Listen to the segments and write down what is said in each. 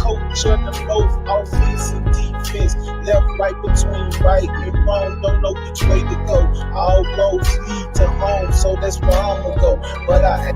coach of them both, offense and defense. Left, right, between right and wrong. Don't know which way to go. All roads lead to home, so that's where I'ma go. But I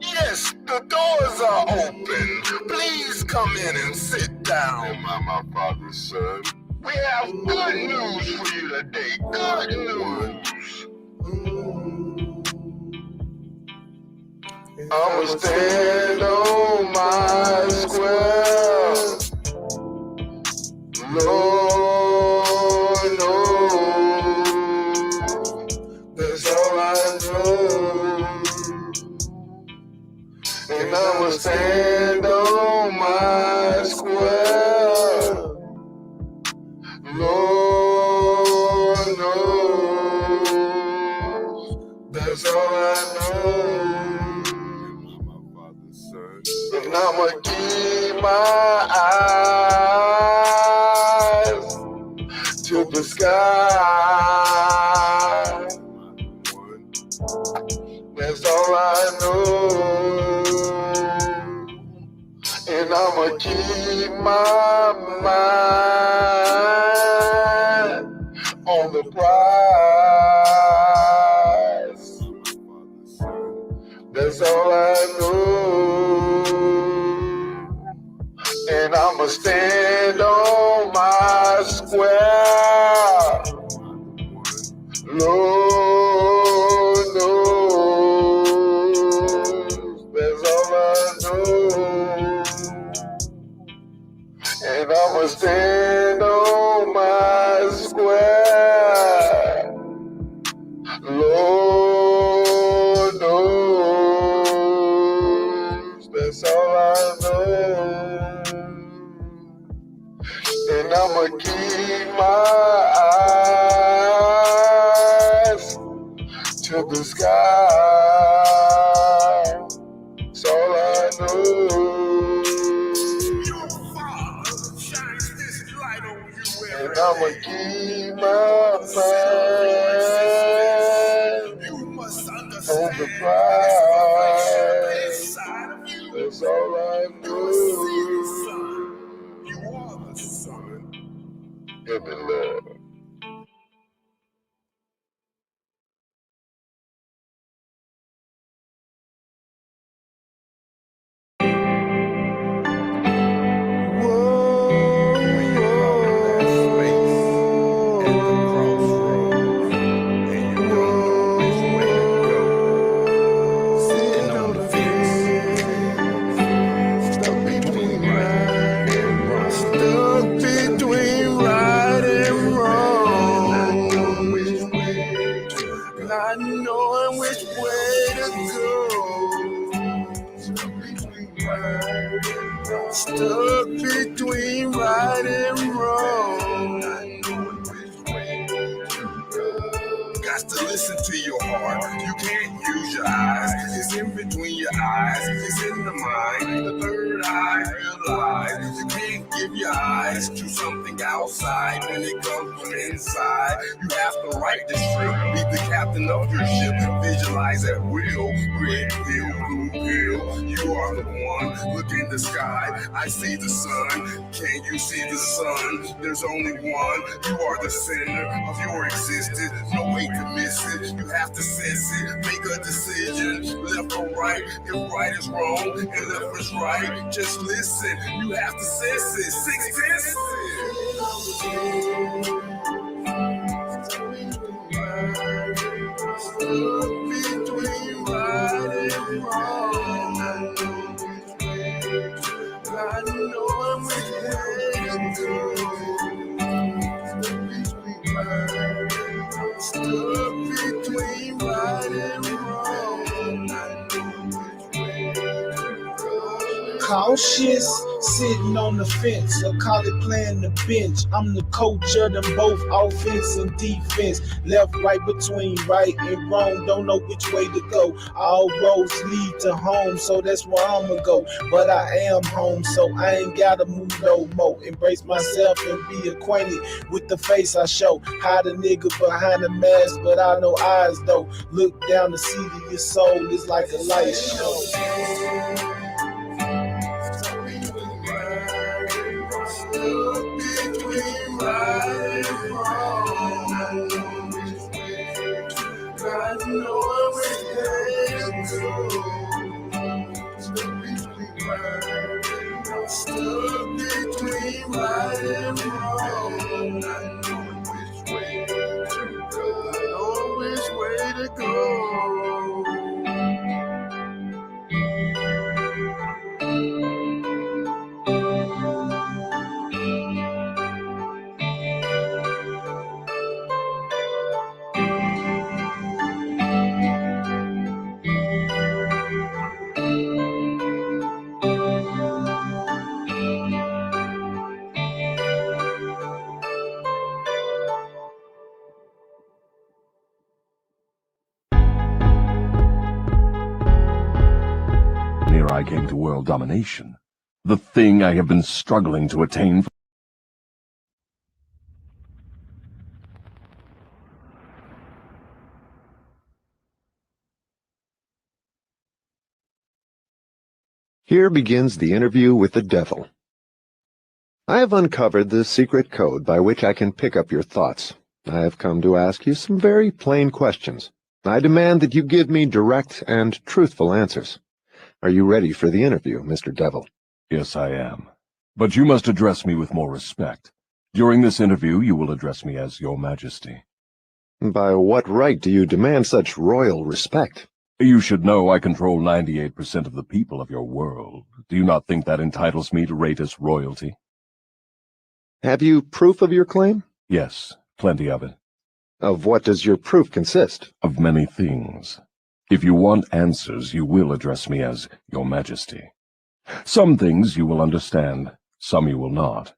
Yes, the doors are open. Please come in and sit down. Am I my father's son? We have good news for you today. Good news. I'ma stand on my square. Lord knows that's all I know. And I'ma stand on my square. Lord knows that's all I know. And I'ma keep my eyes to the sky. That's all I know. And I'ma keep my mind on the prize. That's all I know. And I'ma stand on my square. Lord knows that's all I know. And I'ma stand on my square. Lord knows that's all I know. And I'ma keep my eyes to the sky. That's all I know. And I'ma keep my mind on the prize. That's all I know. You are the son. Give me love. Not knowing which way to go. Stuck between right and wrong. Got to listen to your heart. You can't use your eyes. It's in between your eyes. It's in the mind. The third eye realize. You can't give your eyes to something outside when it comes from inside. You have to write the script. Be the captain of your ship. Visualize at will. Red pill, blue pill. You are the one. Look in the sky. I see the sun. Can you see the sun? There's only one. You are the center of your existence. No way to miss it. You have to sense it. Make a decision. Left or right. If right is wrong and left is right, just listen. You have to sense it. Six senses. Between right and wrong. I know I'm which way to go. Stuck between right and wrong. Cautious, sitting on the fence, or call it playing the bench. I'm the coach of them both, offense and defense. Left, right, between right and wrong, don't know which way to go. All roads lead to home, so that's where I'ma go. But I am home, so I ain't gotta move no more. Embrace myself and be acquainted with the face I show. Hide a nigga behind the mask, but I know eyes though. Look down the seat of your soul, it's like a light show. Stuck between right and wrong. I know which way to go. Know which way to go. I came to world domination, the thing I have been struggling to attain. Here begins the interview with the devil. I have uncovered the secret code by which I can pick up your thoughts. I have come to ask you some very plain questions. I demand that you give me direct and truthful answers. Are you ready for the interview, Mr. Devil? Yes, I am. But you must address me with more respect. During this interview, you will address me as Your Majesty. By what right do you demand such royal respect? You should know I control 98% of the people of your world. Do you not think that entitles me to rate as royalty? Have you proof of your claim? Yes, plenty of it. Of what does your proof consist? Of many things. If you want answers, you will address me as Your Majesty. Some things you will understand, some you will not.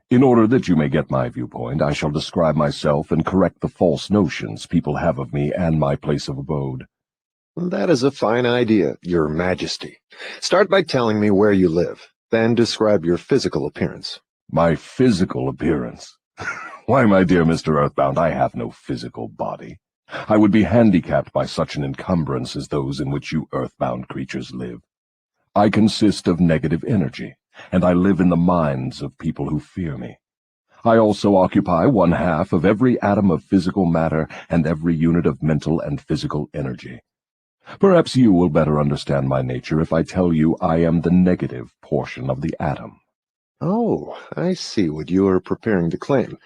In order that you may get my viewpoint, I shall describe myself and correct the false notions people have of me and my place of abode. That is a fine idea, Your Majesty. Start by telling me where you live, then describe your physical appearance. My physical appearance? Why, my dear Mr. Earthbound, I have no physical body. I would be handicapped by such an encumbrance as those in which you earthbound creatures live. I consist of negative energy, and I live in the minds of people who fear me. I also occupy 1/2 of every atom of physical matter and every unit of mental and physical energy. Perhaps you will better understand my nature if I tell you I am the negative portion of the atom. Oh, I see what you are preparing to claim.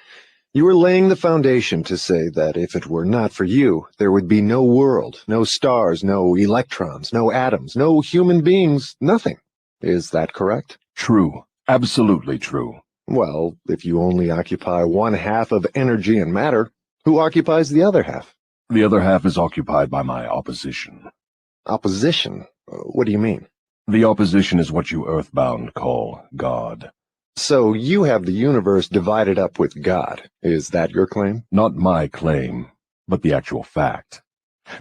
You are laying the foundation to say that if it were not for you, there would be no world, no stars, no electrons, no atoms, no human beings, nothing. Is that correct? True. Absolutely true. Well, if you only occupy 1/2 of energy and matter, who occupies the other half? The other half is occupied by my opposition. Opposition? What do you mean? The opposition is what you earthbound call God. So you have the universe divided up with God. Is that your claim? Not my claim, but the actual fact.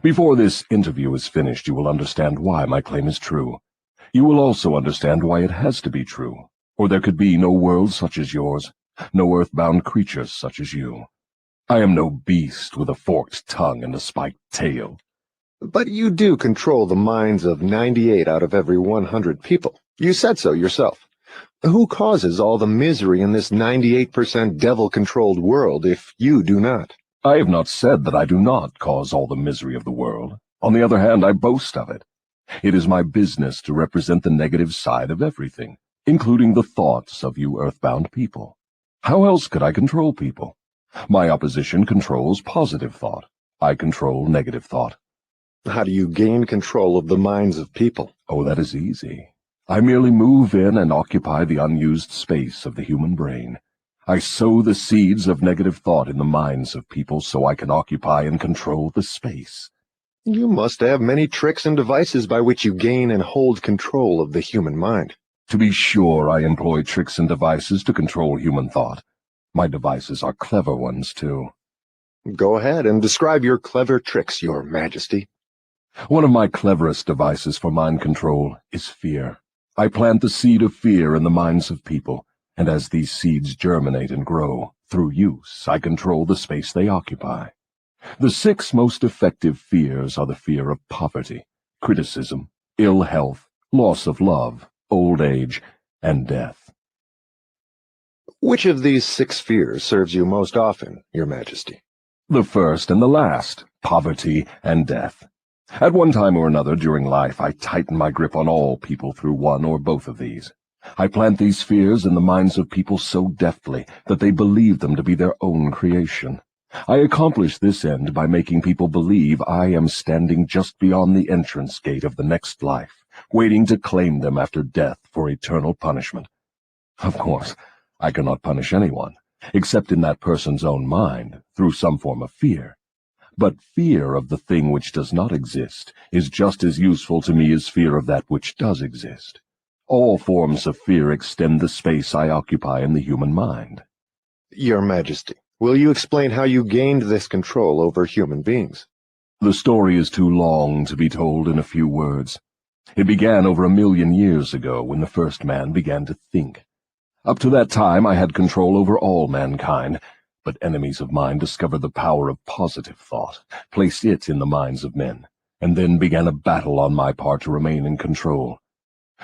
Before this interview is finished, you will understand why my claim is true. You will also understand why it has to be true, or there could be no world such as yours, no earthbound creatures such as you. I am no beast with a forked tongue and a spiked tail. But you do control the minds of 98 out of every 100 people. You said so yourself. Who causes all the misery in this 98% devil-controlled world if you do not? I have not said that I do not cause all the misery of the world. On the other hand, I boast of it. It is my business to represent the negative side of everything, including the thoughts of you earthbound people. How else could I control people? My opposition controls positive thought. I control negative thought. How do you gain control of the minds of people? Oh, that is easy. I merely move in and occupy the unused space of the human brain. I sow the seeds of negative thought in the minds of people so I can occupy and control the space. You must have many tricks and devices by which you gain and hold control of the human mind. To be sure, I employ tricks and devices to control human thought. My devices are clever ones, too. Go ahead and describe your clever tricks, Your Majesty. One of my cleverest devices for mind control is fear. I plant the seed of fear in the minds of people, and as these seeds germinate and grow, through use, I control the space they occupy. The 6 most effective fears are the fear of poverty, criticism, ill health, loss of love, old age, and death. Which of these 6 fears serves you most often, Your Majesty? The first and the last, poverty and death. At one time or another during life, I tighten my grip on all people through one or both of these. I plant these fears in the minds of people so deftly that they believe them to be their own creation. I accomplish this end by making people believe I am standing just beyond the entrance gate of the next life, waiting to claim them after death for eternal punishment. Of course, I cannot punish anyone, except in that person's own mind, through some form of fear. But fear of the thing which does not exist is just as useful to me as fear of that which does exist. All forms of fear extend the space I occupy in the human mind. Your Majesty, will you explain how you gained this control over human beings? The story is too long to be told in a few words. It began over 1,000,000 years ago when the first man began to think. Up to that time I had control over all mankind, but enemies of mine discovered the power of positive thought, placed it in the minds of men, and then began a battle on my part to remain in control.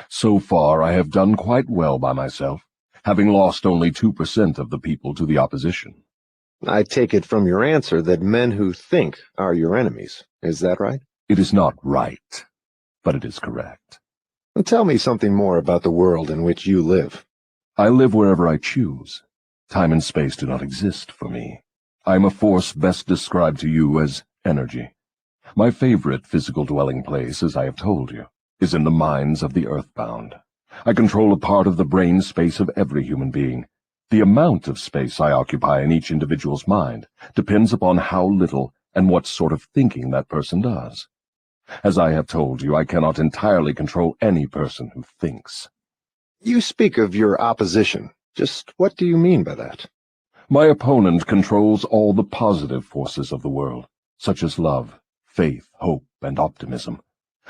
So far I have done quite well by myself, having lost only 2% of the people to the opposition. I take it from your answer that men who think are your enemies. Is that right? It is not right, but it is correct. Tell me something more about the world in which you live. I live wherever I choose. Time and space do not exist for me. I am a force best described to you as energy. My favorite physical dwelling place, as I have told you, is in the minds of the earthbound. I control a part of the brain space of every human being. The amount of space I occupy in each individual's mind depends upon how little and what sort of thinking that person does. As I have told you, I cannot entirely control any person who thinks. You speak of your opposition. Just what do you mean by that? My opponent controls all the positive forces of the world, such as love, faith, hope, and optimism.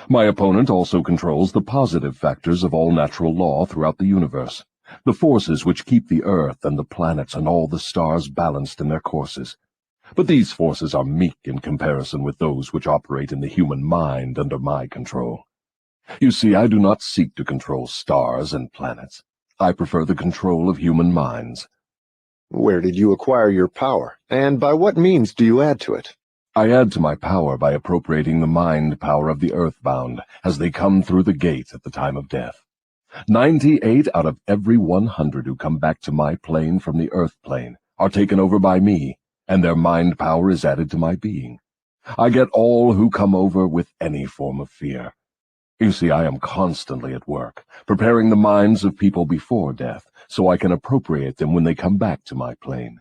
My opponent also controls the positive factors of all natural law throughout the universe, the forces which keep the earth and the planets and all the stars balanced in their courses. But these forces are meek in comparison with those which operate in the human mind under my control. You see, I do not seek to control stars and planets. I prefer the control of human minds. Where did you acquire your power, and by what means do you add to it? I add to my power by appropriating the mind power of the earthbound as they come through the gate at the time of death. 98 out of every 100 who come back to my plane from the earth plane are taken over by me, and their mind power is added to my being. I get all who come over with any form of fear. You see, I am constantly at work, preparing the minds of people before death, so I can appropriate them when they come back to my plane.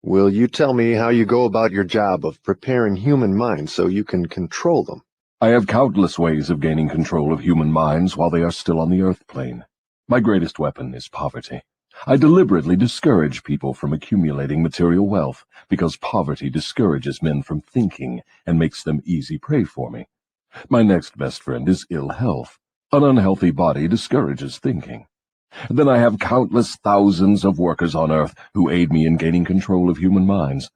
Will you tell me how you go about your job of preparing human minds so you can control them? I have countless ways of gaining control of human minds while they are still on the earth plane. My greatest weapon is poverty. I deliberately discourage people from accumulating material wealth, because poverty discourages men from thinking and makes them easy prey for me. My next best friend is ill health. An unhealthy body discourages thinking. Then I have countless thousands of workers on Earth who aid me in gaining control of human minds.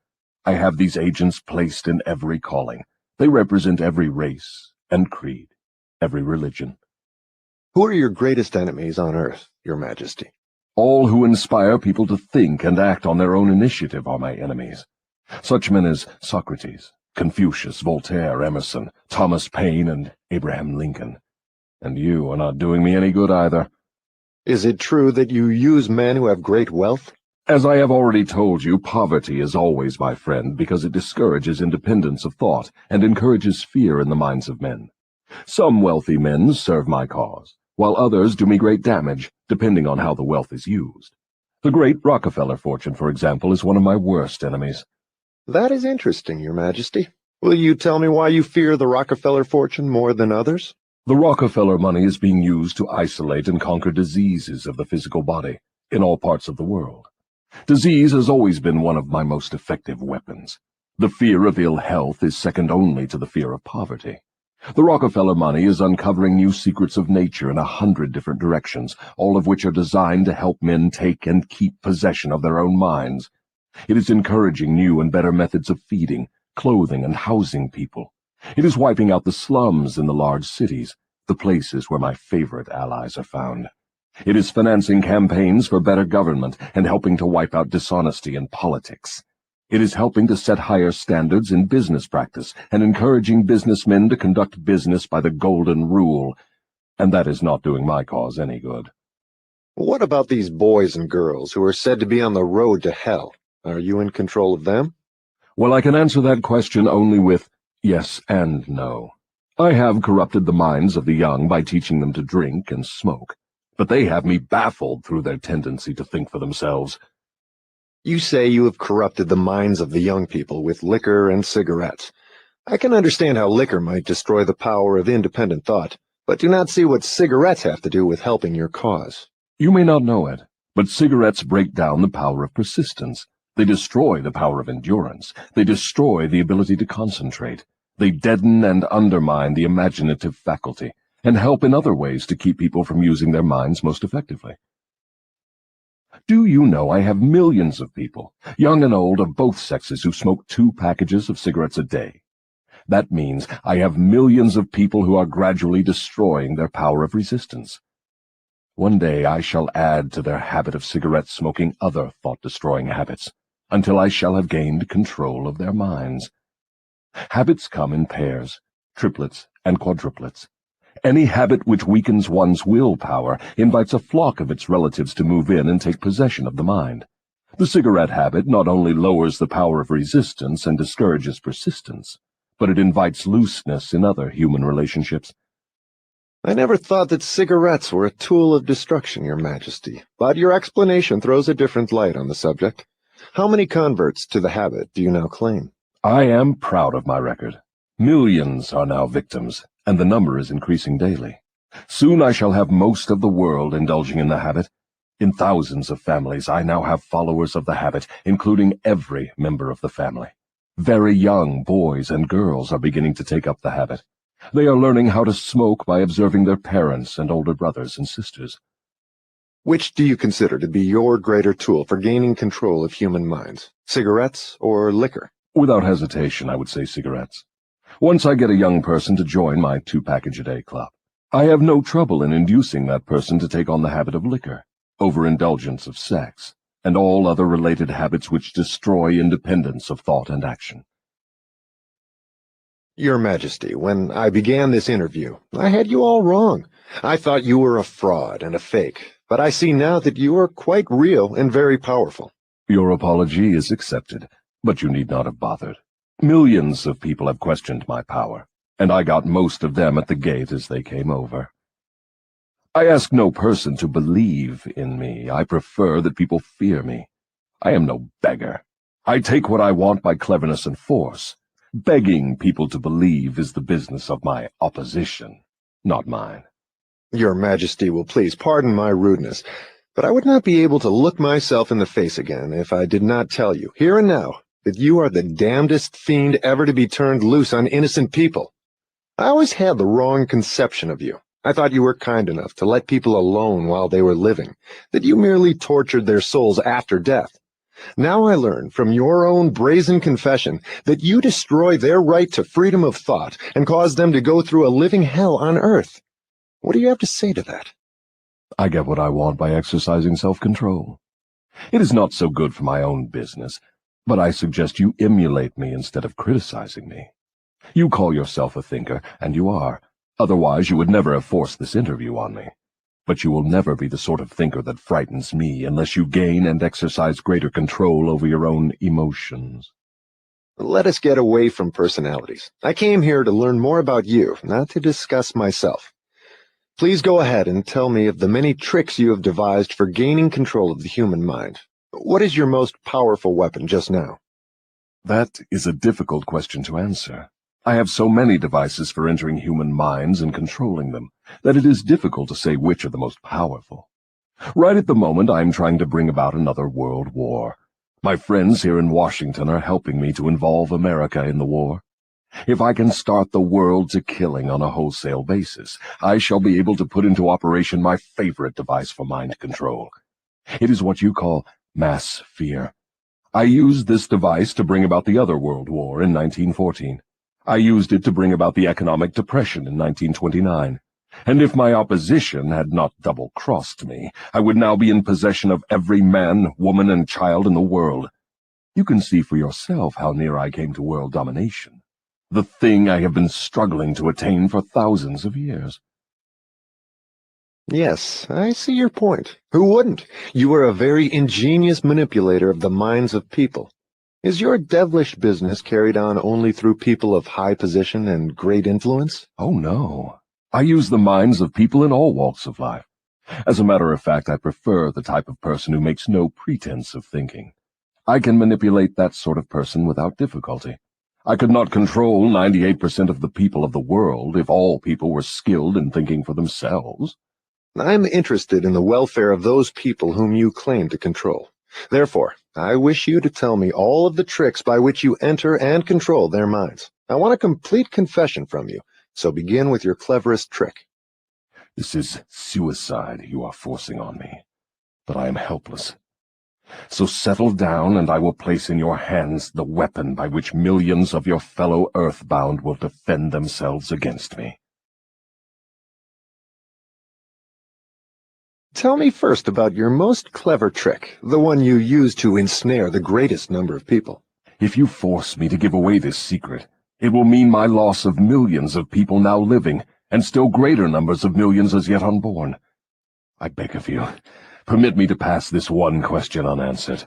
I have these agents placed in every calling. They represent every race and creed, every religion. Who are your greatest enemies on Earth, Your Majesty? All who inspire people to think and act on their own initiative are my enemies. Such men as Socrates, Confucius, Voltaire, Emerson, Thomas Paine, and Abraham Lincoln. And you are not doing me any good either. Is it true that you use men who have great wealth? As I have already told you, poverty is always my friend because it discourages independence of thought and encourages fear in the minds of men. Some wealthy men serve my cause, while others do me great damage, depending on how the wealth is used. The great Rockefeller fortune, for example, is one of my worst enemies. That is interesting, Your Majesty. Will you tell me why you fear the Rockefeller fortune more than others? The Rockefeller money is being used to isolate and conquer diseases of the physical body in all parts of the world. Disease has always been one of my most effective weapons. The fear of ill health is second only to the fear of poverty. The Rockefeller money is uncovering new secrets of nature in 100 different directions, all of which are designed to help men take and keep possession of their own minds. It is encouraging new and better methods of feeding, clothing, and housing people. It is wiping out the slums in the large cities, the places where my favorite allies are found. It is financing campaigns for better government and helping to wipe out dishonesty in politics. It is helping to set higher standards in business practice and encouraging businessmen to conduct business by the golden rule, and that is not doing my cause any good. What about these boys and girls who are said to be on the road to hell? Are you in control of them? Well, I can answer that question only with yes and no. I have corrupted the minds of the young by teaching them to drink and smoke, but they have me baffled through their tendency to think for themselves. You say you have corrupted the minds of the young people with liquor and cigarettes. I can understand how liquor might destroy the power of independent thought, but do not see what cigarettes have to do with helping your cause. You may not know it, but cigarettes break down the power of persistence. They destroy the power of endurance. They destroy the ability to concentrate. They deaden and undermine the imaginative faculty, and help in other ways to keep people from using their minds most effectively. Do you know I have millions of people, young and old of both sexes, who smoke 2 packages of cigarettes a day? That means I have millions of people who are gradually destroying their power of resistance. One day I shall add to their habit of cigarette smoking other thought-destroying habits, until I shall have gained control of their minds. Habits come in pairs, triplets, and quadruplets. Any habit which weakens one's willpower invites a flock of its relatives to move in and take possession of the mind. The cigarette habit not only lowers the power of resistance and discourages persistence, but it invites looseness in other human relationships. I never thought that cigarettes were a tool of destruction, Your Majesty, but your explanation throws a different light on the subject. How many converts to the habit do you now claim? I am proud of my record. Millions are now victims, and the number is increasing daily. Soon I shall have most of the world indulging in the habit. In thousands of families I now have followers of the habit, including every member of the family. Very young boys and girls are beginning to take up the habit. They are learning how to smoke by observing their parents and older brothers and sisters. Which do you consider to be your greater tool for gaining control of human minds, cigarettes or liquor? Without hesitation, I would say cigarettes. Once I get a young person to join my 2-package-a-day club, I have no trouble in inducing that person to take on the habit of liquor, overindulgence of sex, and all other related habits which destroy independence of thought and action. Your Majesty, when I began this interview, I had you all wrong. I thought you were a fraud and a fake, but I see now that you are quite real and very powerful. Your apology is accepted, but you need not have bothered. Millions of people have questioned my power, and I got most of them at the gate as they came over. I ask no person to believe in me. I prefer that people fear me. I am no beggar. I take what I want by cleverness and force. Begging people to believe is the business of my opposition, not mine. Your Majesty will please pardon my rudeness, but I would not be able to look myself in the face again if I did not tell you, here and now, that you are the damnedest fiend ever to be turned loose on innocent people. I always had the wrong conception of you. I thought you were kind enough to let people alone while they were living, that you merely tortured their souls after death. Now I learn from your own brazen confession that you destroy their right to freedom of thought and cause them to go through a living hell on earth. What do you have to say to that? I get what I want by exercising self-control. It is not so good for my own business, but I suggest you emulate me instead of criticizing me. You call yourself a thinker, and you are. Otherwise you would never have forced this interview on me. But you will never be the sort of thinker that frightens me unless you gain and exercise greater control over your own emotions. Let us get away from personalities. I came here to learn more about you, not to discuss myself. Please go ahead and tell me of the many tricks you have devised for gaining control of the human mind. What is your most powerful weapon just now? That is a difficult question to answer. I have so many devices for entering human minds and controlling them that it is difficult to say which are the most powerful. Right at the moment, I am trying to bring about another world war. My friends here in Washington are helping me to involve America in the war. If I can start the world to killing on a wholesale basis, I shall be able to put into operation my favorite device for mind control. It is what you call mass fear. I used this device to bring about the other World War in 1914. I used it to bring about the economic depression in 1929. And if my opposition had not double-crossed me, I would now be in possession of every man, woman, and child in the world. You can see for yourself how near I came to world domination, the thing I have been struggling to attain for thousands of years. Yes, I see your point. Who wouldn't? You are a very ingenious manipulator of the minds of people. Is your devilish business carried on only through people of high position and great influence? Oh, no. I use the minds of people in all walks of life. As a matter of fact, I prefer the type of person who makes no pretense of thinking. I can manipulate that sort of person without difficulty. I could not control 98% of the people of the world if all people were skilled in thinking for themselves. I'm interested in the welfare of those people whom you claim to control. Therefore, I wish you to tell me all of the tricks by which you enter and control their minds. I want a complete confession from you, so begin with your cleverest trick. This is suicide you are forcing on me, but I am helpless. So settle down, and I will place in your hands the weapon by which millions of your fellow earthbound will defend themselves against me. Tell me first about your most clever trick, the one you use to ensnare the greatest number of people. If you force me to give away this secret, it will mean my loss of millions of people now living, and still greater numbers of millions as yet unborn. I beg of you, permit me to pass this one question unanswered.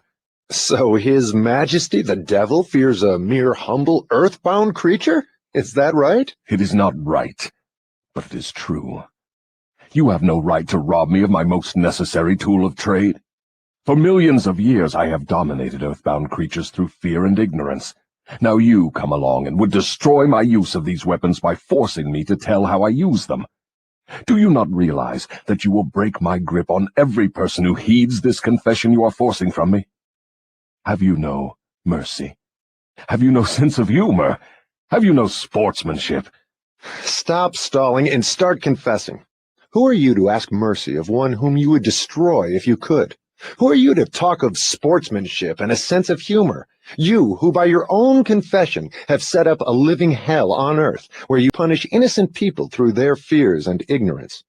So His Majesty the Devil fears a mere humble earthbound creature? Is that right? It is not right, but it is true. You have no right to rob me of my most necessary tool of trade. For millions of years I have dominated earthbound creatures through fear and ignorance. Now you come along and would destroy my use of these weapons by forcing me to tell how I use them. Do you not realize that you will break my grip on every person who heeds this confession you are forcing from me? Have you no mercy? Have you no sense of humor? Have you no sportsmanship? Stop stalling and start confessing. Who are you to ask mercy of one whom you would destroy if you could? Who are you to talk of sportsmanship and a sense of humor? You, who by your own confession have set up a living hell on earth, where you punish innocent people through their fears and ignorance.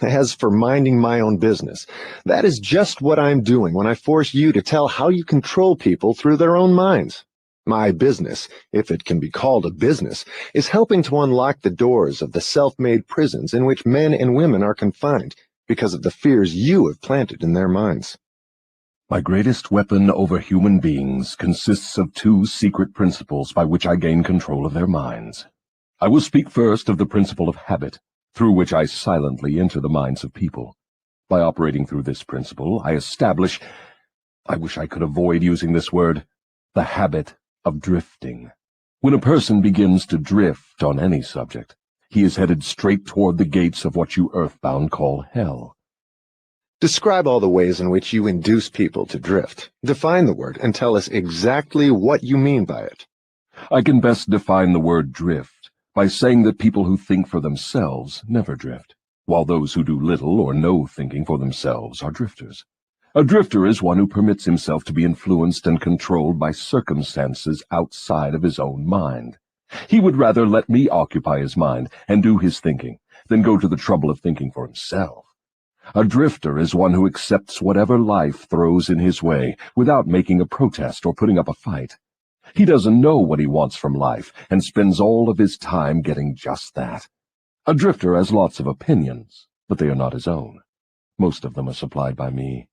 As for minding my own business, that is just what I'm doing when I force you to tell how you control people through their own minds. My business, if it can be called a business, is helping to unlock the doors of the self-made prisons in which men and women are confined because of the fears you have planted in their minds. My greatest weapon over human beings consists of two secret principles by which I gain control of their minds. I will speak first of the principle of habit, through which I silently enter the minds of people. By operating through this principle, I establish, I wish I could avoid using this word, the habit of drifting. When a person begins to drift on any subject, he is headed straight toward the gates of what you earthbound call hell. Describe all the ways in which you induce people to drift. Define the word and tell us exactly what you mean by it. I can best define the word drift by saying that people who think for themselves never drift, while those who do little or no thinking for themselves are drifters. A drifter is one who permits himself to be influenced and controlled by circumstances outside of his own mind. He would rather let me occupy his mind and do his thinking than go to the trouble of thinking for himself. A drifter is one who accepts whatever life throws in his way without making a protest or putting up a fight. He doesn't know what he wants from life and spends all of his time getting just that. A drifter has lots of opinions, but they are not his own. Most of them are supplied by me.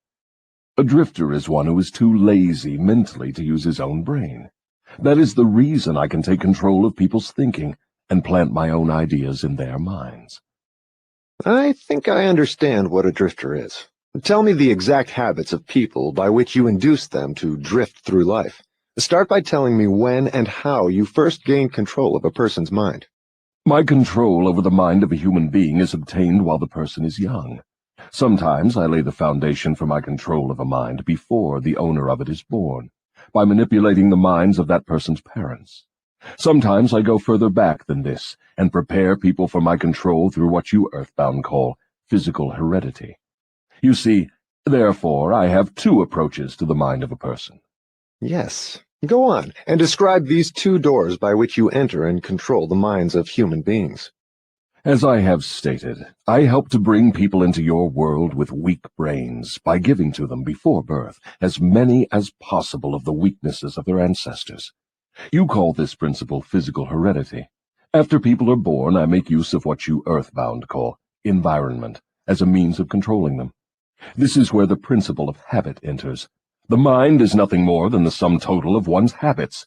A drifter is one who is too lazy mentally to use his own brain. That is the reason I can take control of people's thinking and plant my own ideas in their minds. I think I understand what a drifter is. Tell me the exact habits of people by which you induce them to drift through life. Start by telling me when and how you first gained control of a person's mind. My control over the mind of a human being is obtained while the person is young. Sometimes I lay the foundation for my control of a mind before the owner of it is born, by manipulating the minds of that person's parents. Sometimes I go further back than this and prepare people for my control through what you earthbound call physical heredity. You see, therefore, I have two approaches to the mind of a person. Yes. Go on, and describe these two doors by which you enter and control the minds of human beings. As I have stated, I help to bring people into your world with weak brains by giving to them before birth as many as possible of the weaknesses of their ancestors. You call this principle physical heredity. After people are born, I make use of what you earthbound call environment as a means of controlling them. This is where the principle of habit enters. The mind is nothing more than the sum total of one's habits.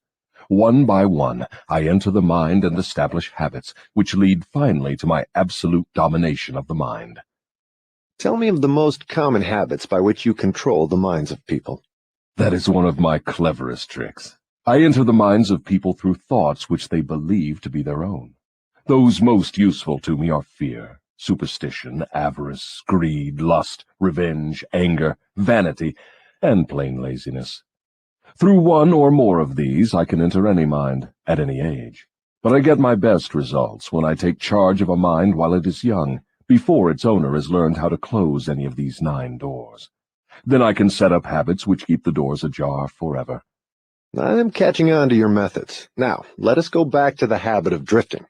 One by one, I enter the mind and establish habits, which lead finally to my absolute domination of the mind. Tell me of the most common habits by which you control the minds of people. That is one of my cleverest tricks. I enter the minds of people through thoughts which they believe to be their own. Those most useful to me are fear, superstition, avarice, greed, lust, revenge, anger, vanity, and plain laziness. Through one or more of these, I can enter any mind, at any age. But I get my best results when I take charge of a mind while it is young, before its owner has learned how to close any of these 9 doors. Then I can set up habits which keep the doors ajar forever. I'm catching on to your methods. Now, let us go back to the habit of drifting.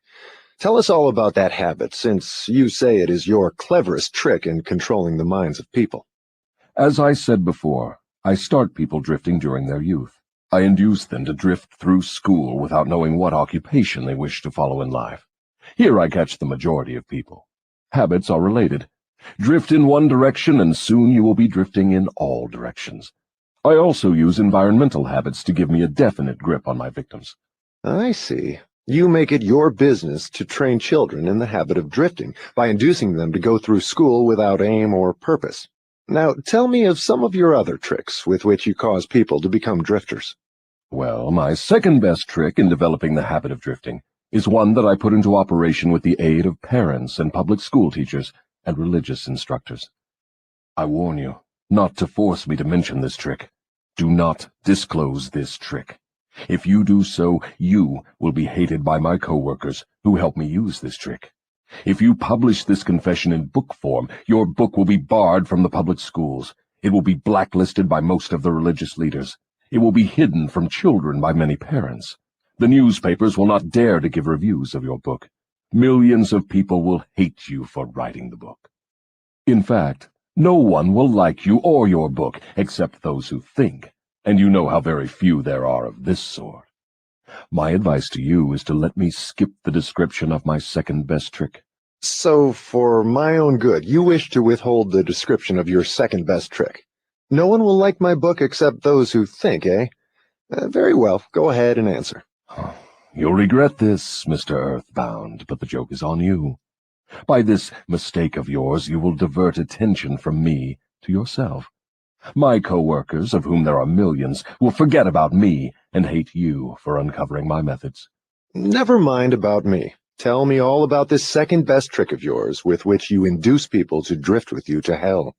Tell us all about that habit, since you say it is your cleverest trick in controlling the minds of people. As I said before, I start people drifting during their youth. I induce them to drift through school without knowing what occupation they wish to follow in life. Here I catch the majority of people. Habits are related. Drift in one direction and soon you will be drifting in all directions. I also use environmental habits to give me a definite grip on my victims. I see. You make it your business to train children in the habit of drifting by inducing them to go through school without aim or purpose. Now, tell me of some of your other tricks with which you cause people to become drifters. Well, my second best trick in developing the habit of drifting is one that I put into operation with the aid of parents and public school teachers and religious instructors. I warn you not to force me to mention this trick. Do not disclose this trick. If you do so, you will be hated by my co-workers who help me use this trick. If you publish this confession in book form, your book will be barred from the public schools. It will be blacklisted by most of the religious leaders. It will be hidden from children by many parents. The newspapers will not dare to give reviews of your book. Millions of people will hate you for writing the book. In fact, no one will like you or your book except those who think, and you know how very few there are of this sort. My advice to you is to let me skip the description of my second best trick. So, for my own good, you wish to withhold the description of your second best trick. No one will like my book except those who think, eh? Very well, go ahead and answer. You'll regret this, Mr. Earthbound, but the joke is on you. By this mistake of yours, you will divert attention from me to yourself. My co-workers, of whom there are millions, will forget about me and hate you for uncovering my methods. Never mind about me. Tell me all about this second best trick of yours with which you induce people to drift with you to hell.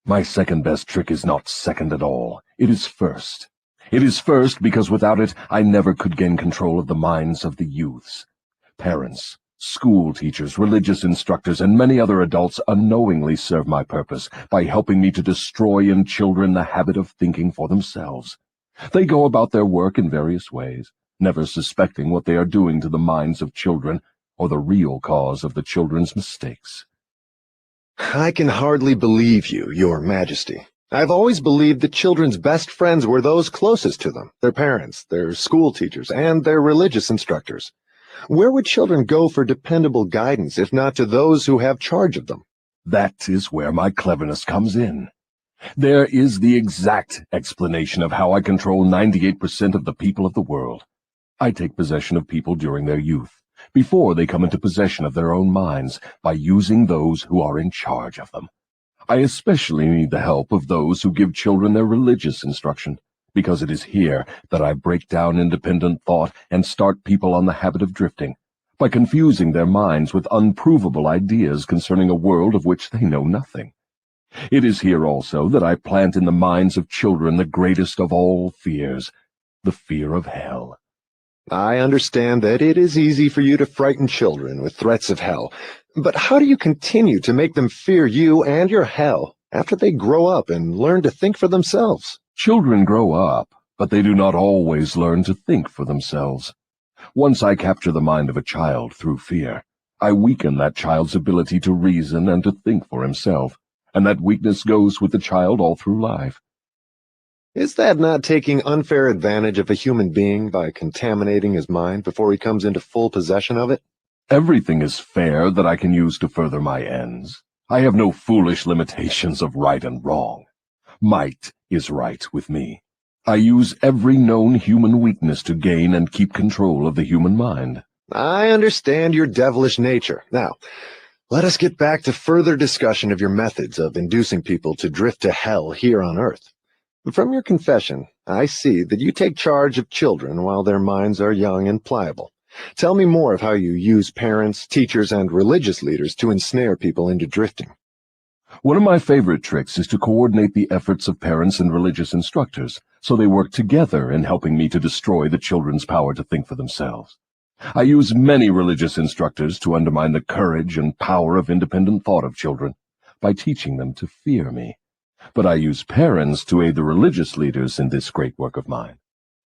My second best trick is not second at all. It is first. It is first because without it, I never could gain control of the minds of the youths. Parents, school teachers, religious instructors, and many other adults unknowingly serve my purpose by helping me to destroy in children the habit of thinking for themselves. They go about their work in various ways, never suspecting what they are doing to the minds of children or the real cause of the children's mistakes. I can hardly believe you, Your Majesty. I've always believed that children's best friends were those closest to them, their parents, their school teachers, and their religious instructors. Where would children go for dependable guidance if not to those who have charge of them? That is where my cleverness comes in. There is the exact explanation of how I control 98% of the people of the world. I take possession of people during their youth, before they come into possession of their own minds, by using those who are in charge of them. I especially need the help of those who give children their religious instruction, because it is here that I break down independent thought and start people on the habit of drifting, by confusing their minds with unprovable ideas concerning a world of which they know nothing. It is here also that I plant in the minds of children the greatest of all fears, the fear of hell. I understand that it is easy for you to frighten children with threats of hell, but how do you continue to make them fear you and your hell after they grow up and learn to think for themselves? Children grow up, but they do not always learn to think for themselves. Once I capture the mind of a child through fear, I weaken that child's ability to reason and to think for himself, and that weakness goes with the child all through life. Is that not taking unfair advantage of a human being by contaminating his mind before he comes into full possession of it? Everything is fair that I can use to further my ends. I have no foolish limitations of right and wrong. Might is right with me. I use every known human weakness to gain and keep control of the human mind. I understand your devilish nature. Now, let us get back to further discussion of your methods of inducing people to drift to hell here on Earth. From your confession, I see that you take charge of children while their minds are young and pliable. Tell me more of how you use parents, teachers, and religious leaders to ensnare people into drifting. One of my favorite tricks is to coordinate the efforts of parents and religious instructors, so they work together in helping me to destroy the children's power to think for themselves. I use many religious instructors to undermine the courage and power of independent thought of children by teaching them to fear me. But I use parents to aid the religious leaders in this great work of mine.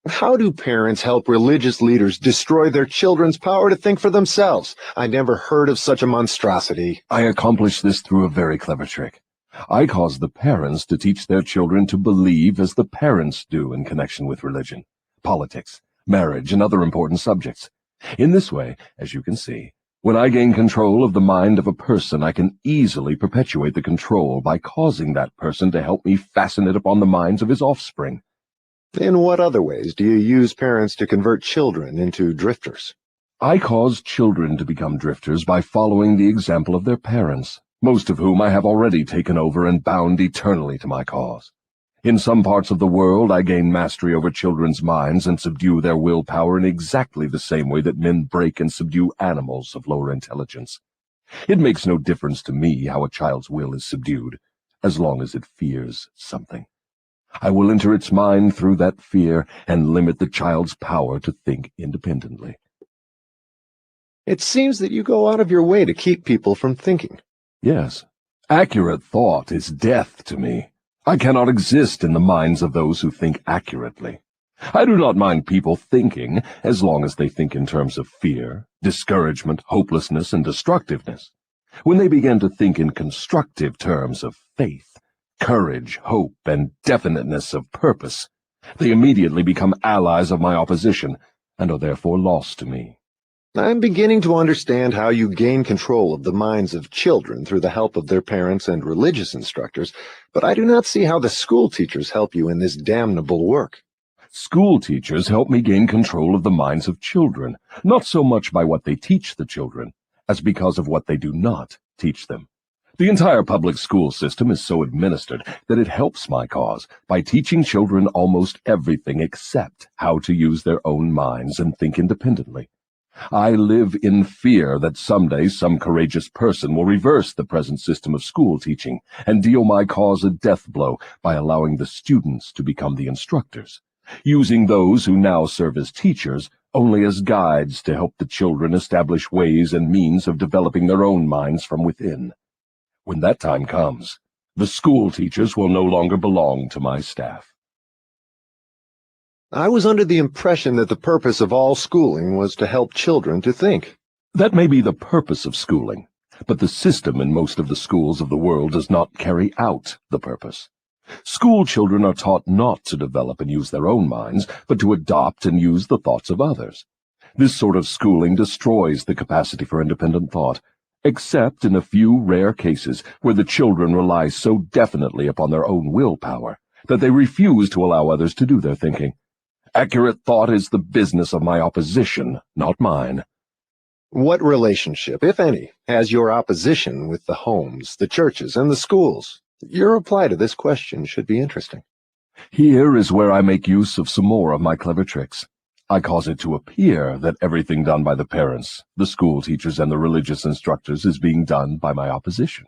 How do parents help religious leaders destroy their children's power to think for themselves? I never heard of such a monstrosity. I accomplish this through a very clever trick. I cause the parents to teach their children to believe as the parents do in connection with religion, politics, marriage, and other important subjects. In this way, as you can see, when I gain control of the mind of a person, I can easily perpetuate the control by causing that person to help me fasten it upon the minds of his offspring. In what other ways do you use parents to convert children into drifters? I cause children to become drifters by following the example of their parents, most of whom I have already taken over and bound eternally to my cause. In some parts of the world, I gain mastery over children's minds and subdue their willpower in exactly the same way that men break and subdue animals of lower intelligence. It makes no difference to me how a child's will is subdued, as long as it fears something. I will enter its mind through that fear and limit the child's power to think independently. It seems that you go out of your way to keep people from thinking. Yes, accurate thought is death to me. I cannot exist in the minds of those who think accurately. I do not mind people thinking, as long as they think in terms of fear, discouragement, hopelessness, and destructiveness. When they begin to think in constructive terms of faith, courage, hope, and definiteness of purpose, they immediately become allies of my opposition, and are therefore lost to me. I'm beginning to understand how you gain control of the minds of children through the help of their parents and religious instructors, but I do not see how the school teachers help you in this damnable work. School teachers help me gain control of the minds of children, not so much by what they teach the children, as because of what they do not teach them. The entire public school system is so administered that it helps my cause by teaching children almost everything except how to use their own minds and think independently. I live in fear that someday some courageous person will reverse the present system of school teaching and deal my cause a death blow by allowing the students to become the instructors, using those who now serve as teachers only as guides to help the children establish ways and means of developing their own minds from within. When that time comes, the school teachers will no longer belong to my staff. I was under the impression that the purpose of all schooling was to help children to think. That may be the purpose of schooling, but the system in most of the schools of the world does not carry out the purpose. School children are taught not to develop and use their own minds, but to adopt and use the thoughts of others. This sort of schooling destroys the capacity for independent thought, except in a few rare cases where the children rely so definitely upon their own willpower that they refuse to allow others to do their thinking. Accurate thought is the business of my opposition, not mine. What relationship, if any, has your opposition with the homes, the churches, and the schools? Your reply to this question should be interesting. Here is where I make use of some more of my clever tricks. I cause it to appear that everything done by the parents, the school teachers, and the religious instructors is being done by my opposition.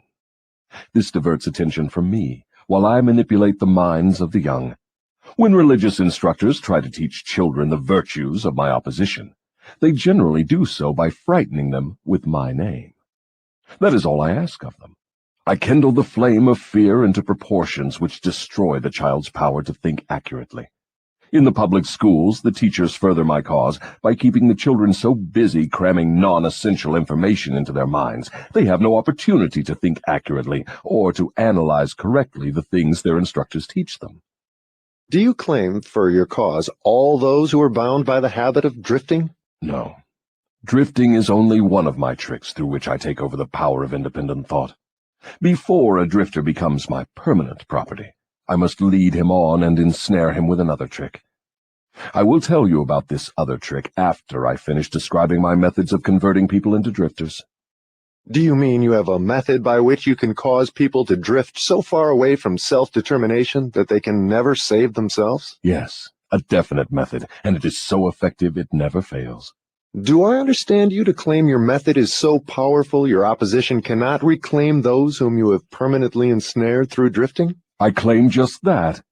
This diverts attention from me, while I manipulate the minds of the young. When religious instructors try to teach children the virtues of my opposition, they generally do so by frightening them with my name. That is all I ask of them. I kindle the flame of fear into proportions which destroy the child's power to think accurately. In the public schools, the teachers further my cause by keeping the children so busy cramming non-essential information into their minds, they have no opportunity to think accurately or to analyze correctly the things their instructors teach them. Do you claim for your cause all those who are bound by the habit of drifting? No. Drifting is only one of my tricks through which I take over the power of independent thought. Before a drifter becomes my permanent property, I must lead him on and ensnare him with another trick. I will tell you about this other trick after I finish describing my methods of converting people into drifters. Do you mean you have a method by which you can cause people to drift so far away from self-determination that they can never save themselves? Yes, a definite method, and it is so effective it never fails. Do I understand you to claim your method is so powerful your opposition cannot reclaim those whom you have permanently ensnared through drifting? I claim just that.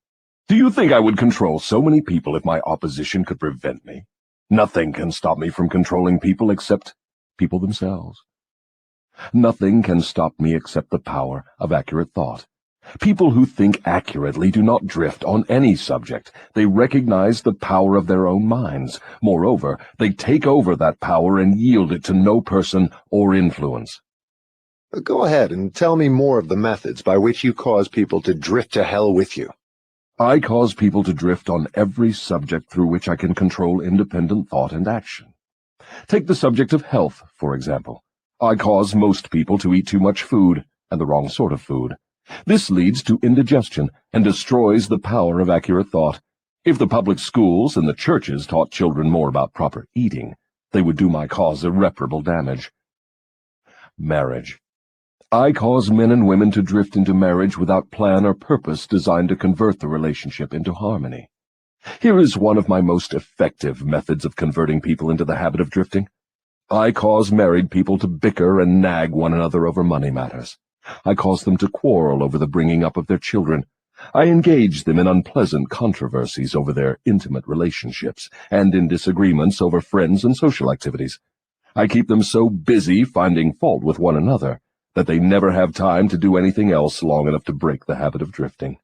Do you think I would control so many people if my opposition could prevent me? Nothing can stop me from controlling people except people themselves. Nothing can stop me except the power of accurate thought. People who think accurately do not drift on any subject. They recognize the power of their own minds. Moreover, they take over that power and yield it to no person or influence. Go ahead and tell me more of the methods by which you cause people to drift to hell with you. I cause people to drift on every subject through which I can control independent thought and action. Take the subject of health, for example. I cause most people to eat too much food, and the wrong sort of food. This leads to indigestion and destroys the power of accurate thought. If the public schools and the churches taught children more about proper eating, they would do my cause irreparable damage. Marriage. I cause men and women to drift into marriage without plan or purpose designed to convert the relationship into harmony. Here is one of my most effective methods of converting people into the habit of drifting. I cause married people to bicker and nag one another over money matters. I cause them to quarrel over the bringing up of their children. I engage them in unpleasant controversies over their intimate relationships and in disagreements over friends and social activities. I keep them so busy finding fault with one another that they never have time to do anything else long enough to break the habit of drifting.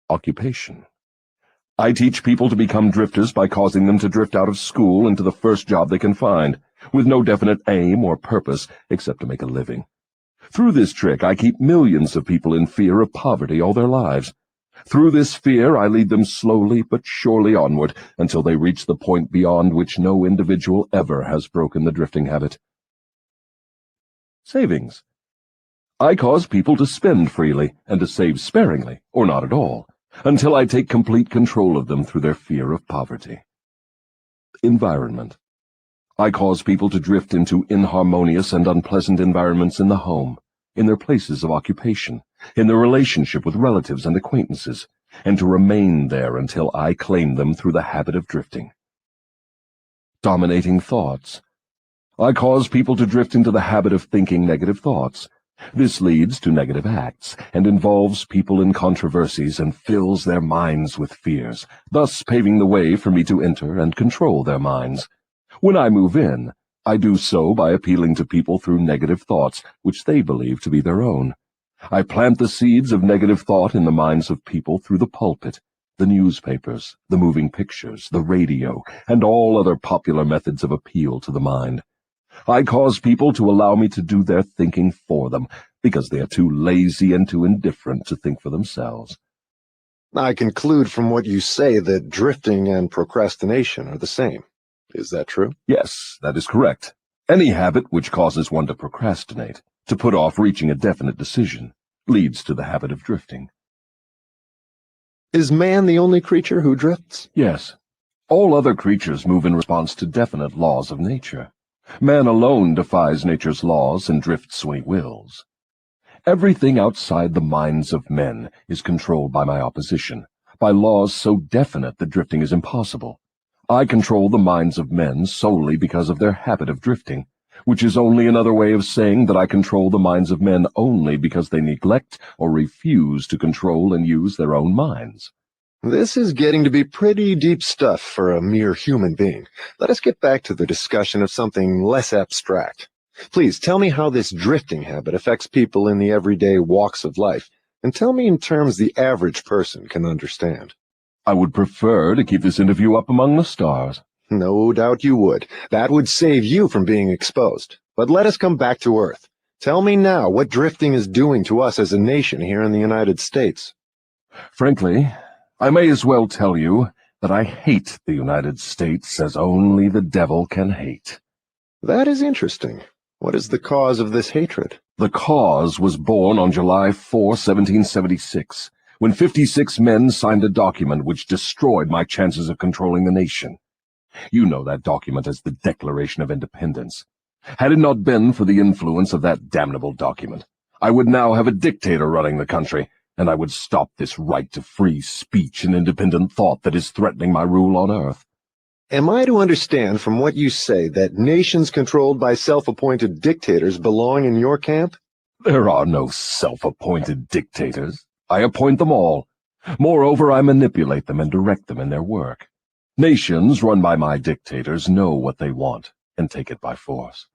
Occupation. I teach people to become drifters by causing them to drift out of school into the first job they can find, with no definite aim or purpose except to make a living. Through this trick, I keep millions of people in fear of poverty all their lives. Through this fear, I lead them slowly but surely onward until they reach the point beyond which no individual ever has broken the drifting habit. Savings. I cause people to spend freely and to save sparingly, or not at all, until I take complete control of them through their fear of poverty. Environment. I cause people to drift into inharmonious and unpleasant environments in the home, in their places of occupation, in their relationship with relatives and acquaintances, and to remain there until I claim them through the habit of drifting. Dominating thoughts. I cause people to drift into the habit of thinking negative thoughts. This leads to negative acts, and involves people in controversies and fills their minds with fears, thus paving the way for me to enter and control their minds. When I move in, I do so by appealing to people through negative thoughts, which they believe to be their own. I plant the seeds of negative thought in the minds of people through the pulpit, the newspapers, the moving pictures, the radio, and all other popular methods of appeal to the mind. I cause people to allow me to do their thinking for them, because they are too lazy and too indifferent to think for themselves. I conclude from what you say that drifting and procrastination are the same. Is that true? Yes, that is correct. Any habit which causes one to procrastinate, to put off reaching a definite decision, leads to the habit of drifting. Is man the only creature who drifts? Yes. All other creatures move in response to definite laws of nature. Man alone defies nature's laws and drifts when he wills. Everything outside the minds of men is controlled by my opposition, by laws so definite that drifting is impossible. I control the minds of men solely because of their habit of drifting, which is only another way of saying that I control the minds of men only because they neglect or refuse to control and use their own minds. This is getting to be pretty deep stuff for a mere human being. Let us get back to the discussion of something less abstract. Please tell me how this drifting habit affects people in the everyday walks of life, and tell me in terms the average person can understand. I would prefer to keep this interview up among the stars. No doubt you would. That would save you from being exposed. But let us come back to Earth. Tell me now what drifting is doing to us as a nation here in the United States. Frankly, I may as well tell you that I hate the United States as only the devil can hate. That is interesting. What is the cause of this hatred? The cause was born on July 4, 1776, when 56 men signed a document which destroyed my chances of controlling the nation. You know that document as the Declaration of Independence. Had it not been for the influence of that damnable document, I would now have a dictator running the country, and I would stop this right to free speech and independent thought that is threatening my rule on Earth. Am I to understand from what you say that nations controlled by self-appointed dictators belong in your camp? There are no self-appointed dictators. I appoint them all. Moreover, I manipulate them and direct them in their work. Nations run by my dictators know what they want and take it by force.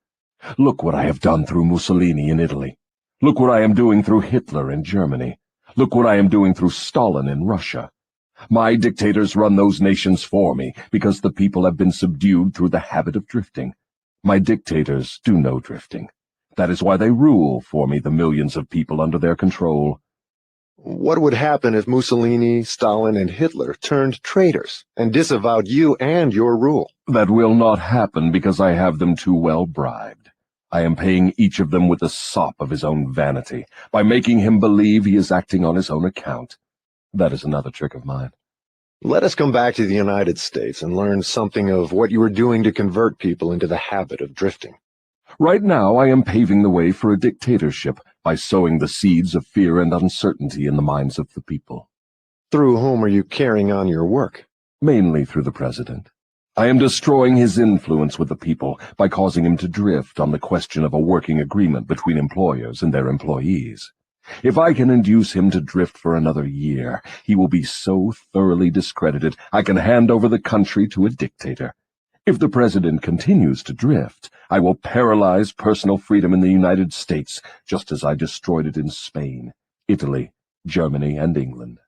Look what I have done through Mussolini in Italy. Look what I am doing through Hitler in Germany. Look what I am doing through Stalin in Russia. My dictators run those nations for me because the people have been subdued through the habit of drifting. My dictators do no drifting. That is why they rule for me the millions of people under their control. What would happen if Mussolini, Stalin, and Hitler turned traitors and disavowed you and your rule? That will not happen because I have them too well bribed. I am paying each of them with the sop of his own vanity, by making him believe he is acting on his own account. That is another trick of mine. Let us come back to the United States and learn something of what you are doing to convert people into the habit of drifting. Right now I am paving the way for a dictatorship by sowing the seeds of fear and uncertainty in the minds of the people. Through whom are you carrying on your work? Mainly through the president. I am destroying his influence with the people by causing him to drift on the question of a working agreement between employers and their employees. If I can induce him to drift for another year, he will be so thoroughly discredited I can hand over the country to a dictator. If the president continues to drift, I will paralyze personal freedom in the United States, just as I destroyed it in Spain, Italy, Germany, and England.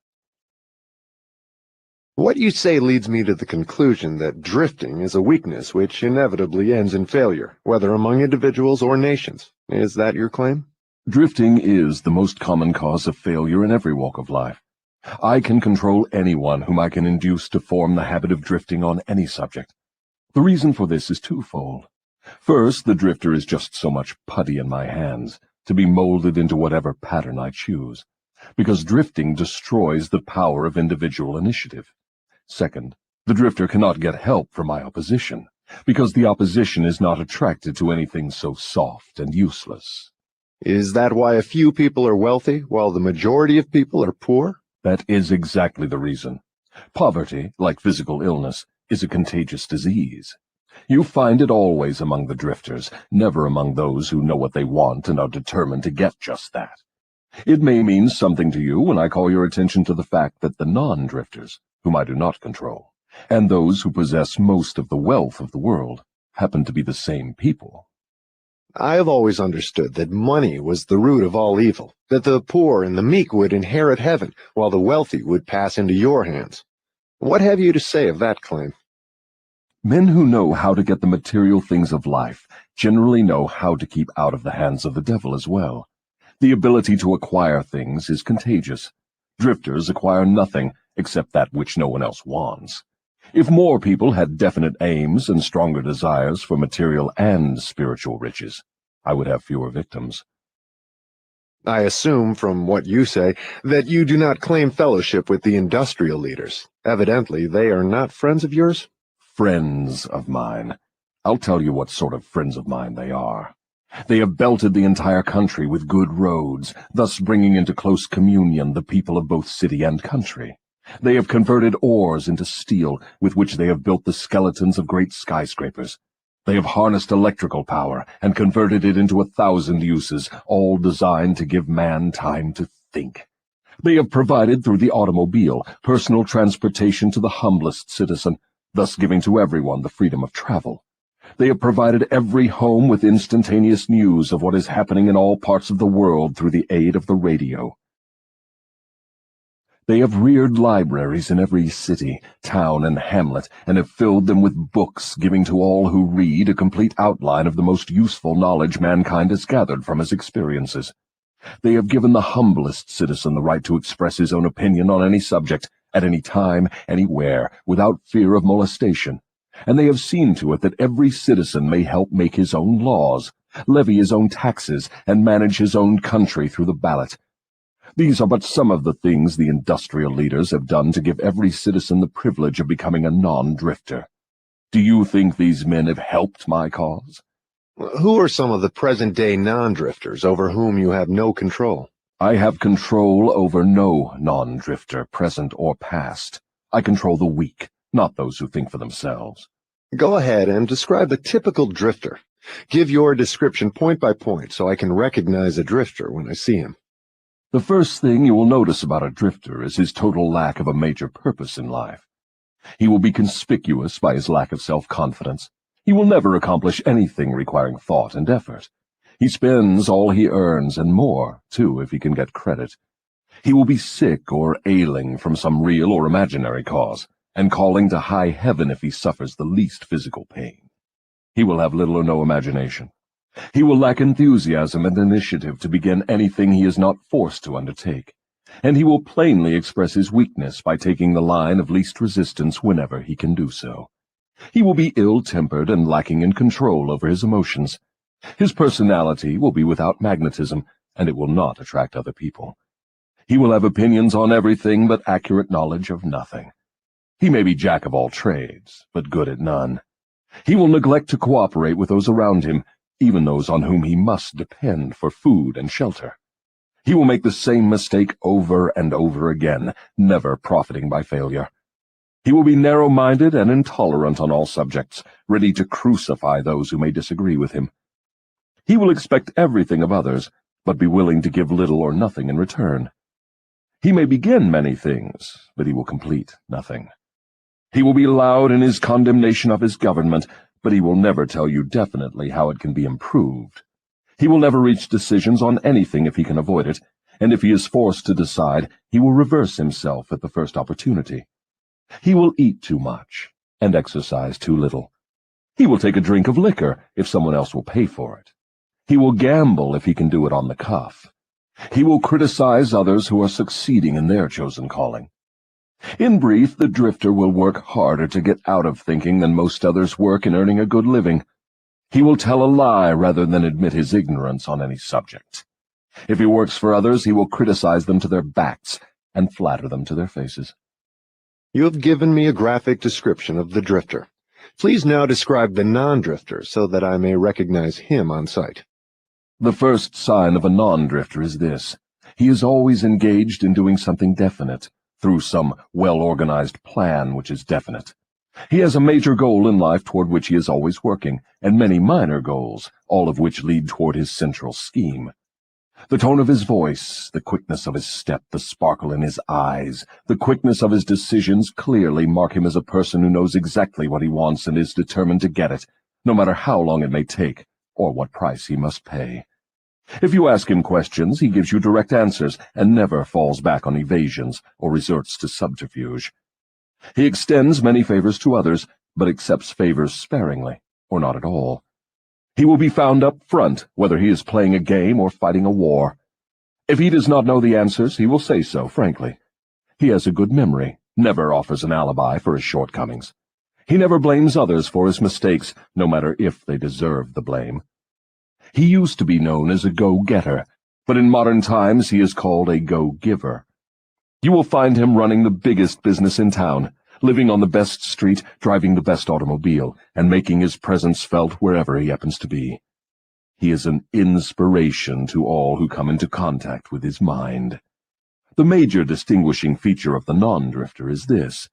What you say leads me to the conclusion that drifting is a weakness which inevitably ends in failure, whether among individuals or nations. Is that your claim? Drifting is the most common cause of failure in every walk of life. I can control anyone whom I can induce to form the habit of drifting on any subject. The reason for this is twofold. First, the drifter is just so much putty in my hands, to be molded into whatever pattern I choose, because drifting destroys the power of individual initiative. Second, the drifter cannot get help from my opposition, because the opposition is not attracted to anything so soft and useless. Is that why a few people are wealthy, while the majority of people are poor? That is exactly the reason. Poverty, like physical illness, is a contagious disease. You find it always among the drifters, never among those who know what they want and are determined to get just that. It may mean something to you when I call your attention to the fact that the non-drifters, whom I do not control, and those who possess most of the wealth of the world, happen to be the same people. I have always understood that money was the root of all evil, that the poor and the meek would inherit heaven, while the wealthy would pass into your hands. What have you to say of that claim? Men who know how to get the material things of life generally know how to keep out of the hands of the devil as well. The ability to acquire things is contagious. Drifters acquire nothing except that which no one else wants. If more people had definite aims and stronger desires for material and spiritual riches, I would have fewer victims. I assume, from what you say, that you do not claim fellowship with the industrial leaders. Evidently, they are not friends of yours? Friends of mine. I'll tell you what sort of friends of mine they are. They have belted the entire country with good roads, thus bringing into close communion the people of both city and country. They have converted ores into steel, with which they have built the skeletons of great skyscrapers. They have harnessed electrical power and converted it into 1,000 uses, all designed to give man time to think. They have provided, through the automobile, personal transportation to the humblest citizen, thus giving to everyone the freedom of travel. They have provided every home with instantaneous news of what is happening in all parts of the world through the aid of the radio. They have reared libraries in every city, town, and hamlet, and have filled them with books, giving to all who read a complete outline of the most useful knowledge mankind has gathered from his experiences. They have given the humblest citizen the right to express his own opinion on any subject, at any time, anywhere, without fear of molestation. And they have seen to it that every citizen may help make his own laws, levy his own taxes, and manage his own country through the ballot. These are but some of the things the industrial leaders have done to give every citizen the privilege of becoming a non-drifter. Do you think these men have helped my cause? Who are some of the present-day non-drifters over whom you have no control? I have control over no non-drifter, present or past. I control the weak, not those who think for themselves. Go ahead and describe a typical drifter. Give your description point by point so I can recognize a drifter when I see him. The first thing you will notice about a drifter is his total lack of a major purpose in life. He will be conspicuous by his lack of self-confidence. He will never accomplish anything requiring thought and effort. He spends all he earns and more, too, if he can get credit. He will be sick or ailing from some real or imaginary cause, and calling to high heaven if he suffers the least physical pain. He will have little or no imagination. He will lack enthusiasm and initiative to begin anything he is not forced to undertake, and he will plainly express his weakness by taking the line of least resistance whenever he can do so. He will be ill-tempered and lacking in control over his emotions. His personality will be without magnetism, and it will not attract other people. He will have opinions on everything but accurate knowledge of nothing. He may be jack of all trades, but good at none. He will neglect to cooperate with those around him, even those on whom he must depend for food and shelter. He will make the same mistake over and over again, never profiting by failure. He will be narrow-minded and intolerant on all subjects, ready to crucify those who may disagree with him. He will expect everything of others, but be willing to give little or nothing in return. He may begin many things, but he will complete nothing. He will be loud in his condemnation of his government, but he will never tell you definitely how it can be improved. He will never reach decisions on anything if he can avoid it, and if he is forced to decide, he will reverse himself at the first opportunity. He will eat too much and exercise too little. He will take a drink of liquor if someone else will pay for it. He will gamble if he can do it on the cuff. He will criticize others who are succeeding in their chosen calling. In brief, the drifter will work harder to get out of thinking than most others work in earning a good living. He will tell a lie rather than admit his ignorance on any subject. If he works for others, he will criticize them to their backs and flatter them to their faces. You have given me a graphic description of the drifter. Please now describe the non-drifter so that I may recognize him on sight. The first sign of a non-drifter is this. He is always engaged in doing something definite, through some well-organized plan which is definite. He has a major goal in life toward which he is always working, and many minor goals, all of which lead toward his central scheme. The tone of his voice, the quickness of his step, the sparkle in his eyes, the quickness of his decisions clearly mark him as a person who knows exactly what he wants and is determined to get it, no matter how long it may take, or what price he must pay. If you ask him questions, he gives you direct answers and never falls back on evasions or resorts to subterfuge. He extends many favors to others, but accepts favors sparingly, or not at all. He will be found up front, whether he is playing a game or fighting a war. If he does not know the answers, he will say so, frankly. He has a good memory, never offers an alibi for his shortcomings. He never blames others for his mistakes, no matter if they deserve the blame. He used to be known as a go-getter, but in modern times he is called a go-giver. You will find him running the biggest business in town, living on the best street, driving the best automobile, and making his presence felt wherever he happens to be. He is an inspiration to all who come into contact with his mind. The major distinguishing feature of the non-drifter is this: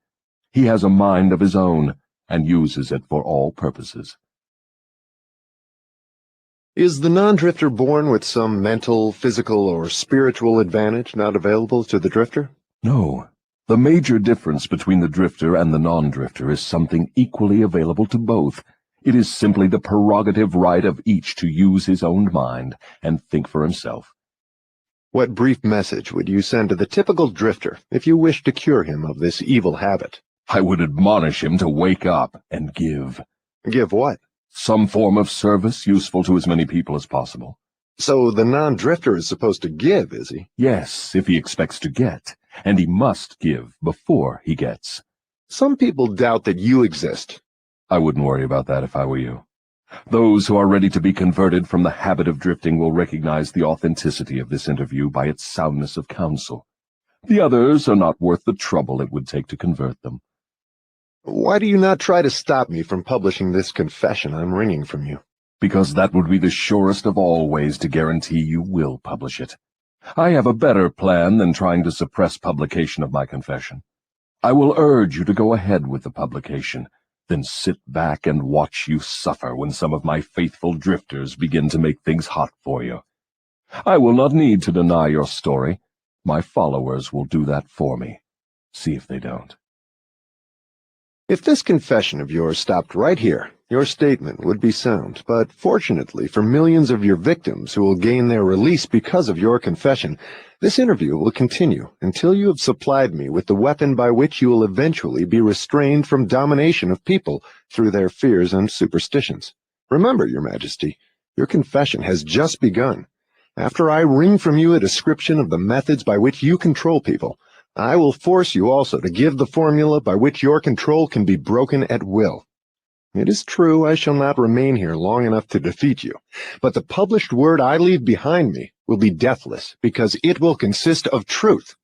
he has a mind of his own and uses it for all purposes. Is the non-drifter born with some mental, physical, or spiritual advantage not available to the drifter? No. The major difference between the drifter and the non-drifter is something equally available to both. It is simply the prerogative right of each to use his own mind and think for himself. What brief message would you send to the typical drifter if you wished to cure him of this evil habit? I would admonish him to wake up and give. Give what? Some form of service useful to as many people as possible. So the non-drifter is supposed to give, is he? Yes, if he expects to get, and he must give before he gets. Some people doubt that you exist. I wouldn't worry about that if I were you. Those who are ready to be converted from the habit of drifting will recognize the authenticity of this interview by its soundness of counsel. The others are not worth the trouble it would take to convert them. Why do you not try to stop me from publishing this confession I'm wringing from you? Because that would be the surest of all ways to guarantee you will publish it. I have a better plan than trying to suppress publication of my confession. I will urge you to go ahead with the publication, then sit back and watch you suffer when some of my faithful drifters begin to make things hot for you. I will not need to deny your story. My followers will do that for me. See if they don't. If this confession of yours stopped right here, your statement would be sound, but fortunately for millions of your victims who will gain their release because of your confession, this interview will continue until you have supplied me with the weapon by which you will eventually be restrained from domination of people through their fears and superstitions. Remember, Your Majesty, your confession has just begun. After I wring from you a description of the methods by which you control people, I will force you also to give the formula by which your control can be broken at will. It is true I shall not remain here long enough to defeat you, but the published word I leave behind me will be deathless because it will consist of truth.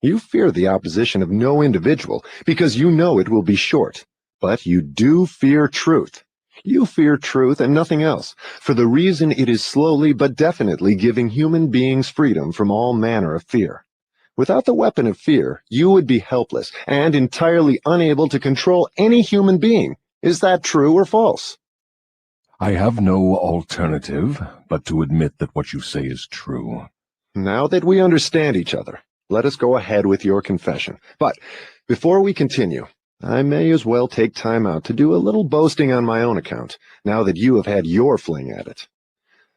You fear the opposition of no individual because you know it will be short, but you do fear truth. You fear truth and nothing else, for the reason it is slowly but definitely giving human beings freedom from all manner of fear. Without the weapon of fear, you would be helpless and entirely unable to control any human being. Is that true or false? I have no alternative but to admit that what you say is true. Now that we understand each other, let us go ahead with your confession. But before we continue, I may as well take time out to do a little boasting on my own account, now that you have had your fling at it.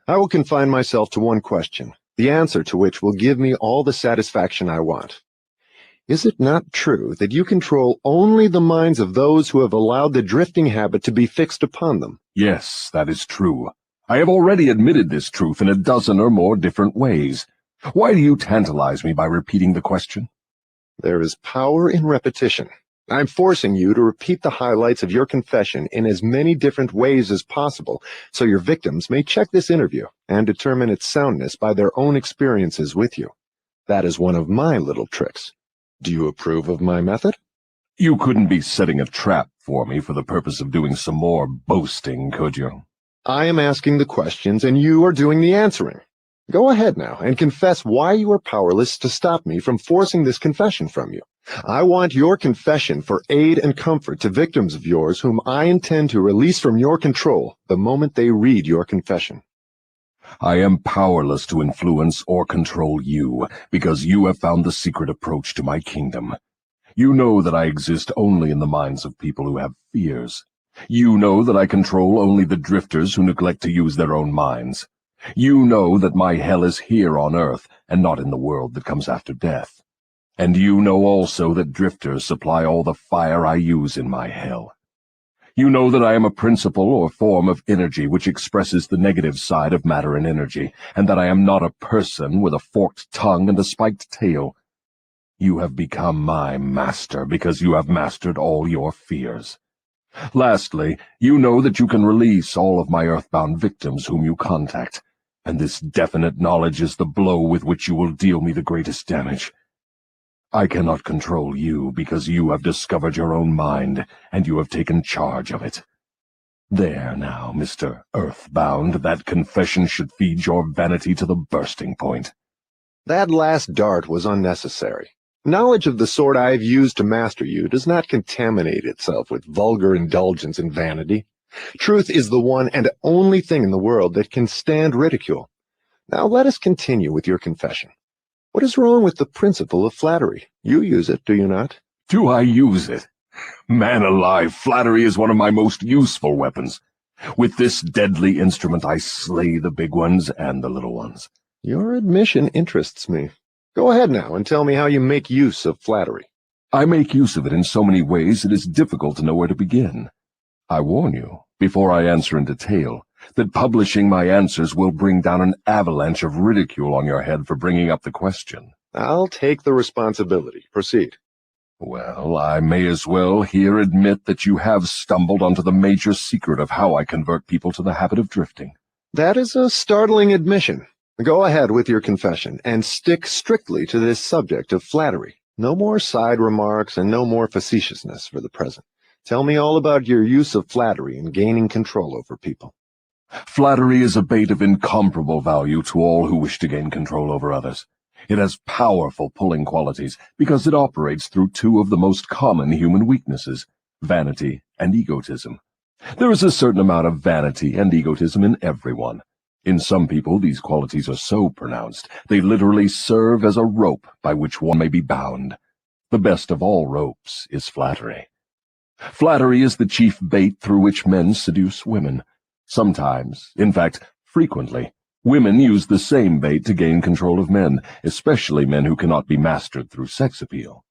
I will confine myself to one question, the answer to which will give me all the satisfaction I want. Is it not true that you control only the minds of those who have allowed the drifting habit to be fixed upon them? Yes, that is true. I have already admitted this truth in a dozen or more different ways. Why do you tantalize me by repeating the question? There is power in repetition. I'm forcing you to repeat the highlights of your confession in as many different ways as possible, so your victims may check this interview and determine its soundness by their own experiences with you. That is one of my little tricks. Do you approve of my method? You couldn't be setting a trap for me for the purpose of doing some more boasting, could you? I am asking the questions and you are doing the answering. Go ahead now and confess why you are powerless to stop me from forcing this confession from you. I want your confession for aid and comfort to victims of yours whom I intend to release from your control the moment they read your confession. I am powerless to influence or control you, because you have found the secret approach to my kingdom. You know that I exist only in the minds of people who have fears. You know that I control only the drifters who neglect to use their own minds. You know that my hell is here on earth, and not in the world that comes after death. And you know also that drifters supply all the fire I use in my hell. You know that I am a principle or form of energy which expresses the negative side of matter and energy, and that I am not a person with a forked tongue and a spiked tail. You have become my master because you have mastered all your fears. Lastly, you know that you can release all of my earthbound victims whom you contact, and this definite knowledge is the blow with which you will deal me the greatest damage. I cannot control you because you have discovered your own mind, and you have taken charge of it. There now, Mr. Earthbound, that confession should feed your vanity to the bursting point. That last dart was unnecessary. Knowledge of the sort I have used to master you does not contaminate itself with vulgar indulgence and vanity. Truth is the one and only thing in the world that can stand ridicule. Now let us continue with your confession. What is wrong with the principle of flattery? You use it, do you not? Do I use it? Man alive, flattery is one of my most useful weapons. With this deadly instrument I slay the big ones and the little ones. Your admission interests me. Go ahead now and tell me how you make use of flattery. I make use of it in so many ways it is difficult to know where to begin. I warn you, before I answer in detail, that publishing my answers will bring down an avalanche of ridicule on your head for bringing up the question. I'll take the responsibility. Proceed. Well, I may as well here admit that you have stumbled onto the major secret of how I convert people to the habit of drifting. That is a startling admission. Go ahead with your confession, and stick strictly to this subject of flattery. No more side remarks and no more facetiousness for the present. Tell me all about your use of flattery in gaining control over people. Flattery is a bait of incomparable value to all who wish to gain control over others. It has powerful pulling qualities because it operates through two of the most common human weaknesses, vanity and egotism. There is a certain amount of vanity and egotism in everyone. In some people, these qualities are so pronounced, they literally serve as a rope by which one may be bound. The best of all ropes is flattery. Flattery is the chief bait through which men seduce women. Sometimes, in fact, frequently, women use the same bait to gain control of men, especially men who cannot be mastered through sex appeal.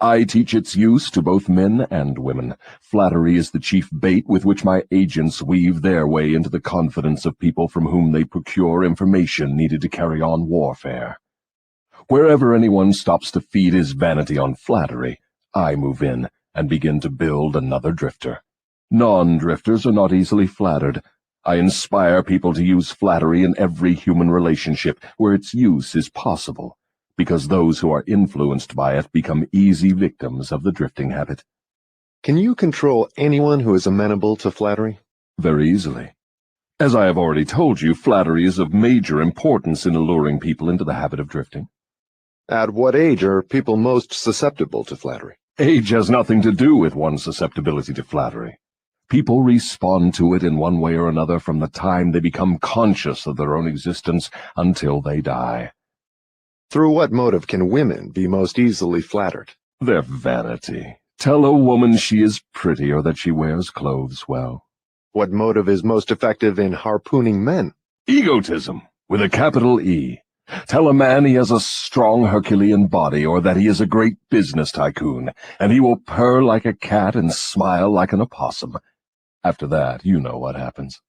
I teach its use to both men and women. Flattery is the chief bait with which my agents weave their way into the confidence of people from whom they procure information needed to carry on warfare. Wherever anyone stops to feed his vanity on flattery, I move in and begin to build another drifter. Non-drifters are not easily flattered. I inspire people to use flattery in every human relationship where its use is possible, because those who are influenced by it become easy victims of the drifting habit. Can you control anyone who is amenable to flattery? Very easily. As I have already told you, flattery is of major importance in alluring people into the habit of drifting. At what age are people most susceptible to flattery? Age has nothing to do with one's susceptibility to flattery. People respond to it in one way or another from the time they become conscious of their own existence until they die. Through what motive can women be most easily flattered? Their vanity. Tell a woman she is pretty or that she wears clothes well. What motive is most effective in harpooning men? Egotism, with a capital E. Tell a man he has a strong Herculean body or that he is a great business tycoon, and he will purr like a cat and smile like an opossum. After that, you know what happens.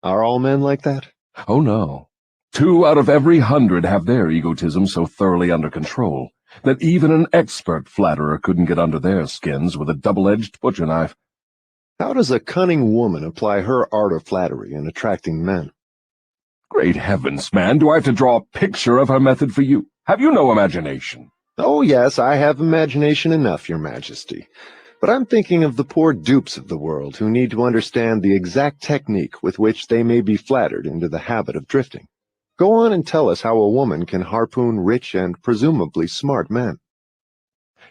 Are all men like that? Oh, no. 2 out of every 100 have their egotism so thoroughly under control that even an expert flatterer couldn't get under their skins with a double-edged butcher knife. How does a cunning woman apply her art of flattery in attracting men? Great heavens, man, do I have to draw a picture of her method for you? Have you no imagination? Oh, yes, I have imagination enough, Your Majesty. But I'm thinking of the poor dupes of the world who need to understand the exact technique with which they may be flattered into the habit of drifting. Go on and tell us how a woman can harpoon rich and presumably smart men.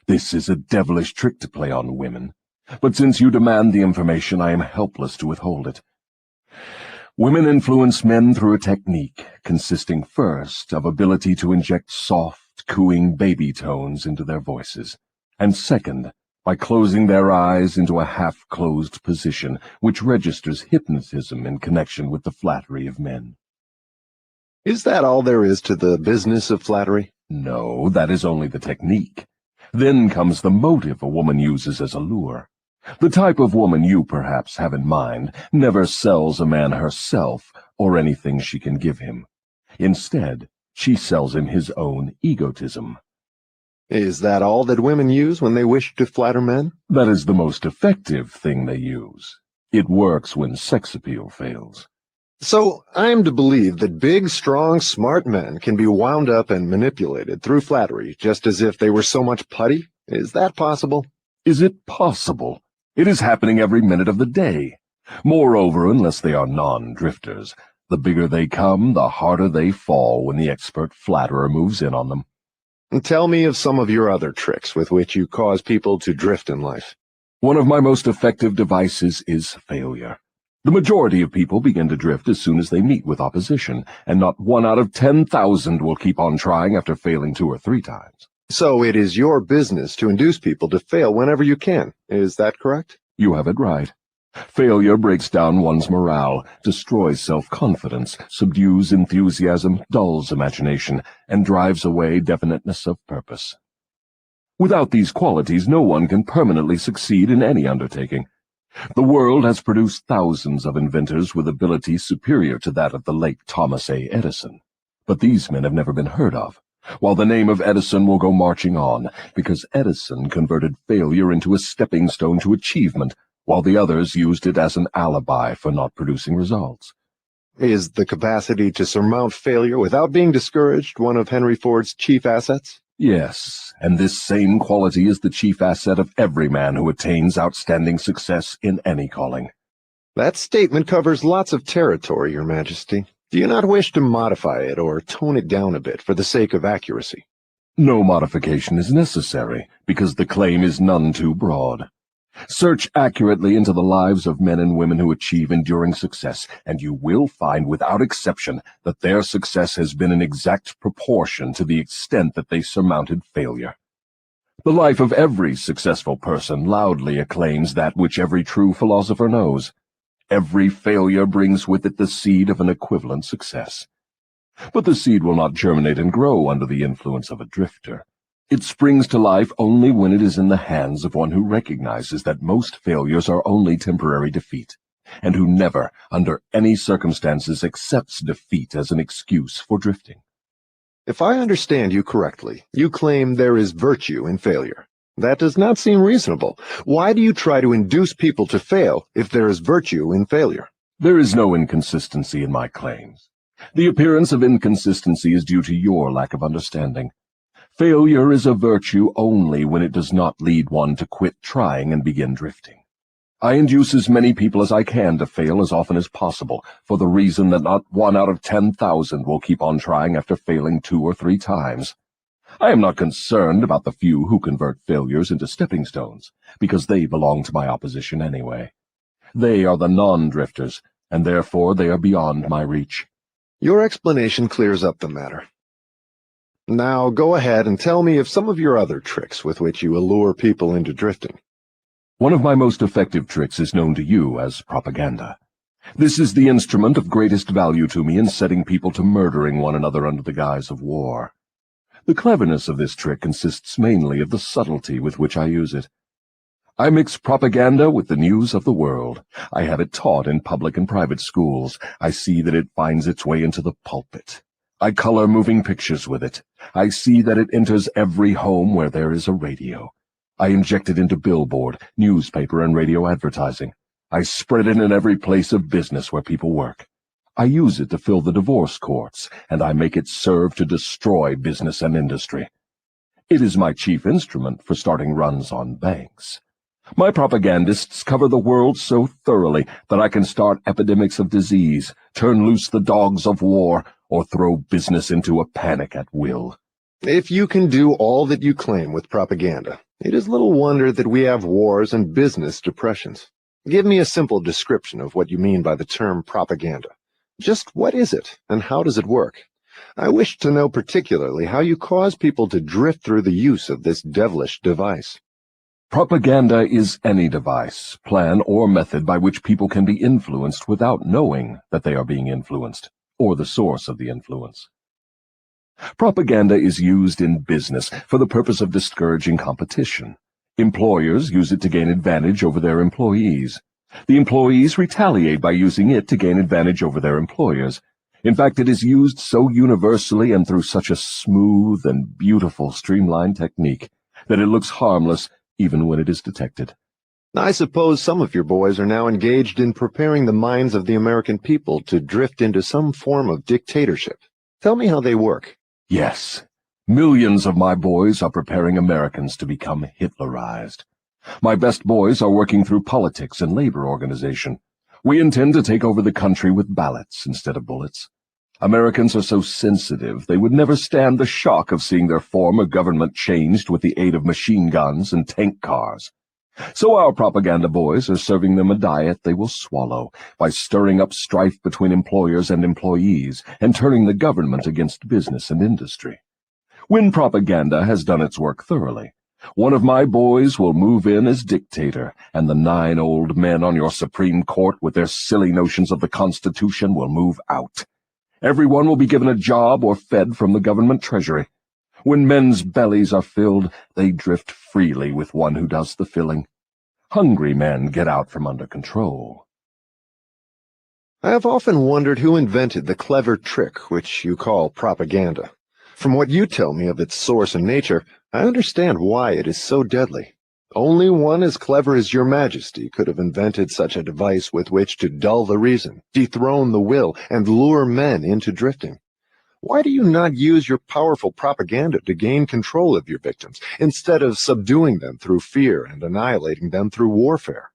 This is a devilish trick to play on women, but since you demand the information, I am helpless to withhold it. Women influence men through a technique consisting first of ability to inject soft, cooing baby tones into their voices, and second, by closing their eyes into a half-closed position which registers hypnotism in connection with the flattery of men. Is that all there is to the business of flattery? No, that is only the technique. Then comes the motive a woman uses as a lure. The type of woman you perhaps have in mind never sells a man herself or anything she can give him. Instead, she sells him his own egotism. Is that all that women use when they wish to flatter men? That is the most effective thing they use. It works when sex appeal fails. So I'm to believe that big, strong, smart men can be wound up and manipulated through flattery just as if they were so much putty? Is that possible? Is it possible? It is happening every minute of the day. Moreover, unless they are non-drifters, the bigger they come, the harder they fall when the expert flatterer moves in on them. And tell me of some of your other tricks with which you cause people to drift in life. One of my most effective devices is failure. The majority of people begin to drift as soon as they meet with opposition, and not 1 out of 10,000 will keep on trying after failing 2 or 3 times. So it is your business to induce people to fail whenever you can. Is that correct? You have it right. Failure breaks down one's morale, destroys self-confidence, subdues enthusiasm, dulls imagination, and drives away definiteness of purpose. Without these qualities, no one can permanently succeed in any undertaking. The world has produced thousands of inventors with abilities superior to that of the late Thomas A. Edison. But these men have never been heard of, while the name of Edison will go marching on, because Edison converted failure into a stepping stone to achievement, while the others used it as an alibi for not producing results. Is the capacity to surmount failure without being discouraged one of Henry Ford's chief assets? Yes, and this same quality is the chief asset of every man who attains outstanding success in any calling. That statement covers lots of territory, Your Majesty. Do you not wish to modify it or tone it down a bit for the sake of accuracy? No modification is necessary, because the claim is none too broad. Search accurately into the lives of men and women who achieve enduring success, and you will find without exception that their success has been in exact proportion to the extent that they surmounted failure. The life of every successful person loudly acclaims that which every true philosopher knows. Every failure brings with it the seed of an equivalent success. But the seed will not germinate and grow under the influence of a drifter. It springs to life only when it is in the hands of one who recognizes that most failures are only temporary defeat, and who never, under any circumstances, accepts defeat as an excuse for drifting. If I understand you correctly, you claim there is virtue in failure. That does not seem reasonable. Why do you try to induce people to fail if there is virtue in failure? There is no inconsistency in my claims. The appearance of inconsistency is due to your lack of understanding. Failure is a virtue only when it does not lead one to quit trying and begin drifting. I induce as many people as I can to fail as often as possible, for the reason that not 1 out of 10,000 will keep on trying after failing 2 or 3 times. I am not concerned about the few who convert failures into stepping stones, because they belong to my opposition anyway. They are the non-drifters, and therefore they are beyond my reach. Your explanation clears up the matter. Now go ahead and tell me of some of your other tricks with which you allure people into drifting. One of my most effective tricks is known to you as propaganda. This is the instrument of greatest value to me in setting people to murdering one another under the guise of war. The cleverness of this trick consists mainly of the subtlety with which I use it. I mix propaganda with the news of the world. I have it taught in public and private schools. I see that it finds its way into the pulpit. I color moving pictures with it. I see that it enters every home where there is a radio. I inject it into billboard, newspaper, and radio advertising. I spread it in every place of business where people work. I use it to fill the divorce courts, and I make it serve to destroy business and industry. It is my chief instrument for starting runs on banks. My propagandists cover the world so thoroughly that I can start epidemics of disease, turn loose the dogs of war, or throw business into a panic at will. If you can do all that you claim with propaganda, it is little wonder that we have wars and business depressions. Give me a simple description of what you mean by the term propaganda. Just what is it, and how does it work? I wish to know particularly how you cause people to drift through the use of this devilish device. Propaganda is any device, plan, or method by which people can be influenced without knowing that they are being influenced, or the source of the influence. Propaganda is used in business for the purpose of discouraging competition. Employers use it to gain advantage over their employees. The employees retaliate by using it to gain advantage over their employers. In fact, it is used so universally and through such a smooth and beautiful streamlined technique that it looks harmless even when it is detected. I suppose some of your boys are now engaged in preparing the minds of the American people to drift into some form of dictatorship. Tell me how they work. Yes, millions of my boys are preparing Americans to become Hitlerized. My best boys are working through politics and labor organization. We intend to take over the country with ballots instead of bullets. Americans are so sensitive they would never stand the shock of seeing their form of government changed with the aid of machine guns and tank cars. So our propaganda boys are serving them a diet they will swallow by stirring up strife between employers and employees and turning the government against business and industry. When propaganda has done its work thoroughly, one of my boys will move in as dictator, and the 9 old men on your Supreme Court with their silly notions of the Constitution will move out. Everyone will be given a job or fed from the government treasury. When men's bellies are filled, they drift freely with one who does the filling. Hungry men get out from under control. I have often wondered who invented the clever trick which you call propaganda. From what you tell me of its source and nature, I understand why it is so deadly. Only one as clever as your Majesty could have invented such a device with which to dull the reason, dethrone the will, and lure men into drifting. Why do you not use your powerful propaganda to gain control of your victims, instead of subduing them through fear and annihilating them through warfare?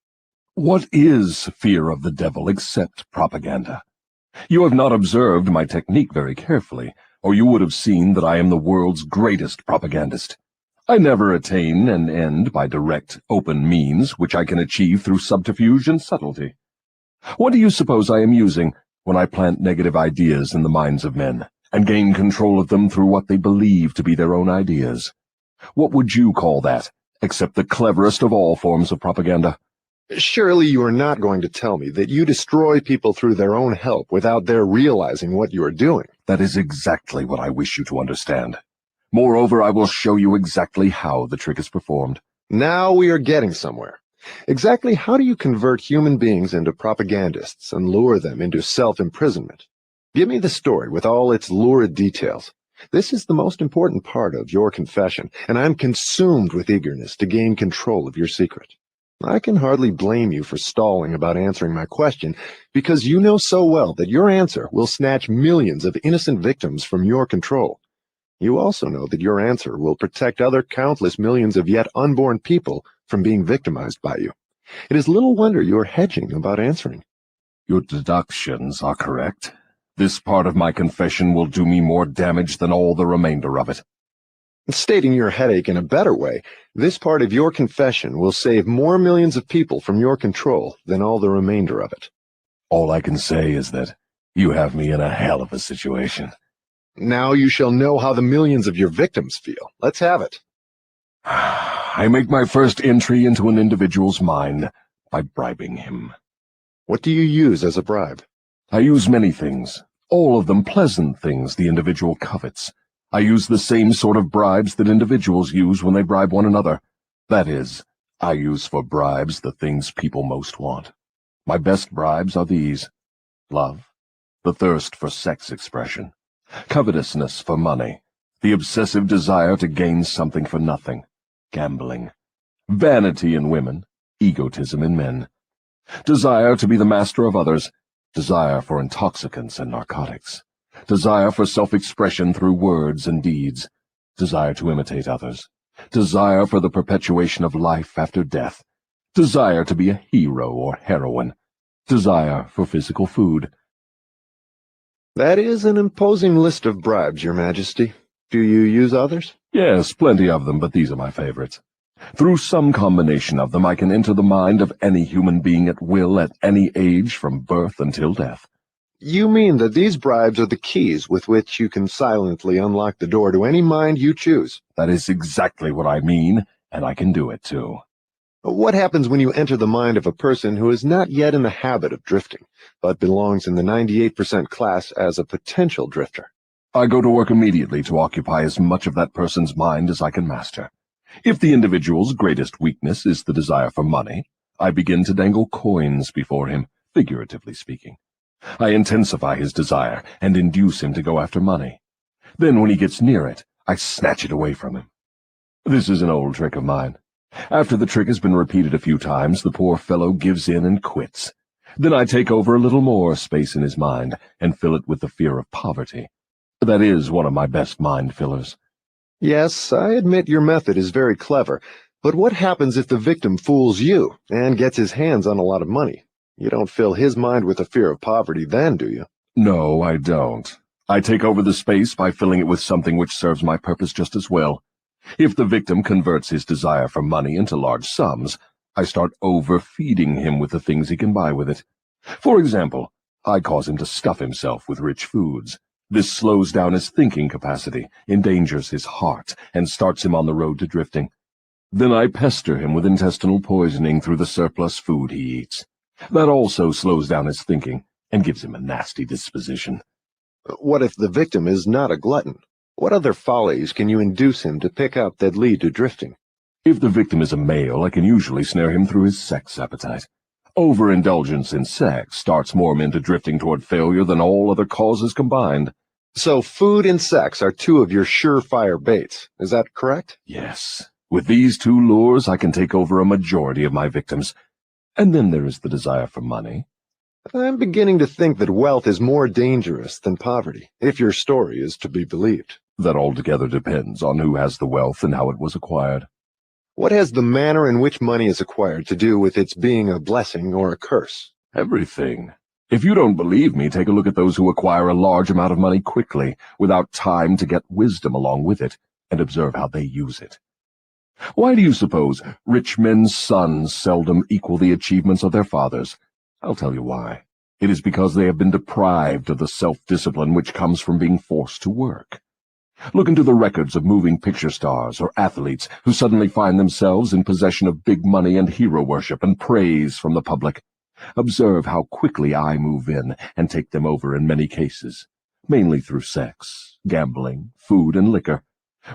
What is fear of the devil except propaganda? You have not observed my technique very carefully, or you would have seen that I am the world's greatest propagandist. I never attain an end by direct, open means, which I can achieve through subterfuge and subtlety. What do you suppose I am using when I plant negative ideas in the minds of men, and gain control of them through what they believe to be their own ideas? What would you call that, except the cleverest of all forms of propaganda? Surely you are not going to tell me that you destroy people through their own help without their realizing what you are doing. That is exactly what I wish you to understand. Moreover, I will show you exactly how the trick is performed. Now we are getting somewhere. Exactly how do you convert human beings into propagandists and lure them into self-imprisonment? Give me the story with all its lurid details. This is the most important part of your confession, and I'm consumed with eagerness to gain control of your secret. I can hardly blame you for stalling about answering my question, because you know so well that your answer will snatch millions of innocent victims from your control. You also know that your answer will protect other countless millions of yet unborn people from being victimized by you. It is little wonder you are hedging about answering. Your deductions are correct. This part of my confession will do me more damage than all the remainder of it. Stating your headache in a better way, this part of your confession will save more millions of people from your control than all the remainder of it. All I can say is that you have me in a hell of a situation. Now you shall know how the millions of your victims feel. Let's have it. I make my first entry into an individual's mind by bribing him. What do you use as a bribe? I use many things, all of them pleasant things the individual covets. I use the same sort of bribes that individuals use when they bribe one another. That is, I use for bribes the things people most want. My best bribes are these: love, the thirst for sex expression, covetousness for money, the obsessive desire to gain something for nothing, gambling, vanity in women, egotism in men, desire to be the master of others, desire for intoxicants and narcotics, desire for self-expression through words and deeds, desire to imitate others, desire for the perpetuation of life after death, desire to be a hero or heroine, desire for physical food. That is an imposing list of bribes, Your Majesty. Do you use others? Yes, plenty of them, but these are my favorites. Through some combination of them, I can enter the mind of any human being at will at any age from birth until death. You mean that these bribes are the keys with which you can silently unlock the door to any mind you choose? That is exactly what I mean, and I can do it too. What happens when you enter the mind of a person who is not yet in the habit of drifting, but belongs in the 98% class as a potential drifter? I go to work immediately to occupy as much of that person's mind as I can master. If the individual's greatest weakness is the desire for money, I begin to dangle coins before him, figuratively speaking. I intensify his desire and induce him to go after money. Then when he gets near it, I snatch it away from him. This is an old trick of mine. After the trick has been repeated a few times, the poor fellow gives in and quits. Then I take over a little more space in his mind and fill it with the fear of poverty. That is one of my best mind fillers. Yes, I admit your method is very clever, but what happens if the victim fools you and gets his hands on a lot of money? You don't fill his mind with a fear of poverty then, do you? No, I don't. I take over the space by filling it with something which serves my purpose just as well. If the victim converts his desire for money into large sums, I start overfeeding him with the things he can buy with it. For example, I cause him to stuff himself with rich foods. This slows down his thinking capacity, endangers his heart, and starts him on the road to drifting. Then I pester him with intestinal poisoning through the surplus food he eats. That also slows down his thinking and gives him a nasty disposition. What if the victim is not a glutton? What other follies can you induce him to pick up that lead to drifting? If the victim is a male, I can usually snare him through his sex appetite. Overindulgence in sex starts more men into drifting toward failure than all other causes combined. So food and sex are two of your surefire baits. Is that correct? Yes. With these two lures, I can take over a majority of my victims. And then there is the desire for money. I'm beginning to think that wealth is more dangerous than poverty, if your story is to be believed. That altogether depends on who has the wealth and how it was acquired. What has the manner in which money is acquired to do with its being a blessing or a curse? Everything. If you don't believe me, take a look at those who acquire a large amount of money quickly, without time to get wisdom along with it, and observe how they use it. Why do you suppose rich men's sons seldom equal the achievements of their fathers? I'll tell you why. It is because they have been deprived of the self-discipline which comes from being forced to work. Look into the records of moving picture stars or athletes who suddenly find themselves in possession of big money and hero worship and praise from the public. Observe how quickly I move in and take them over in many cases, mainly through sex, gambling, food, and liquor.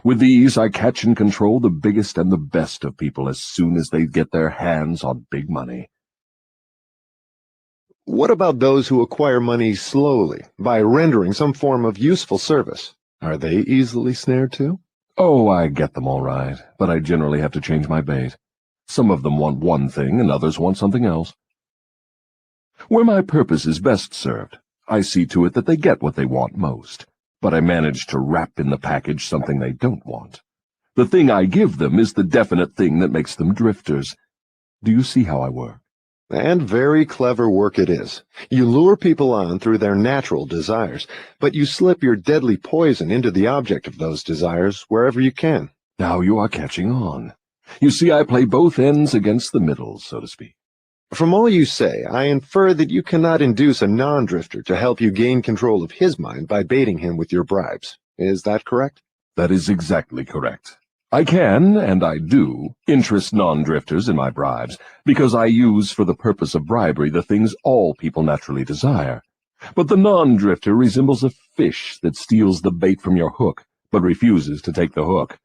With these, I catch and control the biggest and the best of people as soon as they get their hands on big money. What about those who acquire money slowly, by rendering some form of useful service? Are they easily snared too? Oh, I get them all right, but I generally have to change my bait. Some of them want one thing and others want something else. Where my purpose is best served, I see to it that they get what they want most, but I manage to wrap in the package something they don't want. The thing I give them is the definite thing that makes them drifters. Do you see how I work? And very clever work it is. You lure people on through their natural desires, but you slip your deadly poison into the object of those desires wherever you can. Now you are catching on. You see, I play both ends against the middle, so to speak. From all you say, I infer that you cannot induce a non-drifter to help you gain control of his mind by baiting him with your bribes. Is that correct? That is exactly correct. I can, and I do, interest non-drifters in my bribes, because I use for the purpose of bribery the things all people naturally desire. But the non-drifter resembles a fish that steals the bait from your hook, but refuses to take the hook.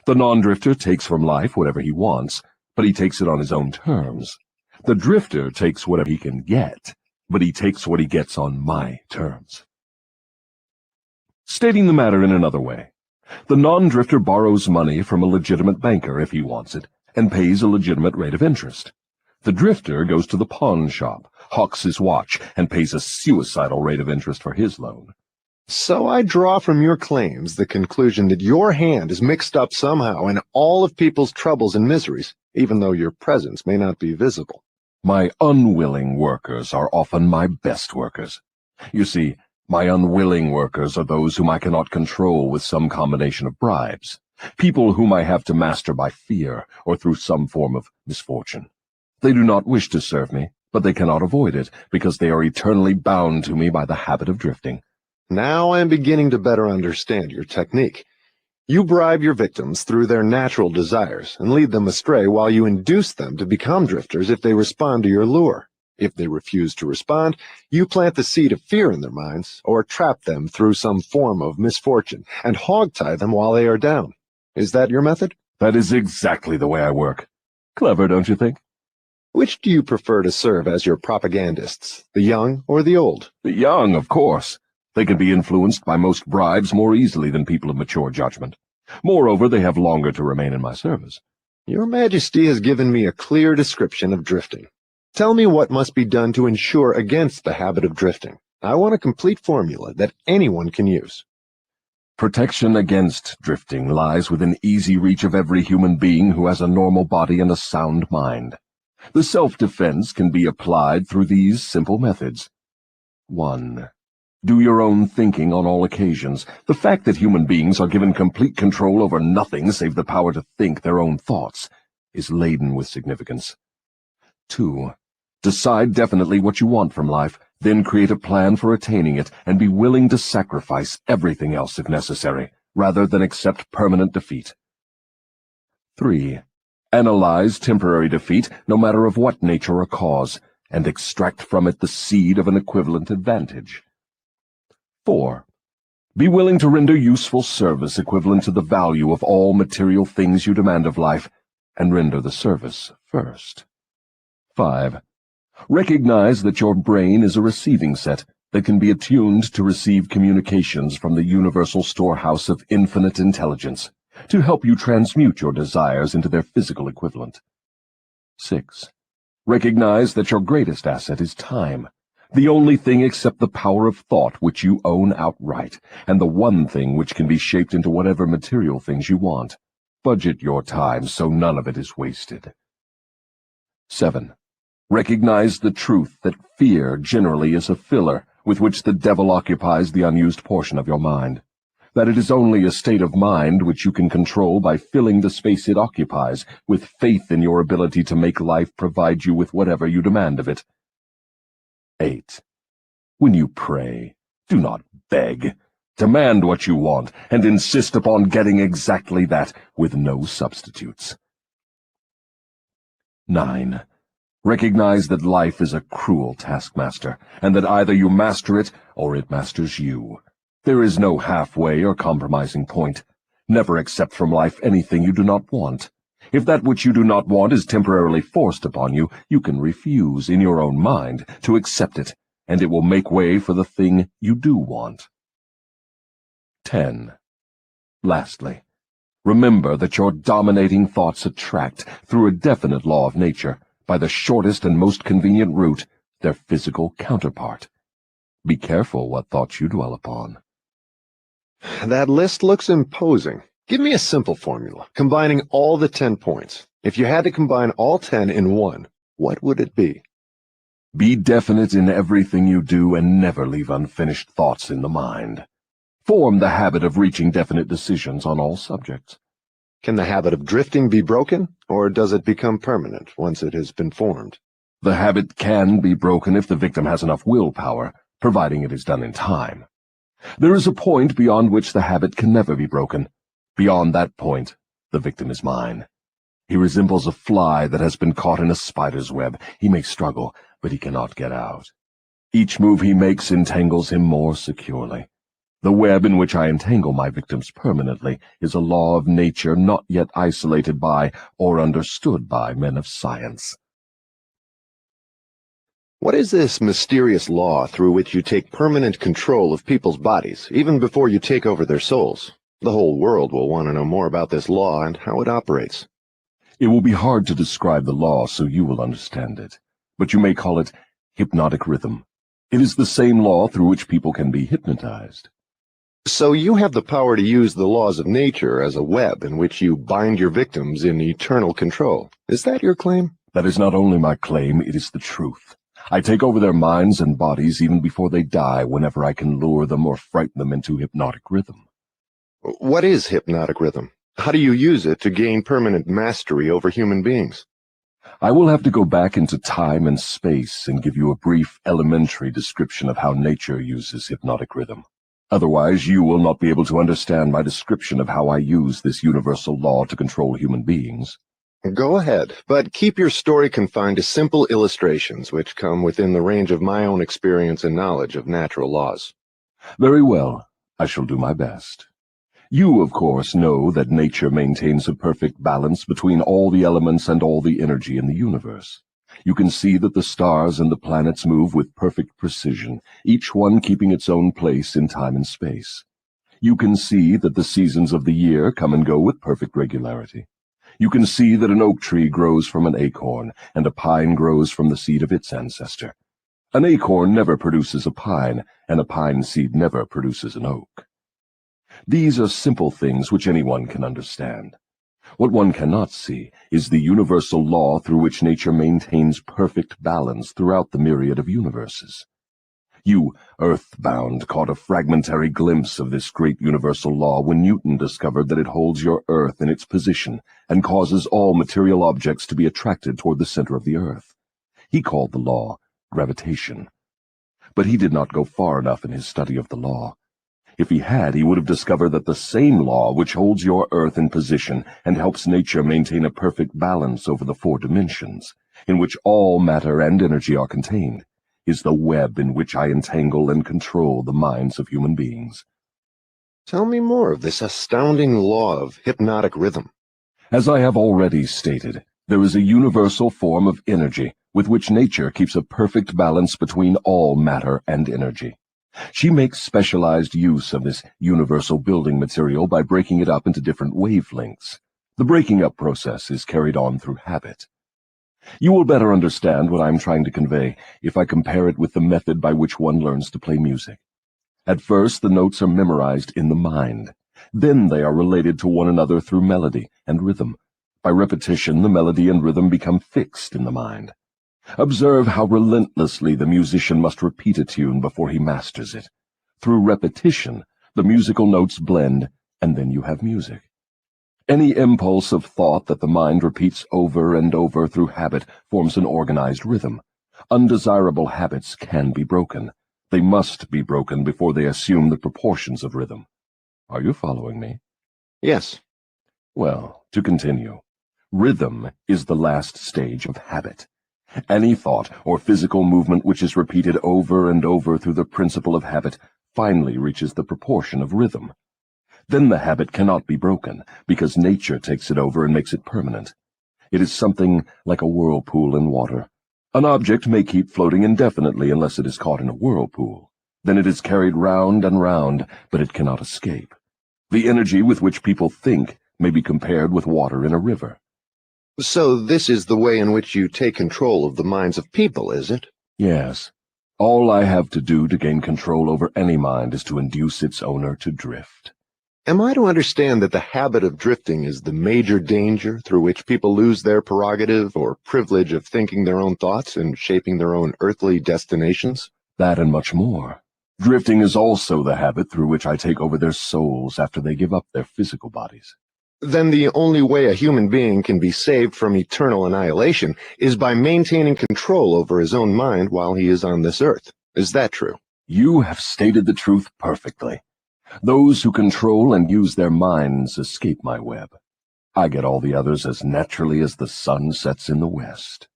The non-drifter takes from life whatever he wants, but he takes it on his own terms. The drifter takes whatever he can get, but he takes what he gets on my terms. Stating the matter in another way, the non-drifter borrows money from a legitimate banker if he wants it, and pays a legitimate rate of interest. The drifter goes to the pawn shop, hawks his watch, and pays a suicidal rate of interest for his loan. So I draw from your claims the conclusion that your hand is mixed up somehow in all of people's troubles and miseries, even though your presence may not be visible. My unwilling workers are often my best workers. You see, my unwilling workers are those whom I cannot control with some combination of bribes, people whom I have to master by fear or through some form of misfortune. They do not wish to serve me, but they cannot avoid it, because they are eternally bound to me by the habit of drifting. Now I am beginning to better understand your technique. You bribe your victims through their natural desires and lead them astray while you induce them to become drifters if they respond to your lure. If they refuse to respond, you plant the seed of fear in their minds or trap them through some form of misfortune and hog-tie them while they are down. Is that your method? That is exactly the way I work. Clever, don't you think? Which do you prefer to serve as your propagandists, the young or the old? The young, of course. They can be influenced by most bribes more easily than people of mature judgment. Moreover, they have longer to remain in my service. Your Majesty has given me a clear description of drifting. Tell me what must be done to ensure against the habit of drifting. I want a complete formula that anyone can use. Protection against drifting lies within easy reach of every human being who has a normal body and a sound mind. The self-defense can be applied through these simple methods. 1. Do your own thinking on all occasions. The fact that human beings are given complete control over nothing save the power to think their own thoughts is laden with significance. 2. Decide definitely what you want from life, then create a plan for attaining it, and be willing to sacrifice everything else if necessary, rather than accept permanent defeat. 3. Analyze temporary defeat, no matter of what nature or cause, and extract from it the seed of an equivalent advantage. 4. Be willing to render useful service equivalent to the value of all material things you demand of life, and render the service first. 5. Recognize that your brain is a receiving set that can be attuned to receive communications from the universal storehouse of infinite intelligence, to help you transmute your desires into their physical equivalent. 6. Recognize that your greatest asset is time, the only thing except the power of thought which you own outright, and the one thing which can be shaped into whatever material things you want. Budget your time so none of it is wasted. 7. Recognize the truth that fear generally is a filler with which the devil occupies the unused portion of your mind, that it is only a state of mind which you can control by filling the space it occupies with faith in your ability to make life provide you with whatever you demand of it. 8. When you pray, do not beg. Demand what you want, and insist upon getting exactly that, with no substitutes. 9. Recognize that life is a cruel taskmaster, and that either you master it, or it masters you. There is no halfway or compromising point. Never accept from life anything you do not want. If that which you do not want is temporarily forced upon you, you can refuse in your own mind to accept it, and it will make way for the thing you do want. 10. Lastly, remember that your dominating thoughts attract, through a definite law of nature, by the shortest and most convenient route, their physical counterpart. Be careful what thoughts you dwell upon. That list looks imposing. Give me a simple formula, combining all the 10 points. If you had to combine all 10 in one, what would it be? Be definite in everything you do and never leave unfinished thoughts in the mind. Form the habit of reaching definite decisions on all subjects. Can the habit of drifting be broken, or does it become permanent once it has been formed? The habit can be broken if the victim has enough willpower, providing it is done in time. There is a point beyond which the habit can never be broken. Beyond that point, the victim is mine. He resembles a fly that has been caught in a spider's web. He may struggle, but he cannot get out. Each move he makes entangles him more securely. The web in which I entangle my victims permanently is a law of nature not yet isolated by or understood by men of science. What is this mysterious law through which you take permanent control of people's bodies, even before you take over their souls? The whole world will want to know more about this law and how it operates. It will be hard to describe the law so you will understand it, but you may call it hypnotic rhythm. It is the same law through which people can be hypnotized. So you have the power to use the laws of nature as a web in which you bind your victims in eternal control. Is that your claim? That is not only my claim, it is the truth. I take over their minds and bodies even before they die whenever I can lure them or frighten them into hypnotic rhythm. What is hypnotic rhythm? How do you use it to gain permanent mastery over human beings? I will have to go back into time and space and give you a brief, elementary description of how nature uses hypnotic rhythm. Otherwise, you will not be able to understand my description of how I use this universal law to control human beings. Go ahead, but keep your story confined to simple illustrations which come within the range of my own experience and knowledge of natural laws. Very well. I shall do my best. You, of course, know that nature maintains a perfect balance between all the elements and all the energy in the universe. You can see that the stars and the planets move with perfect precision, each one keeping its own place in time and space. You can see that the seasons of the year come and go with perfect regularity. You can see that an oak tree grows from an acorn, and a pine grows from the seed of its ancestor. An acorn never produces a pine, and a pine seed never produces an oak. These are simple things which anyone can understand. What one cannot see is the universal law through which nature maintains perfect balance throughout the myriad of universes. You, earthbound, caught a fragmentary glimpse of this great universal law when Newton discovered that it holds your Earth in its position and causes all material objects to be attracted toward the center of the Earth. He called the law gravitation. But he did not go far enough in his study of the law. If he had, he would have discovered that the same law which holds your Earth in position and helps nature maintain a perfect balance over the 4 dimensions, in which all matter and energy are contained, is the web in which I entangle and control the minds of human beings. Tell me more of this astounding law of hypnotic rhythm. As I have already stated, there is a universal form of energy with which nature keeps a perfect balance between all matter and energy. She makes specialized use of this universal building material by breaking it up into different wavelengths. The breaking up process is carried on through habit. You will better understand what I am trying to convey if I compare it with the method by which one learns to play music. At first, the notes are memorized in the mind. Then they are related to one another through melody and rhythm. By repetition, the melody and rhythm become fixed in the mind. Observe how relentlessly the musician must repeat a tune before he masters it. Through repetition, the musical notes blend, and then you have music. Any impulse of thought that the mind repeats over and over through habit forms an organized rhythm. Undesirable habits can be broken. They must be broken before they assume the proportions of rhythm. Are you following me? Yes. Well, to continue. Rhythm is the last stage of habit. Any thought or physical movement which is repeated over and over through the principle of habit finally reaches the proportion of rhythm. Then the habit cannot be broken, because nature takes it over and makes it permanent. It is something like a whirlpool in water. An object may keep floating indefinitely unless it is caught in a whirlpool. Then it is carried round and round, but it cannot escape. The energy with which people think may be compared with water in a river. So this is the way in which you take control of the minds of people, is it? Yes. All I have to do to gain control over any mind is to induce its owner to drift. Am I to understand that the habit of drifting is the major danger through which people lose their prerogative or privilege of thinking their own thoughts and shaping their own earthly destinations? That and much more. Drifting is also the habit through which I take over their souls after they give up their physical bodies. Then the only way a human being can be saved from eternal annihilation is by maintaining control over his own mind while he is on this earth. Is that true? You have stated the truth perfectly. Those who control and use their minds escape my web. I get all the others as naturally as the sun sets in the west.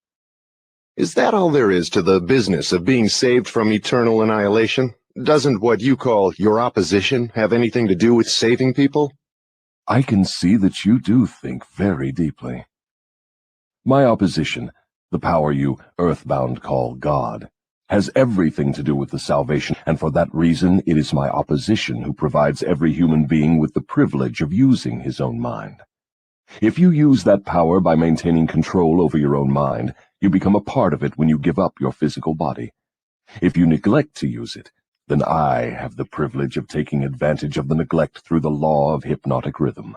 Is that all there is to the business of being saved from eternal annihilation? Doesn't what you call your opposition have anything to do with saving people? I can see that you do think very deeply. My opposition, the power you earthbound call God, has everything to do with the salvation, and for that reason it is my opposition who provides every human being with the privilege of using his own mind. If you use that power by maintaining control over your own mind, you become a part of it when you give up your physical body. If you neglect to use it, then I have the privilege of taking advantage of the neglect through the law of hypnotic rhythm.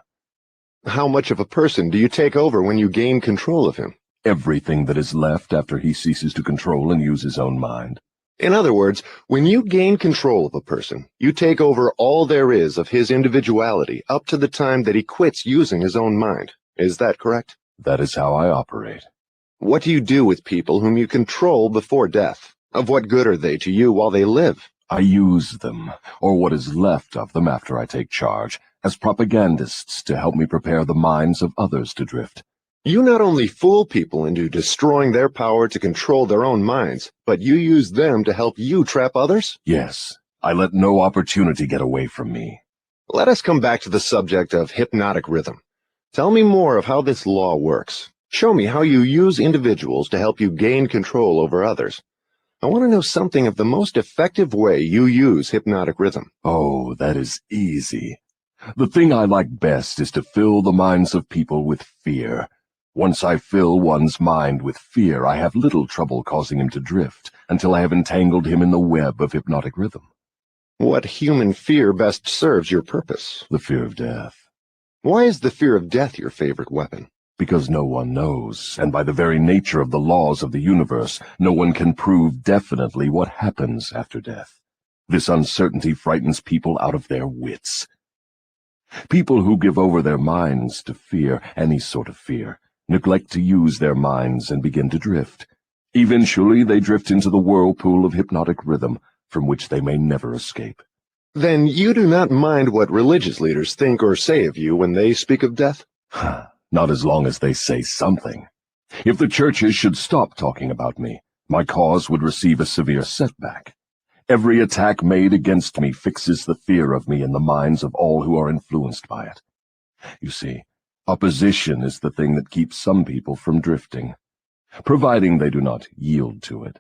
How much of a person do you take over when you gain control of him? Everything that is left after he ceases to control and use his own mind. In other words, when you gain control of a person, you take over all there is of his individuality up to the time that he quits using his own mind. Is that correct? That is how I operate. What do you do with people whom you control before death? Of what good are they to you while they live? I use them, or what is left of them after I take charge, as propagandists to help me prepare the minds of others to drift. You not only fool people into destroying their power to control their own minds, but you use them to help you trap others? Yes, I let no opportunity get away from me. Let us come back to the subject of hypnotic rhythm. Tell me more of how this law works. Show me how you use individuals to help you gain control over others. I want to know something of the most effective way you use hypnotic rhythm. Oh, that is easy. The thing I like best is to fill the minds of people with fear. Once I fill one's mind with fear, I have little trouble causing him to drift until I have entangled him in the web of hypnotic rhythm. What human fear best serves your purpose? The fear of death. Why is the fear of death your favorite weapon? Because no one knows, and by the very nature of the laws of the universe, no one can prove definitely what happens after death. This uncertainty frightens people out of their wits. People who give over their minds to fear, any sort of fear, neglect to use their minds and begin to drift. Eventually, they drift into the whirlpool of hypnotic rhythm, from which they may never escape. Then you do not mind what religious leaders think or say of you when they speak of death? Not as long as they say something. If the churches should stop talking about me, my cause would receive a severe setback. Every attack made against me fixes the fear of me in the minds of all who are influenced by it. You see, opposition is the thing that keeps some people from drifting, providing they do not yield to it.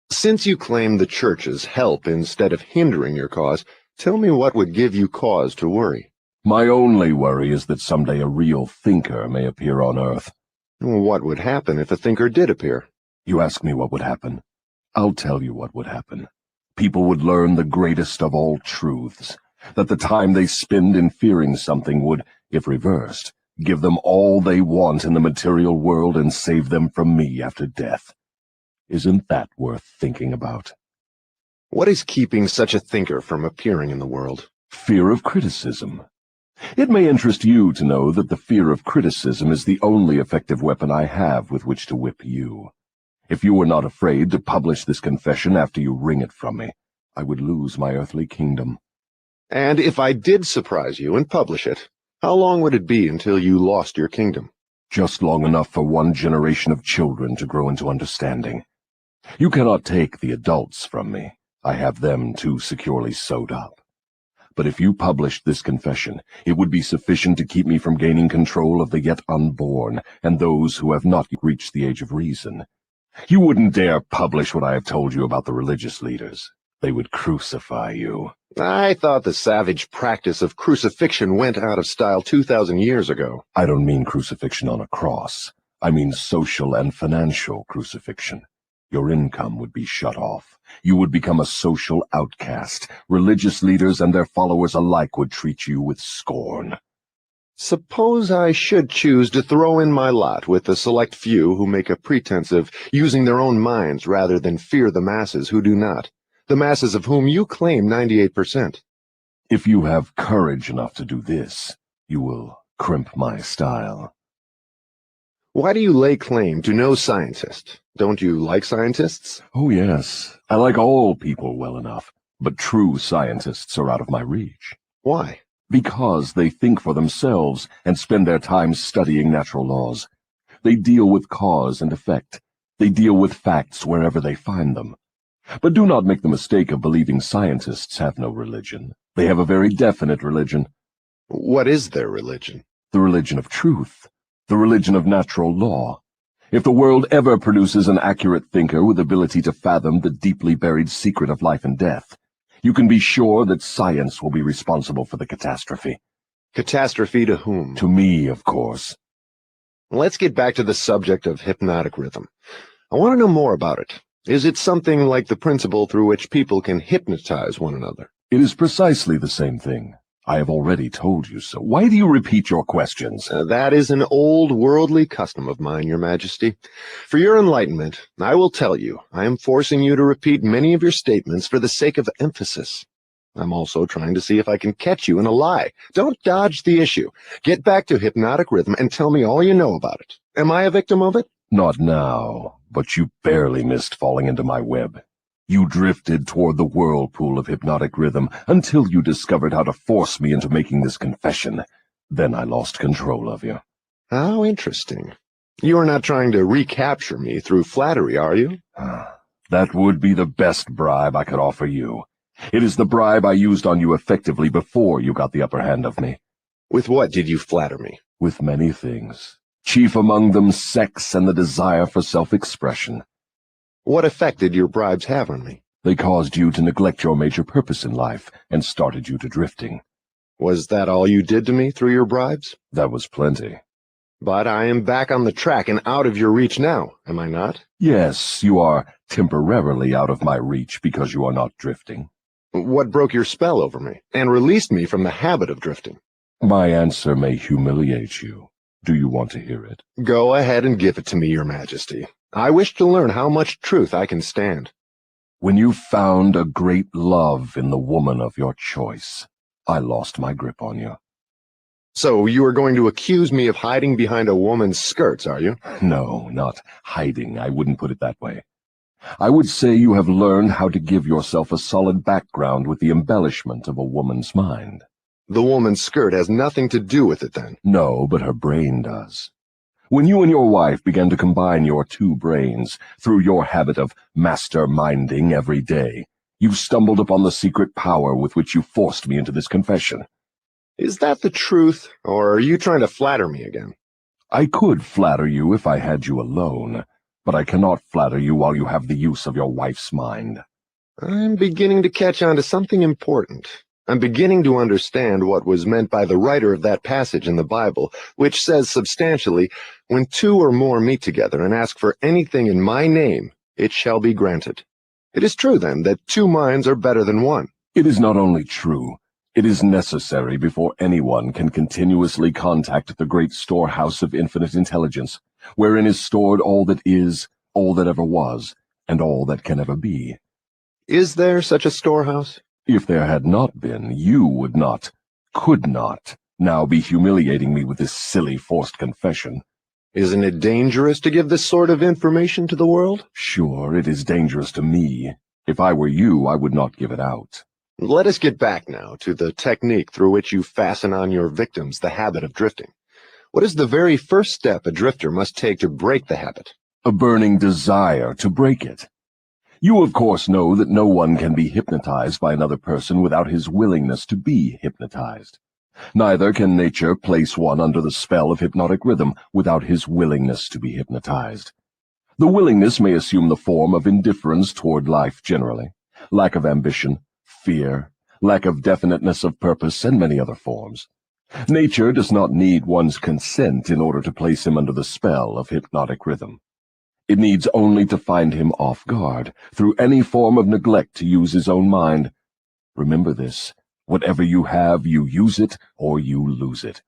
Since you claim the churches help instead of hindering your cause, tell me what would give you cause to worry. My only worry is that someday a real thinker may appear on Earth. What would happen if a thinker did appear? You ask me what would happen. I'll tell you what would happen. People would learn the greatest of all truths, that the time they spend in fearing something would, if reversed, give them all they want in the material world and save them from me after death. Isn't that worth thinking about? What is keeping such a thinker from appearing in the world? Fear of criticism. It may interest you to know that the fear of criticism is the only effective weapon I have with which to whip you. If you were not afraid to publish this confession after you wring it from me, I would lose my earthly kingdom. And if I did surprise you and publish it, how long would it be until you lost your kingdom? Just long enough for one generation of children to grow into understanding. You cannot take the adults from me. I have them too securely sewed up. But if you published this confession, it would be sufficient to keep me from gaining control of the yet unborn and those who have not reached the age of reason. You wouldn't dare publish what I have told you about the religious leaders. They would crucify you. I thought the savage practice of crucifixion went out of style 2,000 years ago. I don't mean crucifixion on a cross. I mean social and financial crucifixion. Your income would be shut off. You would become a social outcast. Religious leaders and their followers alike would treat you with scorn. Suppose I should choose to throw in my lot with the select few who make a pretense of using their own minds rather than fear the masses who do not, the masses of whom you claim 98%. If you have courage enough to do this, you will crimp my style. Why do you lay claim to no scientist? Don't you like scientists? Oh, yes. I like all people well enough, but true scientists are out of my reach. Why? Because they think for themselves and spend their time studying natural laws. They deal with cause and effect. They deal with facts wherever they find them. But do not make the mistake of believing scientists have no religion. They have a very definite religion. What is their religion? The religion of truth. The religion of natural law. If the world ever produces an accurate thinker with ability to fathom the deeply buried secret of life and death, you can be sure that science will be responsible for the catastrophe. Catastrophe to whom? To me, of course. Let's get back to the subject of hypnotic rhythm. I want to know more about it. Is it something like the principle through which people can hypnotize one another? It is precisely the same thing. I have already told you so. Why do you repeat your questions? That is an old worldly custom of mine, Your Majesty. For your enlightenment, I will tell you, I am forcing you to repeat many of your statements for the sake of emphasis. I'm also trying to see if I can catch you in a lie. Don't dodge the issue. Get back to hypnotic rhythm and tell me all you know about it. Am I a victim of it? Not now, but you barely missed falling into my web. You drifted toward the whirlpool of hypnotic rhythm until you discovered how to force me into making this confession. Then I lost control of you. How interesting. You are not trying to recapture me through flattery, are you? That would be the best bribe I could offer you. It is the bribe I used on you effectively before you got the upper hand of me. With what did you flatter me? With many things. Chief among them sex and the desire for self-expression. What effect did your bribes have on me? They caused you to neglect your major purpose in life and started you to drifting. Was that all you did to me through your bribes? That was plenty. But I am back on the track and out of your reach now, am I not? Yes, you are temporarily out of my reach because you are not drifting. What broke your spell over me and released me from the habit of drifting? My answer may humiliate you. Do you want to hear it? Go ahead and give it to me, Your Majesty. I wish to learn how much truth I can stand. When you found a great love in the woman of your choice, I lost my grip on you. So you are going to accuse me of hiding behind a woman's skirts, are you? No, not hiding. I wouldn't put it that way. I would say you have learned how to give yourself a solid background with the embellishment of a woman's mind. The woman's skirt has nothing to do with it, then? No, but her brain does. When you and your wife began to combine your two brains through your habit of master-minding every day, you stumbled upon the secret power with which you forced me into this confession. Is that the truth, or are you trying to flatter me again? I could flatter you if I had you alone, but I cannot flatter you while you have the use of your wife's mind. I'm beginning to catch on to something important. I'm beginning to understand what was meant by the writer of that passage in the Bible, which says substantially, "When two or more meet together and ask for anything in my name, it shall be granted." It is true, then, that two minds are better than one. It is not only true, it is necessary before anyone can continuously contact the great storehouse of infinite intelligence, wherein is stored all that is, all that ever was, and all that can ever be. Is there such a storehouse? If there had not been, you would not, could not, now be humiliating me with this silly forced confession. Isn't it dangerous to give this sort of information to the world? Sure, it is dangerous to me. If I were you, I would not give it out. Let us get back now to the technique through which you fasten on your victims the habit of drifting. What is the very first step a drifter must take to break the habit? A burning desire to break it. You, of course, know that no one can be hypnotized by another person without his willingness to be hypnotized. Neither can nature place one under the spell of hypnotic rhythm without his willingness to be hypnotized. The willingness may assume the form of indifference toward life generally, lack of ambition, fear, lack of definiteness of purpose, and many other forms. Nature does not need one's consent in order to place him under the spell of hypnotic rhythm. It needs only to find him off guard, through any form of neglect to use his own mind. Remember this. Whatever you have, you use it or you lose it.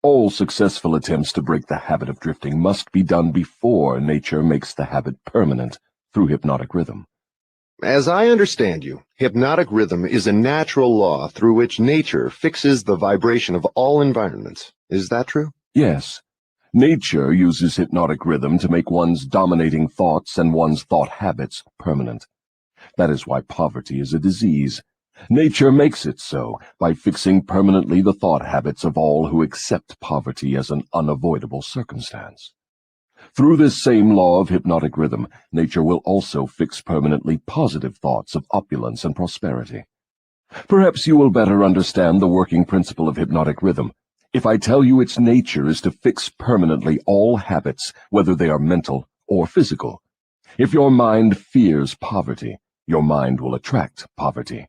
All successful attempts to break the habit of drifting must be done before nature makes the habit permanent through hypnotic rhythm. As I understand you, hypnotic rhythm is a natural law through which nature fixes the vibration of all environments. Is that true? Yes. Nature uses hypnotic rhythm to make one's dominating thoughts and one's thought habits permanent. That is why poverty is a disease. Nature makes it so by fixing permanently the thought habits of all who accept poverty as an unavoidable circumstance. Through this same law of hypnotic rhythm, nature will also fix permanently positive thoughts of opulence and prosperity. Perhaps you will better understand the working principle of hypnotic rhythm if I tell you its nature is to fix permanently all habits, whether they are mental or physical. If your mind fears poverty, your mind will attract poverty.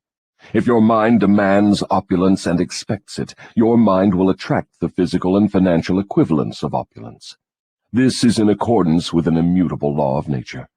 If your mind demands opulence and expects it, your mind will attract the physical and financial equivalents of opulence. This is in accordance with an immutable law of nature.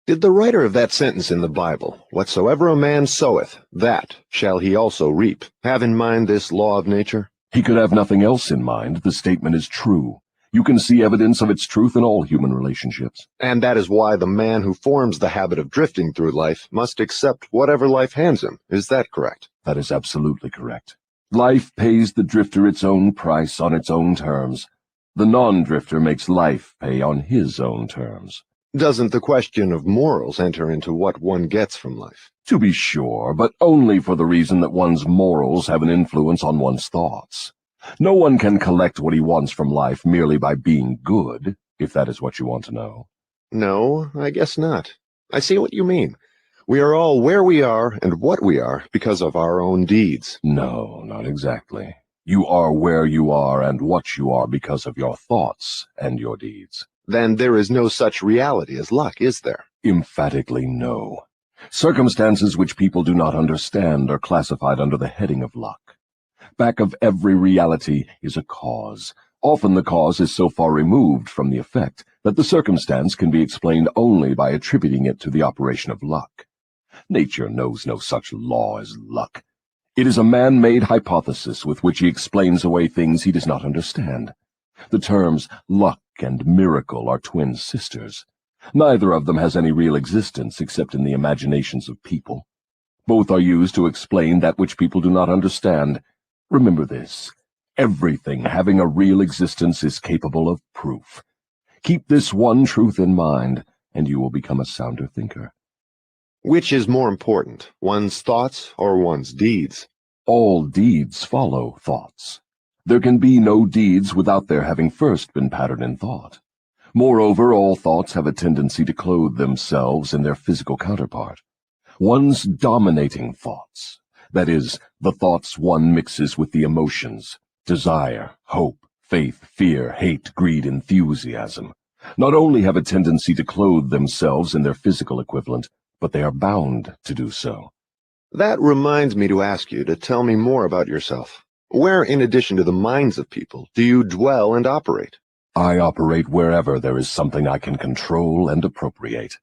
Did the writer of that sentence in the Bible, "Whatsoever a man soweth, that shall he also reap," have in mind this law of nature? He could have nothing else in mind. The statement is true. You can see evidence of its truth in all human relationships. And that is why the man who forms the habit of drifting through life must accept whatever life hands him. Is that correct? That is absolutely correct. Life pays the drifter its own price on its own terms. The non-drifter makes life pay on his own terms. Doesn't the question of morals enter into what one gets from life? To be sure, but only for the reason that one's morals have an influence on one's thoughts. No one can collect what he wants from life merely by being good, if that is what you want to know. No, I guess not. I see what you mean. We are all where we are and what we are because of our own deeds. No, not exactly. You are where you are and what you are because of your thoughts and your deeds. Then there is no such reality as luck, is there? Emphatically no. Circumstances which people do not understand are classified under the heading of luck. Back of every reality is a cause. Often the cause is so far removed from the effect that the circumstance can be explained only by attributing it to the operation of luck. Nature knows no such law as luck. It is a man-made hypothesis with which he explains away things he does not understand. The terms luck and miracle are twin sisters. Neither of them has any real existence except in the imaginations of people. Both are used to explain that which people do not understand. Remember this: everything having a real existence is capable of proof. Keep this one truth in mind, and you will become a sounder thinker. Which is more important, one's thoughts or one's deeds? All deeds follow thoughts. There can be no deeds without their having first been patterned in thought. Moreover, all thoughts have a tendency to clothe themselves in their physical counterpart. One's dominating thoughts, that is, the thoughts one mixes with the emotions, desire, hope, faith, fear, hate, greed, enthusiasm, not only have a tendency to clothe themselves in their physical equivalent, but they are bound to do so. That reminds me to ask you to tell me more about yourself. Where, in addition to the minds of people, do you dwell and operate? I operate wherever there is something I can control and appropriate.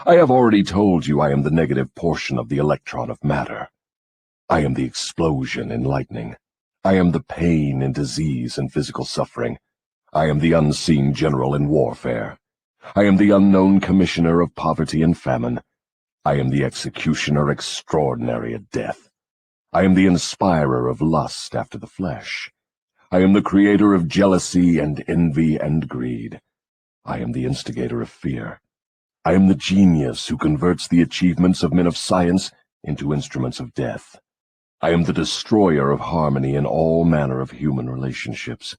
I have already told you I am the negative portion of the electron of matter. I am the explosion in lightning. I am the pain in disease and physical suffering. I am the unseen general in warfare. I am the unknown commissioner of poverty and famine. I am the executioner extraordinary at death. I am the inspirer of lust after the flesh. I am the creator of jealousy and envy and greed. I am the instigator of fear. I am the genius who converts the achievements of men of science into instruments of death. I am the destroyer of harmony in all manner of human relationships.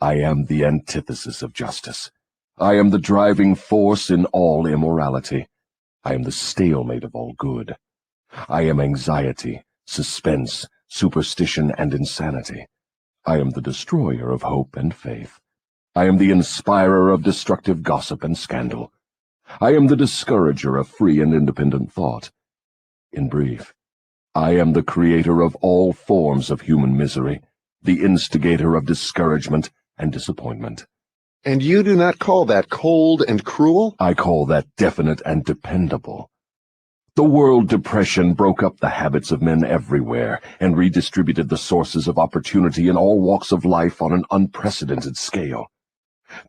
I am the antithesis of justice. I am the driving force in all immorality. I am the stalemate of all good. I am anxiety, suspense, superstition, and insanity. I am the destroyer of hope and faith. I am the inspirer of destructive gossip and scandal. I am the discourager of free and independent thought. In brief, I am the creator of all forms of human misery, the instigator of discouragement and disappointment. And you do not call that cold and cruel? I call that definite and dependable. The World Depression broke up the habits of men everywhere and redistributed the sources of opportunity in all walks of life on an unprecedented scale.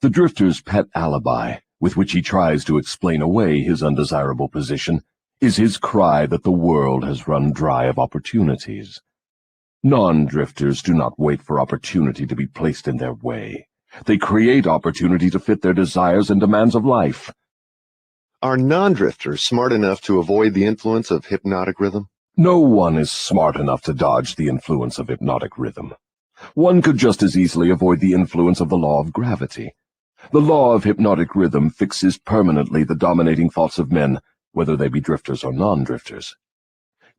The drifter's pet alibi, with which he tries to explain away his undesirable position, is his cry that the world has run dry of opportunities. Non-drifters do not wait for opportunity to be placed in their way. They create opportunity to fit their desires and demands of life. Are non-drifters smart enough to avoid the influence of hypnotic rhythm? No one is smart enough to dodge the influence of hypnotic rhythm. One could just as easily avoid the influence of the law of gravity. The law of hypnotic rhythm fixes permanently the dominating thoughts of men, whether they be drifters or non-drifters.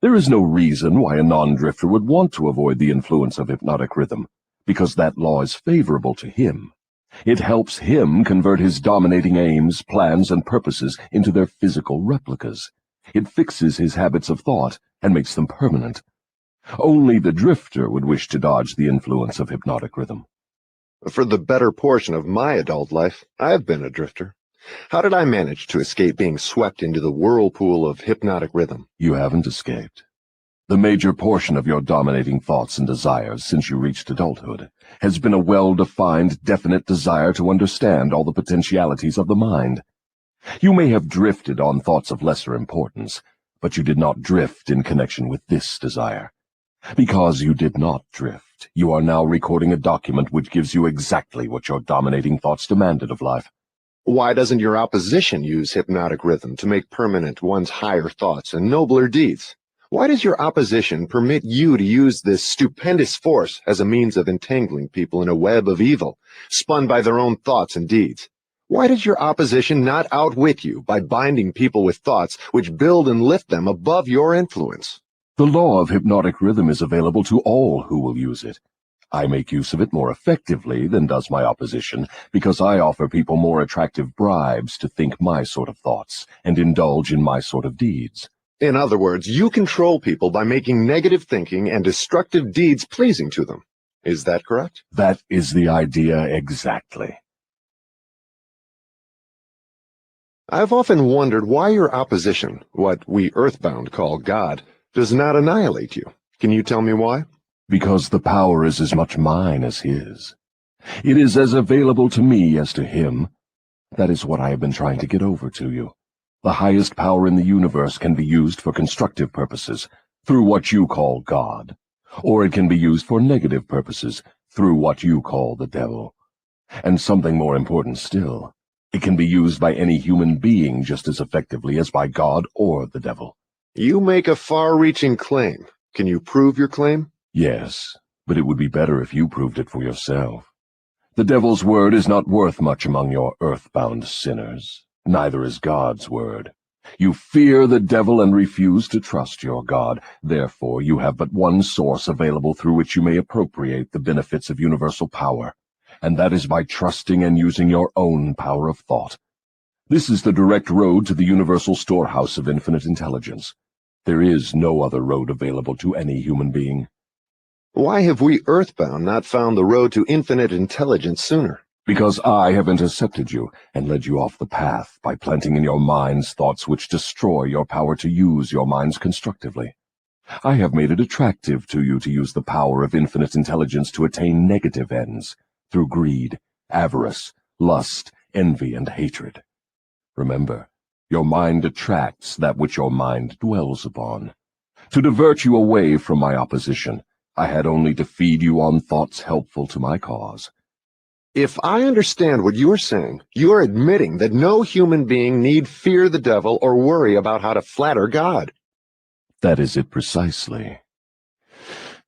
There is no reason why a non-drifter would want to avoid the influence of hypnotic rhythm, because that law is favorable to him. It helps him convert his dominating aims, plans, and purposes into their physical replicas. It fixes his habits of thought and makes them permanent. Only the drifter would wish to dodge the influence of hypnotic rhythm. For the better portion of my adult life, I have been a drifter. How did I manage to escape being swept into the whirlpool of hypnotic rhythm? You haven't escaped. The major portion of your dominating thoughts and desires since you reached adulthood has been a well-defined, definite desire to understand all the potentialities of the mind. You may have drifted on thoughts of lesser importance, but you did not drift in connection with this desire. Because you did not drift, you are now recording a document which gives you exactly what your dominating thoughts demanded of life. Why doesn't your opposition use hypnotic rhythm to make permanent one's higher thoughts and nobler deeds? Why does your opposition permit you to use this stupendous force as a means of entangling people in a web of evil, spun by their own thoughts and deeds? Why does your opposition not outwit you by binding people with thoughts which build and lift them above your influence? The law of hypnotic rhythm is available to all who will use it. I make use of it more effectively than does my opposition because I offer people more attractive bribes to think my sort of thoughts and indulge in my sort of deeds. In other words, you control people by making negative thinking and destructive deeds pleasing to them. Is that correct? That is the idea exactly. I've often wondered why your opposition, what we earthbound call God, does not annihilate you. Can you tell me why? Because the power is as much mine as his. It is as available to me as to him. That is what I have been trying to get over to you. The highest power in the universe can be used for constructive purposes, through what you call God, or it can be used for negative purposes, through what you call the devil. And something more important still, it can be used by any human being just as effectively as by God or the devil. You make a far-reaching claim. Can you prove your claim? Yes, but it would be better if you proved it for yourself. The devil's word is not worth much among your earthbound sinners. Neither is God's word. You fear the devil and refuse to trust your God. Therefore, you have but one source available through which you may appropriate the benefits of universal power, and that is by trusting and using your own power of thought. This is the direct road to the universal storehouse of infinite intelligence. There is no other road available to any human being. Why have we earthbound not found the road to infinite intelligence sooner? Because I have intercepted you and led you off the path by planting in your minds thoughts which destroy your power to use your minds constructively. I have made it attractive to you to use the power of infinite intelligence to attain negative ends, through greed, avarice, lust, envy, and hatred. Remember, your mind attracts that which your mind dwells upon. To divert you away from my opposition, I had only to feed you on thoughts helpful to my cause. If I understand what you're saying, you're admitting that no human being need fear the devil or worry about how to flatter God. That is it precisely.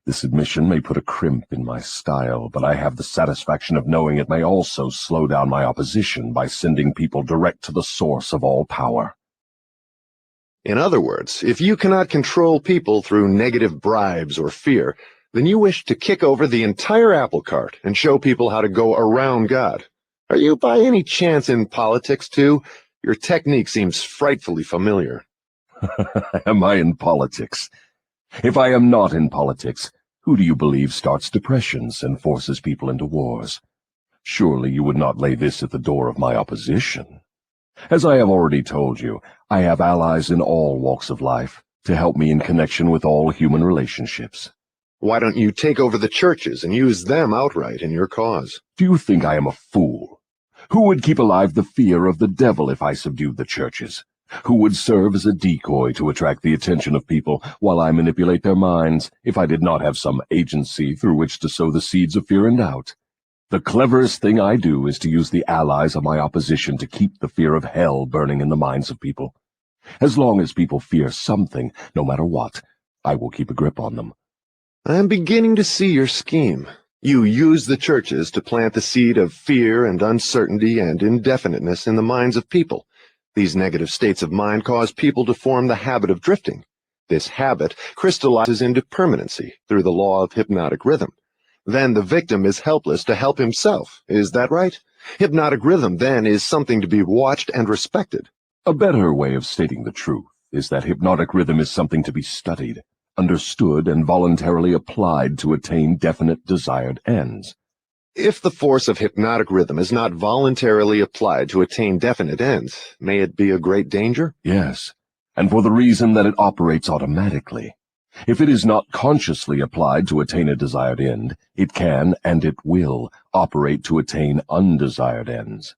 This admission may put a crimp in my style, but I have the satisfaction of knowing it may also slow down my opposition by sending people direct to the source of all power. In other words, if you cannot control people through negative bribes or fear, then you wish to kick over the entire apple cart and show people how to go around God. Are you by any chance in politics too? Your technique seems frightfully familiar. Am I in politics? If I am not in politics, who do you believe starts depressions and forces people into wars? Surely you would not lay this at the door of my opposition. As I have already told you, I have allies in all walks of life to help me in connection with all human relationships. Why don't you take over the churches and use them outright in your cause? Do you think I am a fool? Who would keep alive the fear of the devil if I subdued the churches? Who would serve as a decoy to attract the attention of people while I manipulate their minds if I did not have some agency through which to sow the seeds of fear and doubt? The cleverest thing I do is to use the allies of my opposition to keep the fear of hell burning in the minds of people. As long as people fear something, no matter what, I will keep a grip on them. I'm beginning to see your scheme. You use the churches to plant the seed of fear and uncertainty and indefiniteness in the minds of people. These negative states of mind cause people to form the habit of drifting. This habit crystallizes into permanency through the law of hypnotic rhythm. Then the victim is helpless to help himself. Is that right? Hypnotic rhythm, then, is something to be watched and respected. A better way of stating the truth is that hypnotic rhythm is something to be studied, understood, and voluntarily applied to attain definite desired ends. If the force of hypnotic rhythm is not voluntarily applied to attain definite ends, may it be a great danger? Yes, and for the reason that it operates automatically. If it is not consciously applied to attain a desired end, it can, and it will, operate to attain undesired ends.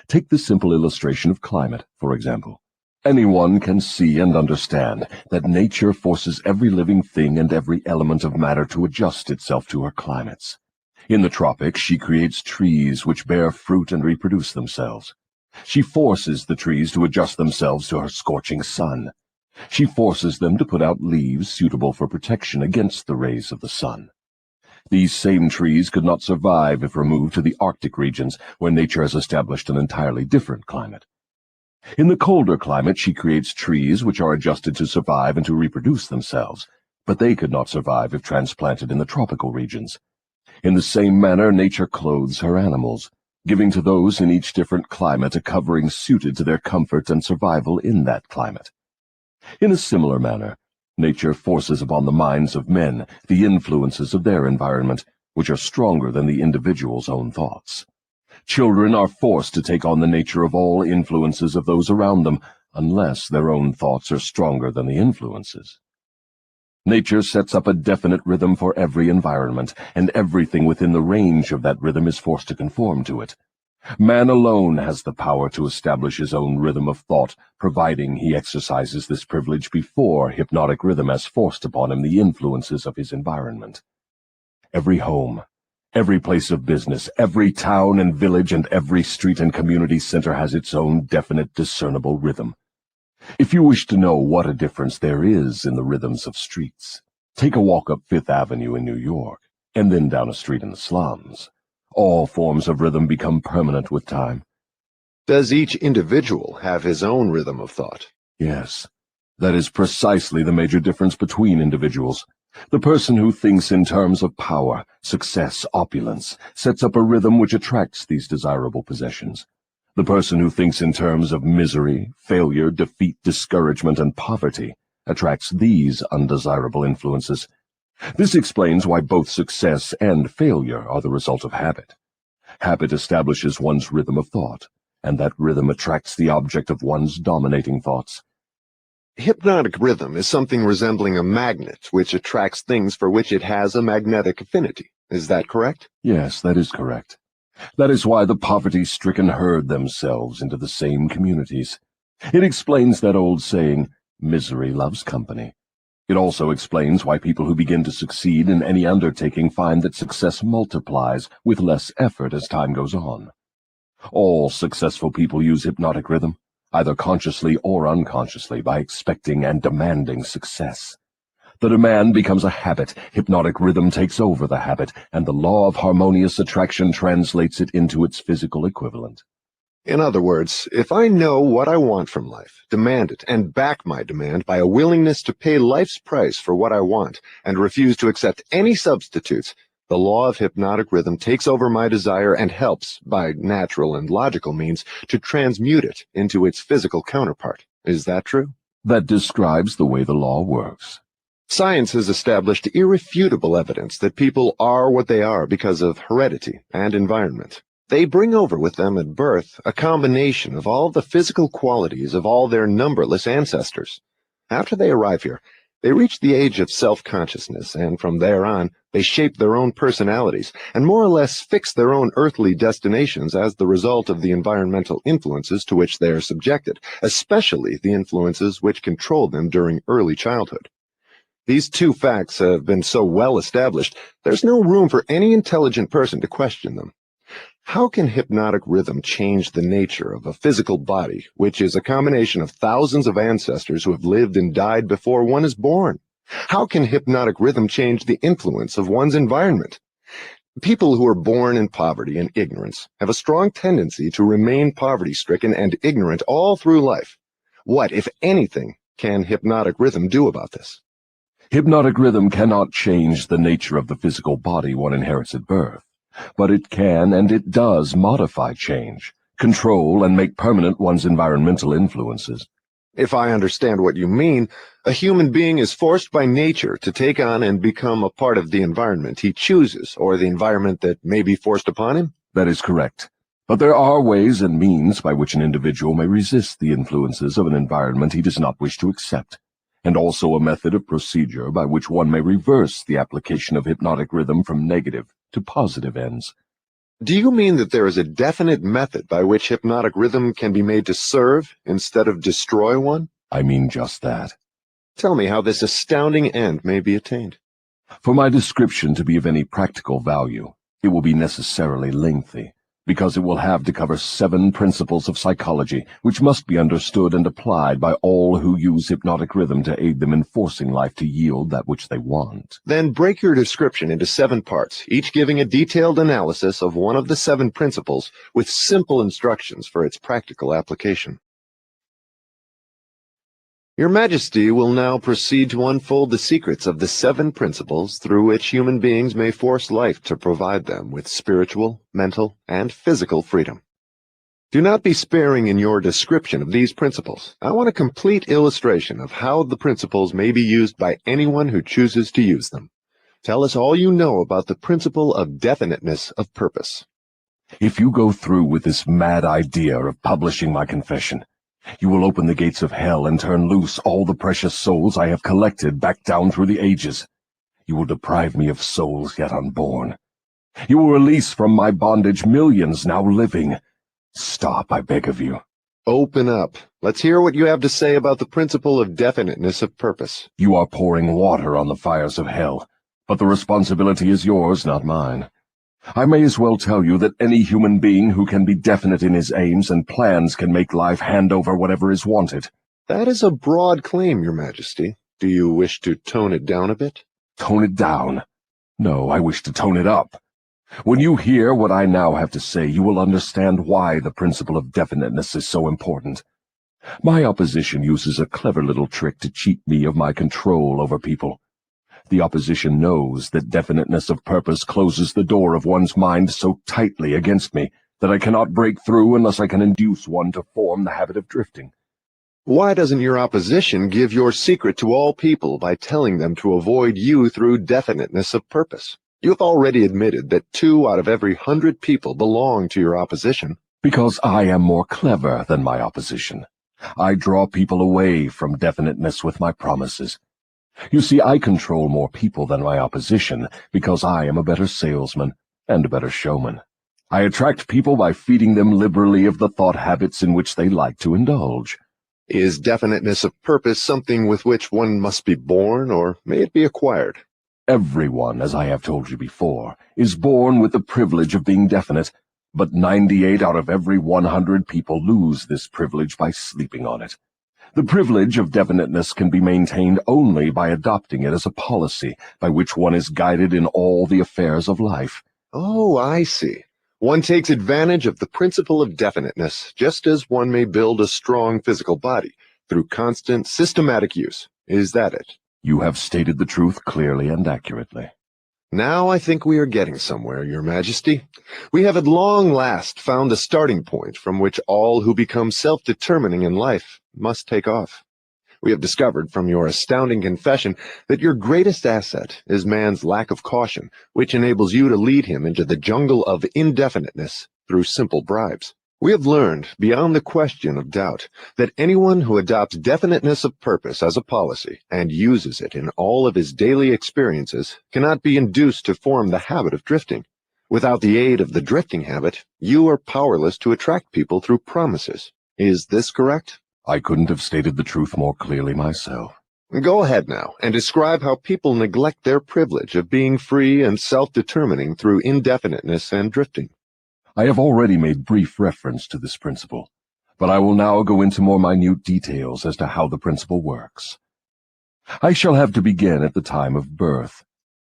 Take the simple illustration of climate, for example. Anyone can see and understand that nature forces every living thing and every element of matter to adjust itself to her climates. In the tropics, she creates trees which bear fruit and reproduce themselves. She forces the trees to adjust themselves to her scorching sun. She forces them to put out leaves suitable for protection against the rays of the sun. These same trees could not survive if removed to the Arctic regions, where nature has established an entirely different climate. In the colder climate, she creates trees which are adjusted to survive and to reproduce themselves, but they could not survive if transplanted in the tropical regions. In the same manner, nature clothes her animals, giving to those in each different climate a covering suited to their comfort and survival in that climate. In a similar manner, nature forces upon the minds of men the influences of their environment, which are stronger than the individual's own thoughts. Children are forced to take on the nature of all influences of those around them, unless their own thoughts are stronger than the influences. Nature sets up a definite rhythm for every environment, and everything within the range of that rhythm is forced to conform to it. Man alone has the power to establish his own rhythm of thought, providing he exercises this privilege before hypnotic rhythm has forced upon him the influences of his environment. Every home, every place of business, every town and village, and every street and community center has its own definite, discernible rhythm. If you wish to know what a difference there is in the rhythms of streets, take a walk up Fifth Avenue in New York, and then down a street in the slums. All forms of rhythm become permanent with time. Does each individual have his own rhythm of thought? Yes, that is precisely the major difference between individuals. The person who thinks in terms of power, success, opulence, sets up a rhythm which attracts these desirable possessions. The person who thinks in terms of misery, failure, defeat, discouragement, and poverty attracts these undesirable influences. This explains why both success and failure are the result of habit. Habit establishes one's rhythm of thought, and that rhythm attracts the object of one's dominating thoughts. Hypnotic rhythm is something resembling a magnet which attracts things for which it has a magnetic affinity. Is that correct? Yes, that is correct. That is why the poverty-stricken herd themselves into the same communities. It explains that old saying, misery loves company. It also explains why people who begin to succeed in any undertaking find that success multiplies with less effort as time goes on. All successful people use hypnotic rhythm, either consciously or unconsciously, by expecting and demanding success. The demand becomes a habit, hypnotic rhythm takes over the habit, and the law of harmonious attraction translates it into its physical equivalent. In other words, if I know what I want from life, demand it, and back my demand by a willingness to pay life's price for what I want, and refuse to accept any substitutes, the law of hypnotic rhythm takes over my desire and helps, by natural and logical means, to transmute it into its physical counterpart. Is that true? That describes the way the law works. Science has established irrefutable evidence that people are what they are because of heredity and environment. They bring over with them at birth a combination of all the physical qualities of all their numberless ancestors. After they arrive here, they reach the age of self-consciousness, and from there on, they shape their own personalities and more or less fix their own earthly destinations as the result of the environmental influences to which they are subjected, especially the influences which control them during early childhood. These two facts have been so well established, there's no room for any intelligent person to question them. How can hypnotic rhythm change the nature of a physical body, which is a combination of thousands of ancestors who have lived and died before one is born? How can hypnotic rhythm change the influence of one's environment? People who are born in poverty and ignorance have a strong tendency to remain poverty-stricken and ignorant all through life. What, if anything, can hypnotic rhythm do about this? Hypnotic rhythm cannot change the nature of the physical body one inherits at birth, but it can and it does modify change, control and make permanent one's environmental influences. If I understand what you mean, a human being is forced by nature to take on and become a part of the environment he chooses, or the environment that may be forced upon him? That is correct. But there are ways and means by which an individual may resist the influences of an environment he does not wish to accept, and also a method of procedure by which one may reverse the application of hypnotic rhythm from negative to positive ends. Do you mean that there is a definite method by which hypnotic rhythm can be made to serve instead of destroy one? I mean just that. Tell me how this astounding end may be attained. For my description to be of any practical value, it will be necessarily lengthy, because it will have to cover 7 principles of psychology which must be understood and applied by all who use hypnotic rhythm to aid them in forcing life to yield that which they want. Then break your description into 7 parts, each giving a detailed analysis of one of the 7 principles with simple instructions for its practical application. Your Majesty will now proceed to unfold the secrets of the 7 principles through which human beings may force life to provide them with spiritual, mental, and physical freedom. Do not be sparing in your description of these principles. I want a complete illustration of how the principles may be used by anyone who chooses to use them. Tell us all you know about the principle of definiteness of purpose. If you go through with this mad idea of publishing my confession, You will open the gates of hell and turn loose all the precious souls I have collected back down through the ages. You will deprive me of souls yet unborn. You will release from my bondage millions now living. Stop, I beg of you. Open up. Let's hear what you have to say about the principle of definiteness of purpose. You are pouring water on the fires of hell, but the responsibility is yours, not mine. I may as well tell you that any human being who can be definite in his aims and plans can make life hand over whatever is wanted. That is a broad claim, Your Majesty. Do you wish to tone it down a bit? Tone it down? No, I wish to tone it up. When you hear what I now have to say, you will understand why the principle of definiteness is so important. My opposition uses a clever little trick to cheat me of my control over people. The opposition knows that definiteness of purpose closes the door of one's mind so tightly against me that I cannot break through unless I can induce one to form the habit of drifting. Why doesn't your opposition give your secret to all people by telling them to avoid you through definiteness of purpose? You have already admitted that 2 out of every 100 people belong to your opposition. Because I am more clever than my opposition. I draw people away from definiteness with my promises. You see, I control more people than my opposition because I am a better salesman and a better showman. I attract people by feeding them liberally of the thought habits in which they like to indulge. Is definiteness of purpose something with which one must be born, or may it be acquired? Everyone, as I have told you before, is born with the privilege of being definite, but 98 out of every 100 people lose this privilege by sleeping on it. The privilege of definiteness can be maintained only by adopting it as a policy by which one is guided in all the affairs of life. Oh, I see. One takes advantage of the principle of definiteness, just as one may build a strong physical body, through constant, systematic use. Is that it? You have stated the truth clearly and accurately. Now I think we are getting somewhere, Your Majesty. We have at long last found a starting point from which all who become self-determining in life must take off. We have discovered from your astounding confession that your greatest asset is man's lack of caution, which enables you to lead him into the jungle of indefiniteness through simple bribes. We have learned, beyond the question of doubt, that anyone who adopts definiteness of purpose as a policy and uses it in all of his daily experiences cannot be induced to form the habit of drifting. Without the aid of the drifting habit, you are powerless to attract people through promises. Is this correct? I couldn't have stated the truth more clearly myself. Go ahead now and describe how people neglect their privilege of being free and self-determining through indefiniteness and drifting. I have already made brief reference to this principle, but I will now go into more minute details as to how the principle works. I shall have to begin at the time of birth.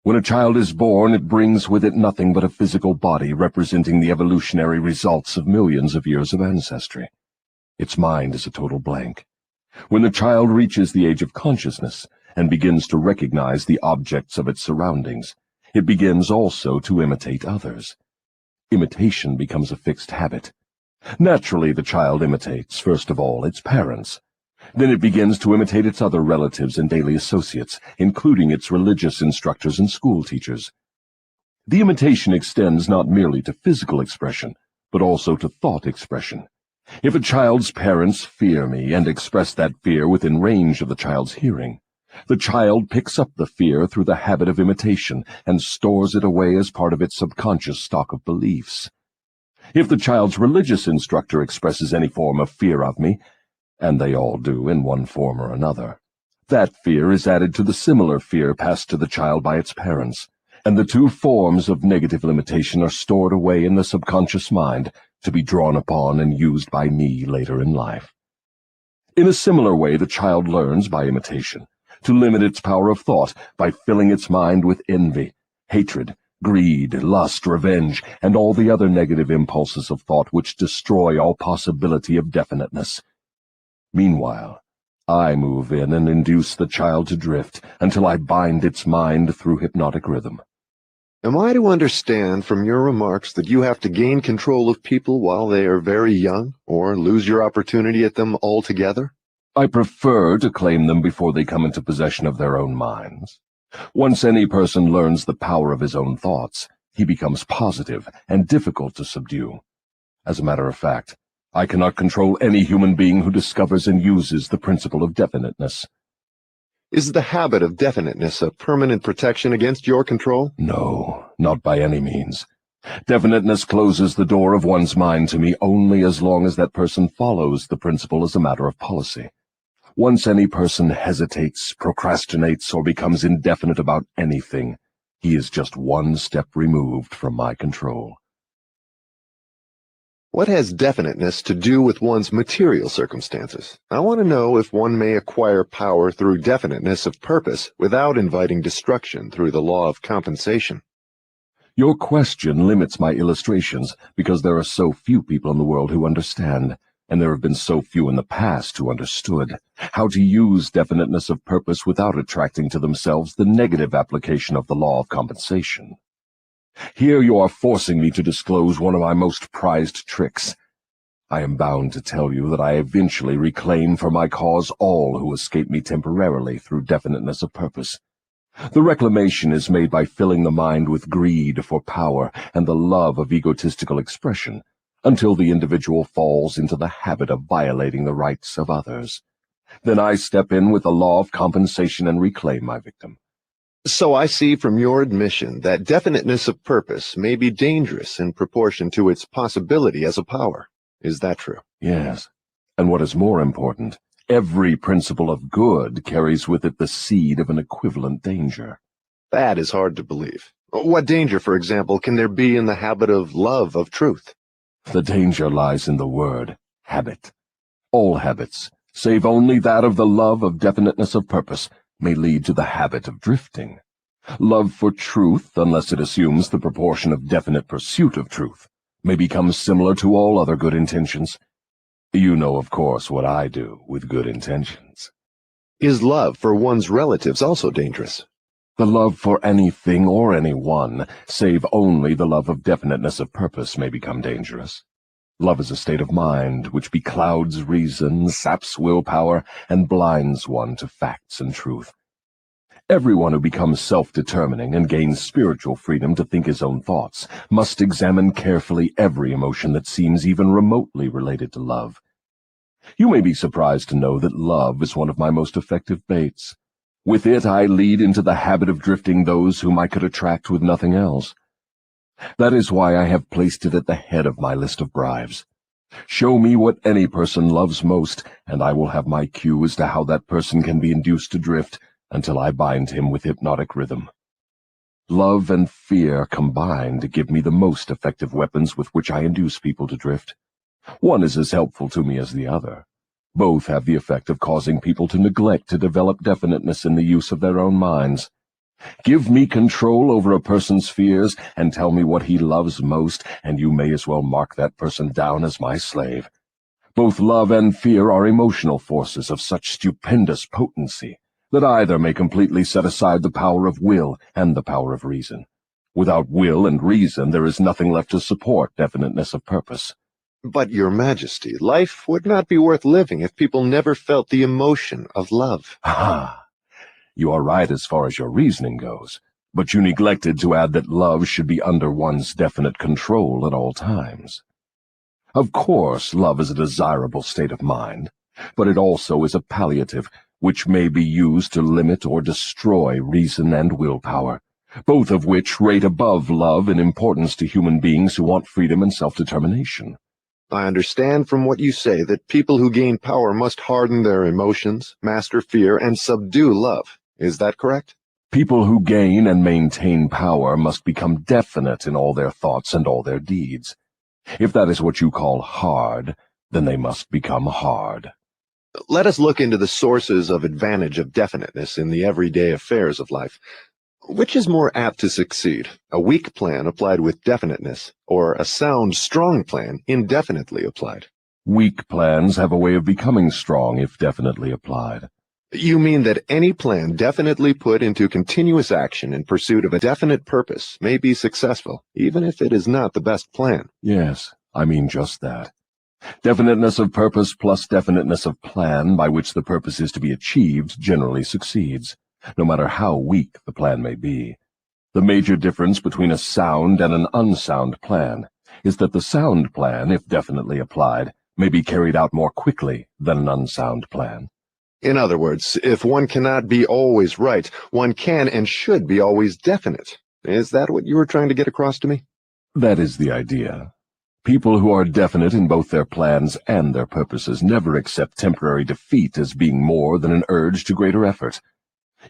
When a child is born, it brings with it nothing but a physical body representing the evolutionary results of millions of years of ancestry. Its mind is a total blank. When the child reaches the age of consciousness and begins to recognize the objects of its surroundings, it begins also to imitate others. Imitation becomes a fixed habit. Naturally, the child imitates, first of all, its parents. Then it begins to imitate its other relatives and daily associates, including its religious instructors and school teachers. The imitation extends not merely to physical expression, but also to thought expression. If a child's parents fear me and express that fear within range of the child's hearing, the child picks up the fear through the habit of imitation and stores it away as part of its subconscious stock of beliefs. If the child's religious instructor expresses any form of fear of me, and they all do in one form or another, that fear is added to the similar fear passed to the child by its parents, and the two forms of negative limitation are stored away in the subconscious mind to be drawn upon and used by me later in life. In a similar way, the child learns by imitation to limit its power of thought by filling its mind with envy, hatred, greed, lust, revenge, and all the other negative impulses of thought which destroy all possibility of definiteness. Meanwhile, I move in and induce the child to drift until I bind its mind through hypnotic rhythm. Am I to understand from your remarks that you have to gain control of people while they are very young, or lose your opportunity at them altogether? I prefer to claim them before they come into possession of their own minds. Once any person learns the power of his own thoughts, he becomes positive and difficult to subdue. As a matter of fact, I cannot control any human being who discovers and uses the principle of definiteness. Is the habit of definiteness a permanent protection against your control? No, not by any means. Definiteness closes the door of one's mind to me only as long as that person follows the principle as a matter of policy. Once any person hesitates, procrastinates, or becomes indefinite about anything, he is just one step removed from my control. What has definiteness to do with one's material circumstances? I want to know if one may acquire power through definiteness of purpose without inviting destruction through the law of compensation. Your question limits my illustrations because there are so few people in the world who understand, and there have been so few in the past who understood, how to use definiteness of purpose without attracting to themselves the negative application of the law of compensation. Here you are forcing me to disclose one of my most prized tricks. I am bound to tell you that I eventually reclaim for my cause all who escape me temporarily through definiteness of purpose. The reclamation is made by filling the mind with greed for power and the love of egotistical expression, until the individual falls into the habit of violating the rights of others. Then I step in with the law of compensation and reclaim my victim. So I see from your admission that definiteness of purpose may be dangerous in proportion to its possibility as a power. Is that true? Yes, and what is more important, every principle of good carries with it the seed of an equivalent danger. That is hard to believe. What danger, for example, can there be in the habit of love of truth? The danger lies in the word habit. All habits, save only that of the love of definiteness of purpose, may lead to the habit of drifting. Love for truth, unless it assumes the proportion of definite pursuit of truth, may become similar to all other good intentions. You know, of course, what I do with good intentions. Is love for one's relatives also dangerous? The love for anything or anyone, save only the love of definiteness of purpose, may become dangerous. Love is a state of mind which beclouds reason, saps willpower, and blinds one to facts and truth. Everyone who becomes self-determining and gains spiritual freedom to think his own thoughts must examine carefully every emotion that seems even remotely related to love. You may be surprised to know that love is one of my most effective baits. With it I lead into the habit of drifting those whom I could attract with nothing else. That is why I have placed it at the head of my list of bribes. Show me what any person loves most, and I will have my cue as to how that person can be induced to drift until I bind him with hypnotic rhythm. Love and fear combine to give me the most effective weapons with which I induce people to drift. One is as helpful to me as the other. Both have the effect of causing people to neglect to develop definiteness in the use of their own minds. Give me control over a person's fears and tell me what he loves most, and you may as well mark that person down as my slave. Both love and fear are emotional forces of such stupendous potency that either may completely set aside the power of will and the power of reason. Without will and reason, there is nothing left to support definiteness of purpose. But, Your Majesty, life would not be worth living if people never felt the emotion of love. Ah! You are right as far as your reasoning goes, but you neglected to add that love should be under one's definite control at all times. Of course, love is a desirable state of mind, but it also is a palliative, which may be used to limit or destroy reason and willpower, both of which rate above love in importance to human beings who want freedom and self-determination. I understand from what you say that people who gain power must harden their emotions, master fear, and subdue love. Is that correct? People who gain and maintain power must become definite in all their thoughts and all their deeds. If that is what you call hard, then they must become hard. Let us look into the sources of advantage of definiteness in the everyday affairs of life. Which is more apt to succeed, a weak plan applied with definiteness, or a sound, strong plan indefinitely applied? Weak plans have a way of becoming strong if definitely applied. You mean that any plan definitely put into continuous action in pursuit of a definite purpose may be successful, even if it is not the best plan? Yes, I mean just that. Definiteness of purpose plus definiteness of plan by which the purpose is to be achieved generally succeeds, no matter how weak the plan may be. The major difference between a sound and an unsound plan is that the sound plan, if definitely applied, may be carried out more quickly than an unsound plan. In other words, if one cannot be always right, one can and should be always definite. Is that what you were trying to get across to me? That is the idea. People who are definite in both their plans and their purposes never accept temporary defeat as being more than an urge to greater effort.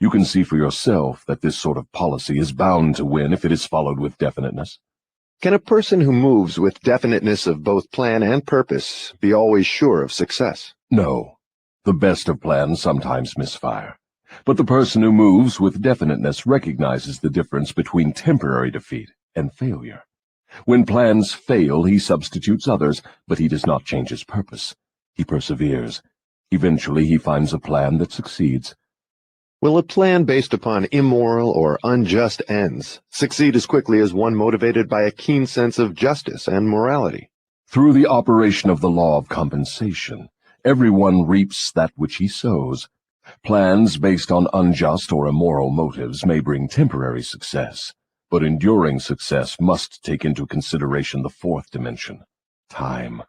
You can see for yourself that this sort of policy is bound to win if it is followed with definiteness. Can a person who moves with definiteness of both plan and purpose be always sure of success? No. The best of plans sometimes misfire. But the person who moves with definiteness recognizes the difference between temporary defeat and failure. When plans fail, he substitutes others, but he does not change his purpose. He perseveres. Eventually, he finds a plan that succeeds. Will a plan based upon immoral or unjust ends succeed as quickly as one motivated by a keen sense of justice and morality? Through the operation of the law of compensation, everyone reaps that which he sows. Plans based on unjust or immoral motives may bring temporary success, but enduring success must take into consideration the fourth dimension, time.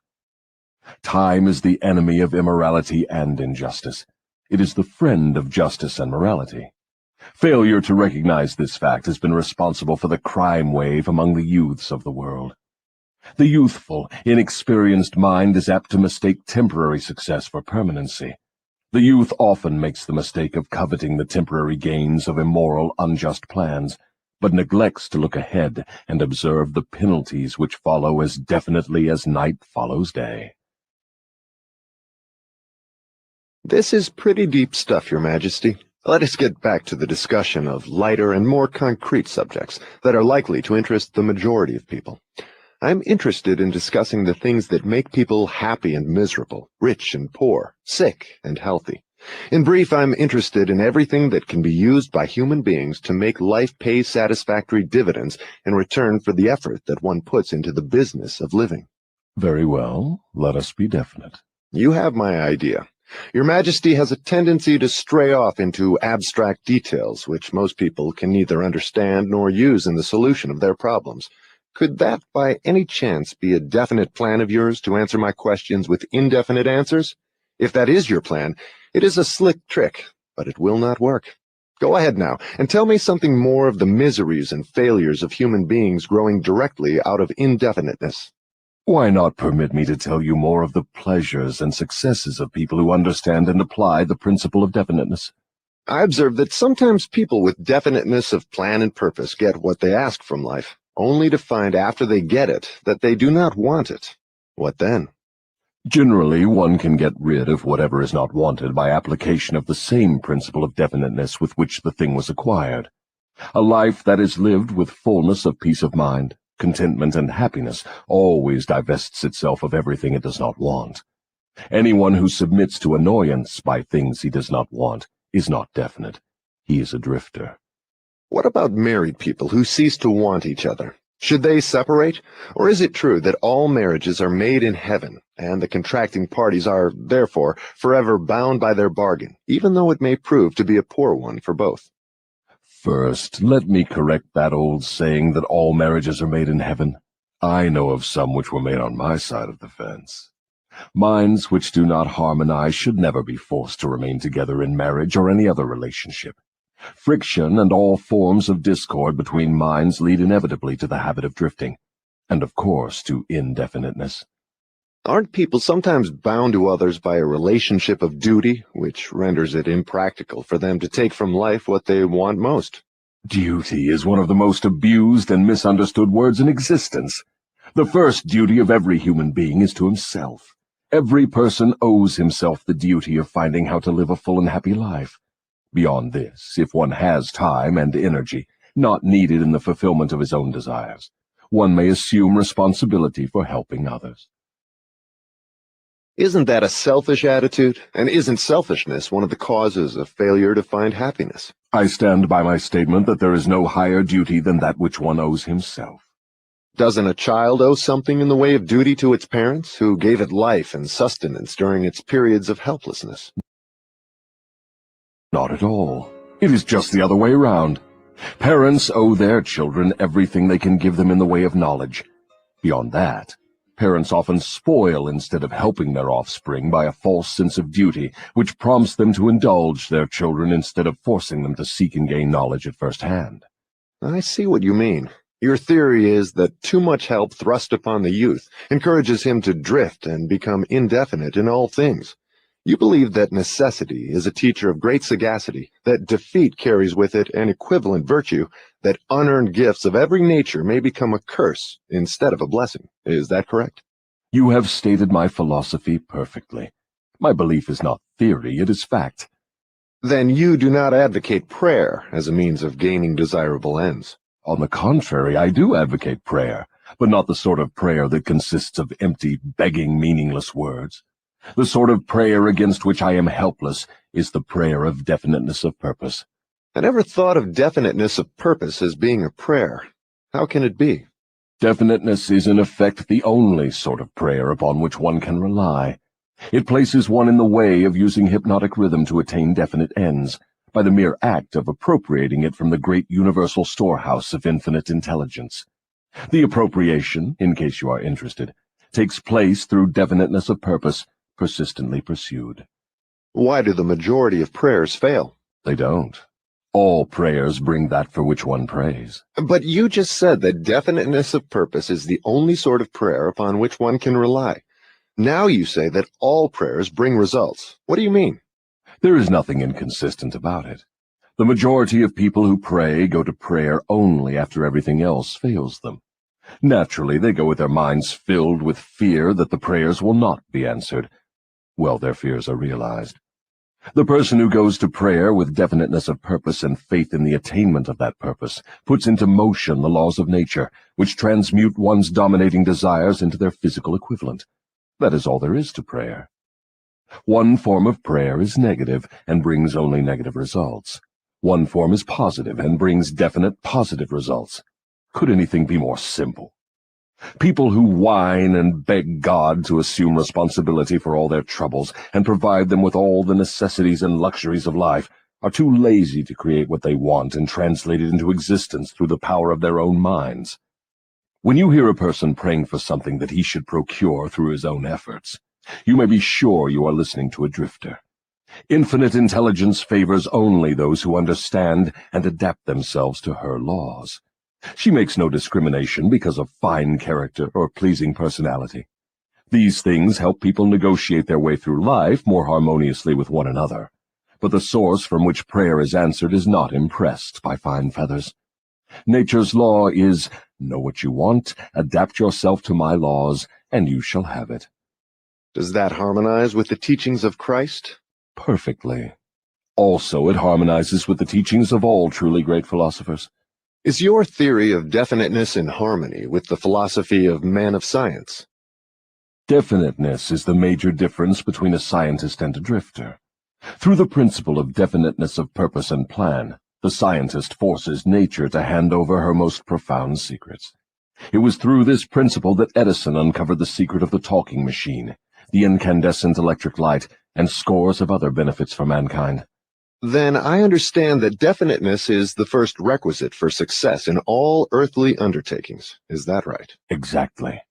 Time is the enemy of immorality and injustice. It is the friend of justice and morality. Failure to recognize this fact has been responsible for the crime wave among the youths of the world. The youthful, inexperienced mind is apt to mistake temporary success for permanency. The youth often makes the mistake of coveting the temporary gains of immoral, unjust plans, but neglects to look ahead and observe the penalties which follow as definitely as night follows day. This is pretty deep stuff, Your Majesty. Let us get back to the discussion of lighter and more concrete subjects that are likely to interest the majority of people. I'm interested in discussing the things that make people happy and miserable, rich and poor, sick and healthy. In brief, I'm interested in everything that can be used by human beings to make life pay satisfactory dividends in return for the effort that one puts into the business of living. Very well, let us be definite. You have my idea. Your Majesty has a tendency to stray off into abstract details, which most people can neither understand nor use in the solution of their problems. Could that, by any chance, be a definite plan of yours to answer my questions with indefinite answers? If that is your plan, it is a slick trick, but it will not work. Go ahead now, and tell me something more of the miseries and failures of human beings growing directly out of indefiniteness. Why not permit me to tell you more of the pleasures and successes of people who understand and apply the principle of definiteness? I observe that sometimes people with definiteness of plan and purpose get what they ask from life, only to find after they get it that they do not want it. What then? Generally, one can get rid of whatever is not wanted by application of the same principle of definiteness with which the thing was acquired. A life that is lived with fullness of peace of mind, contentment, and happiness always divests itself of everything it does not want. Anyone who submits to annoyance by things he does not want is not definite. He is a drifter. What about married people who cease to want each other? Should they separate? Or is it true that all marriages are made in heaven, and the contracting parties are, therefore, forever bound by their bargain, even though it may prove to be a poor one for both? First, let me correct that old saying that all marriages are made in heaven. I know of some which were made on my side of the fence. Minds which do not harmonize should never be forced to remain together in marriage or any other relationship. Friction and all forms of discord between minds lead inevitably to the habit of drifting, and of course to indefiniteness. Aren't people sometimes bound to others by a relationship of duty, which renders it impractical for them to take from life what they want most? Duty is one of the most abused and misunderstood words in existence. The first duty of every human being is to himself. Every person owes himself the duty of finding how to live a full and happy life. Beyond this, if one has time and energy, not needed in the fulfillment of his own desires, one may assume responsibility for helping others. Isn't that a selfish attitude? And isn't selfishness one of the causes of failure to find happiness? I stand by my statement that there is no higher duty than that which one owes himself. Doesn't a child owe something in the way of duty to its parents, who gave it life and sustenance during its periods of helplessness? Not at all. It is just the other way around. Parents owe their children everything they can give them in the way of knowledge. Beyond that, Parents often spoil instead of helping their offspring by a false sense of duty, which prompts them to indulge their children instead of forcing them to seek and gain knowledge at first hand. I see what you mean. Your theory is that too much help thrust upon the youth encourages him to drift and become indefinite in all things. You believe that necessity is a teacher of great sagacity, that defeat carries with it an equivalent virtue, that unearned gifts of every nature may become a curse instead of a blessing. Is that correct? You have stated my philosophy perfectly. My belief is not theory, it is fact. Then you do not advocate prayer as a means of gaining desirable ends. On the contrary, I do advocate prayer, but not the sort of prayer that consists of empty, begging, meaningless words. The sort of prayer against which I am helpless is the prayer of definiteness of purpose. I never thought of definiteness of purpose as being a prayer. How can it be? Definiteness is in effect the only sort of prayer upon which one can rely. It places one in the way of using hypnotic rhythm to attain definite ends, by the mere act of appropriating it from the great universal storehouse of infinite intelligence. The appropriation, in case you are interested, takes place through definiteness of purpose, persistently pursued. Why do the majority of prayers fail? They don't. All prayers bring that for which one prays. But you just said that definiteness of purpose is the only sort of prayer upon which one can rely. Now you say that all prayers bring results. What do you mean? There is nothing inconsistent about it. The majority of people who pray go to prayer only after everything else fails them. Naturally, they go with their minds filled with fear that the prayers will not be answered. Well, their fears are realized. The person who goes to prayer with definiteness of purpose and faith in the attainment of that purpose puts into motion the laws of nature, which transmute one's dominating desires into their physical equivalent. That is all there is to prayer. One form of prayer is negative and brings only negative results. One form is positive and brings definite positive results. Could anything be more simple? People who whine and beg God to assume responsibility for all their troubles and provide them with all the necessities and luxuries of life are too lazy to create what they want and translate it into existence through the power of their own minds. When you hear a person praying for something that he should procure through his own efforts, you may be sure you are listening to a drifter. Infinite intelligence favors only those who understand and adapt themselves to her laws. She makes no discrimination because of fine character or pleasing personality. These things help people negotiate their way through life more harmoniously with one another. But the source from which prayer is answered is not impressed by fine feathers. Nature's law is, know what you want, adapt yourself to my laws, and you shall have it. Does that harmonize with the teachings of Christ? Perfectly. Also, it harmonizes with the teachings of all truly great philosophers. Is your theory of definiteness in harmony with the philosophy of man of science? Definiteness is the major difference between a scientist and a drifter. Through the principle of definiteness of purpose and plan, the scientist forces nature to hand over her most profound secrets. It was through this principle that Edison uncovered the secret of the talking machine, the incandescent electric light, and scores of other benefits for mankind. Then I understand that definiteness is the first requisite for success in all earthly undertakings. Is that right? Exactly.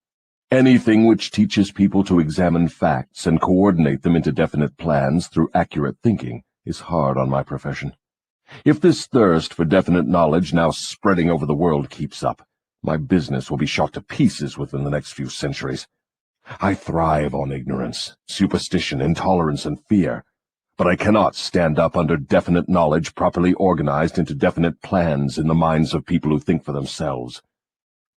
Anything which teaches people to examine facts and coordinate them into definite plans through accurate thinking is hard on my profession. If this thirst for definite knowledge now spreading over the world keeps up, my business will be shot to pieces within the next few centuries. I thrive on ignorance, superstition, intolerance, and fear. But I cannot stand up under definite knowledge properly organized into definite plans in the minds of people who think for themselves.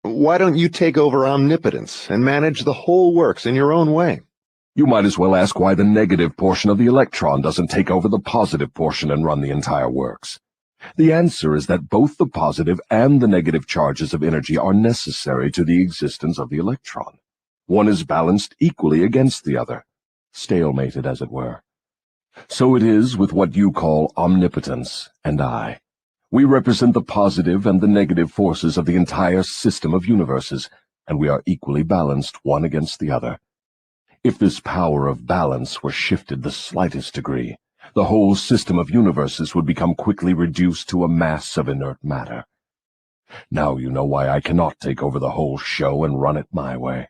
Why don't you take over omnipotence and manage the whole works in your own way? You might as well ask why the negative portion of the electron doesn't take over the positive portion and run the entire works. The answer is that both the positive and the negative charges of energy are necessary to the existence of the electron. One is balanced equally against the other, stalemated as it were. So it is with what you call omnipotence and I. We represent the positive and the negative forces of the entire system of universes, and we are equally balanced one against the other. If this power of balance were shifted the slightest degree, the whole system of universes would become quickly reduced to a mass of inert matter. Now you know why I cannot take over the whole show and run it my way.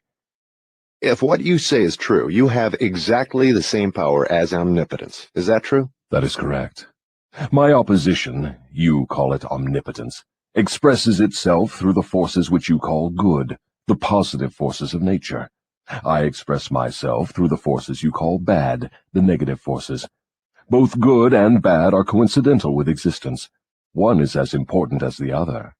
If what you say is true, you have exactly the same power as omnipotence. Is that true? That is correct. My opposition, you call it omnipotence, expresses itself through the forces which you call good, the positive forces of nature. I express myself through the forces you call bad, the negative forces. Both good and bad are coincidental with existence. One is as important as the other.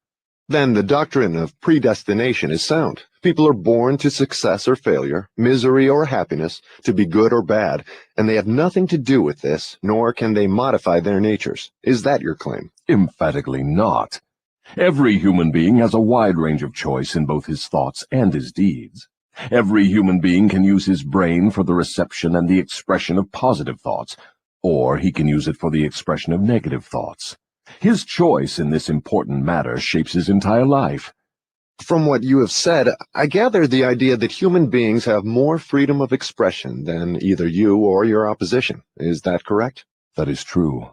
Then the doctrine of predestination is sound. People are born to success or failure, misery or happiness, to be good or bad, and they have nothing to do with this, nor can they modify their natures. Is that your claim? Emphatically not. Every human being has a wide range of choice in both his thoughts and his deeds. Every human being can use his brain for the reception and the expression of positive thoughts, or he can use it for the expression of negative thoughts. His choice in this important matter shapes his entire life. From what you have said, I gather the idea that human beings have more freedom of expression than either you or your opposition. Is that correct? That is true.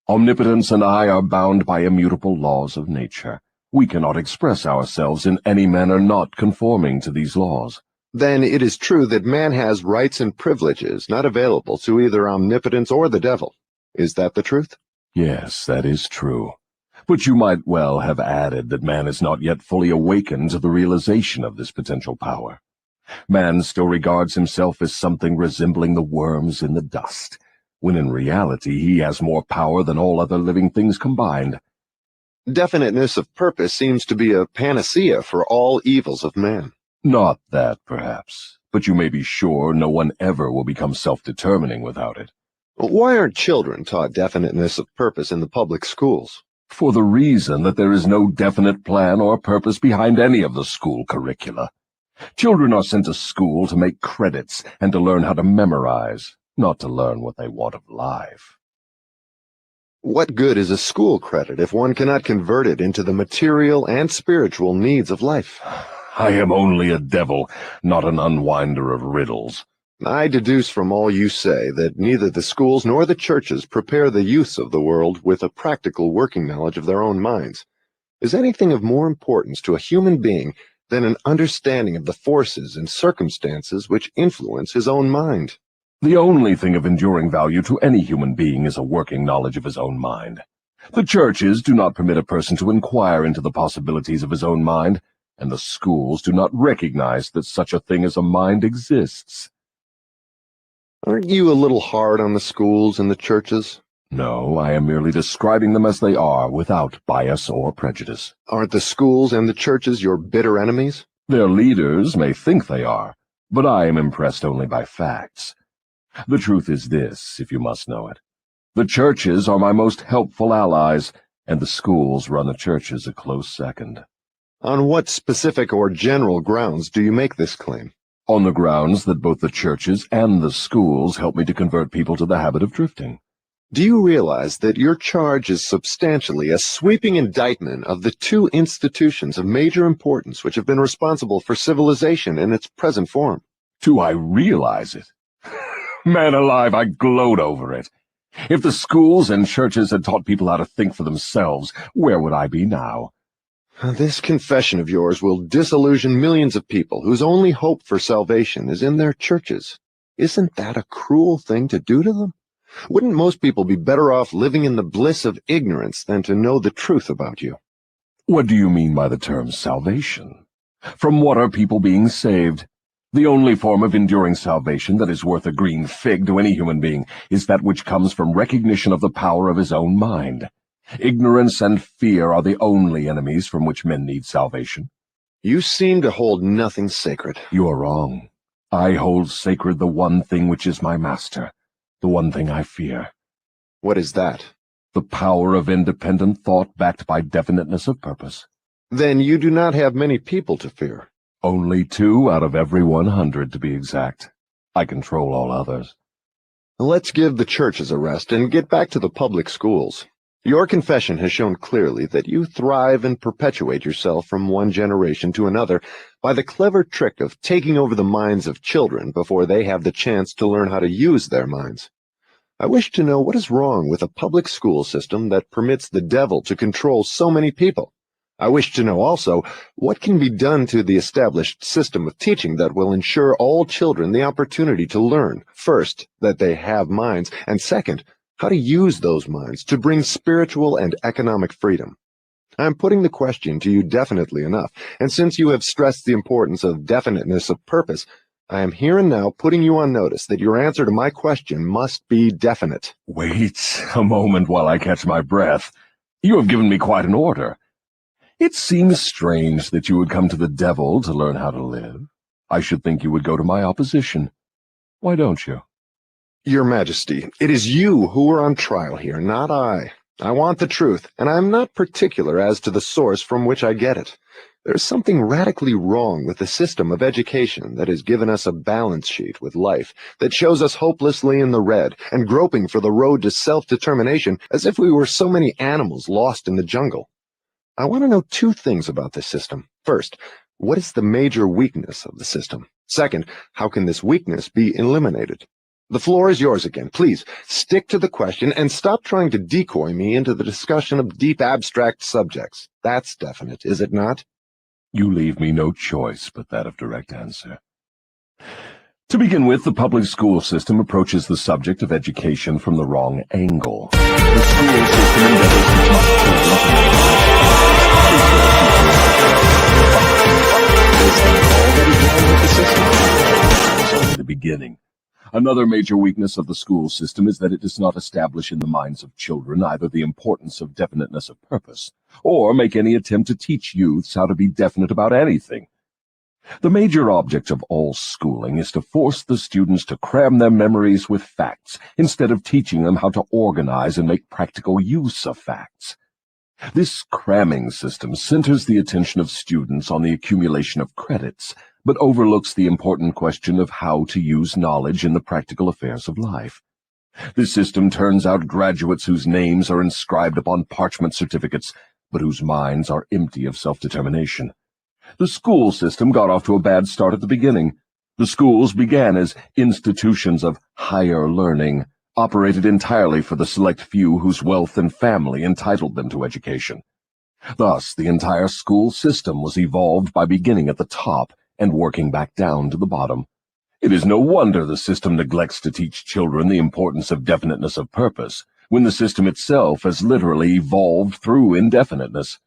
Omnipotence and I are bound by immutable laws of nature. We cannot express ourselves in any manner not conforming to these laws. Then it is true that man has rights and privileges not available to either omnipotence or the devil. Is that the truth? Yes, that is true. But you might well have added that man is not yet fully awakened to the realization of this potential power. Man still regards himself as something resembling the worms in the dust, when in reality he has more power than all other living things combined. Definiteness of purpose seems to be a panacea for all evils of man. Not that, perhaps, but you may be sure no one ever will become self-determining without it. Why aren't children taught definiteness of purpose in the public schools? For the reason that there is no definite plan or purpose behind any of the school curricula. Children are sent to school to make credits and to learn how to memorize, not to learn what they want of life. What good is a school credit if one cannot convert it into the material and spiritual needs of life? I am only a devil, not an unwinder of riddles. I deduce from all you say that neither the schools nor the churches prepare the youths of the world with a practical working knowledge of their own minds. Is anything of more importance to a human being than an understanding of the forces and circumstances which influence his own mind? The only thing of enduring value to any human being is a working knowledge of his own mind. The churches do not permit a person to inquire into the possibilities of his own mind, and the schools do not recognize that such a thing as a mind exists. Aren't you a little hard on the schools and the churches? No, I am merely describing them as they are, without bias or prejudice. Aren't the schools and the churches your bitter enemies? Their leaders may think they are, but I am impressed only by facts. The truth is this, if you must know it. The churches are my most helpful allies, and the schools run the churches a close second. On what specific or general grounds do you make this claim? On the grounds that both the churches and the schools help me to convert people to the habit of drifting. Do you realize that your charge is substantially a sweeping indictment of the two institutions of major importance which have been responsible for civilization in its present form? Do I realize it? Man alive, I gloat over it. If the schools and churches had taught people how to think for themselves, where would I be now? This confession of yours will disillusion millions of people whose only hope for salvation is in their churches. Isn't that a cruel thing to do to them? Wouldn't most people be better off living in the bliss of ignorance than to know the truth about you? What do you mean by the term salvation? From what are people being saved? The only form of enduring salvation that is worth a green fig to any human being is that which comes from recognition of the power of his own mind. Ignorance and fear are the only enemies from which men need salvation. You seem to hold nothing sacred. You are wrong. I hold sacred the one thing which is my master, the one thing I fear. What is that? The power of independent thought backed by definiteness of purpose. Then you do not have many people to fear. Only 2 out of every 100, to be exact. I control all others. Let's give the churches a rest and get back to the public schools. Your confession has shown clearly that you thrive and perpetuate yourself from one generation to another by the clever trick of taking over the minds of children before they have the chance to learn how to use their minds. I wish to know what is wrong with a public school system that permits the devil to control so many people. I wish to know also what can be done to the established system of teaching that will ensure all children the opportunity to learn, first, that they have minds, and second, how to use those minds to bring spiritual and economic freedom. I am putting the question to you definitely enough, and since you have stressed the importance of definiteness of purpose, I am here and now putting you on notice that your answer to my question must be definite. Wait a moment while I catch my breath. You have given me quite an order. It seems strange that you would come to the devil to learn how to live. I should think you would go to my opposition. Why don't you? Your Majesty, it is you who are on trial here, not I. I want the truth, and I am not particular as to the source from which I get it. There is something radically wrong with the system of education that has given us a balance sheet with life that shows us hopelessly in the red and groping for the road to self-determination as if we were so many animals lost in the jungle. I want to know two things about this system. First, what is the major weakness of the system? Second, how can this weakness be eliminated? The floor is yours again. Please, stick to the question and stop trying to decoy me into the discussion of deep abstract subjects. That's definite, is it not? You leave me no choice but that of direct answer. To begin with, the public school system approaches the subject of education from the wrong angle. The school system endeavors to teach children It's only the beginning. Another major weakness of the school system is that it does not establish in the minds of children either the importance of definiteness of purpose, or make any attempt to teach youths how to be definite about anything. The major object of all schooling is to force the students to cram their memories with facts, instead of teaching them how to organize and make practical use of facts. This cramming system centers the attention of students on the accumulation of credits, but overlooks the important question of how to use knowledge in the practical affairs of life. This system turns out graduates whose names are inscribed upon parchment certificates, but whose minds are empty of self-determination. The school system got off to a bad start at the beginning. The schools began as institutions of higher learning, operated entirely for the select few whose wealth and family entitled them to education. Thus, the entire school system was evolved by beginning at the top and working back down to the bottom. It is no wonder the system neglects to teach children the importance of definiteness of purpose, when the system itself has literally evolved through indefiniteness.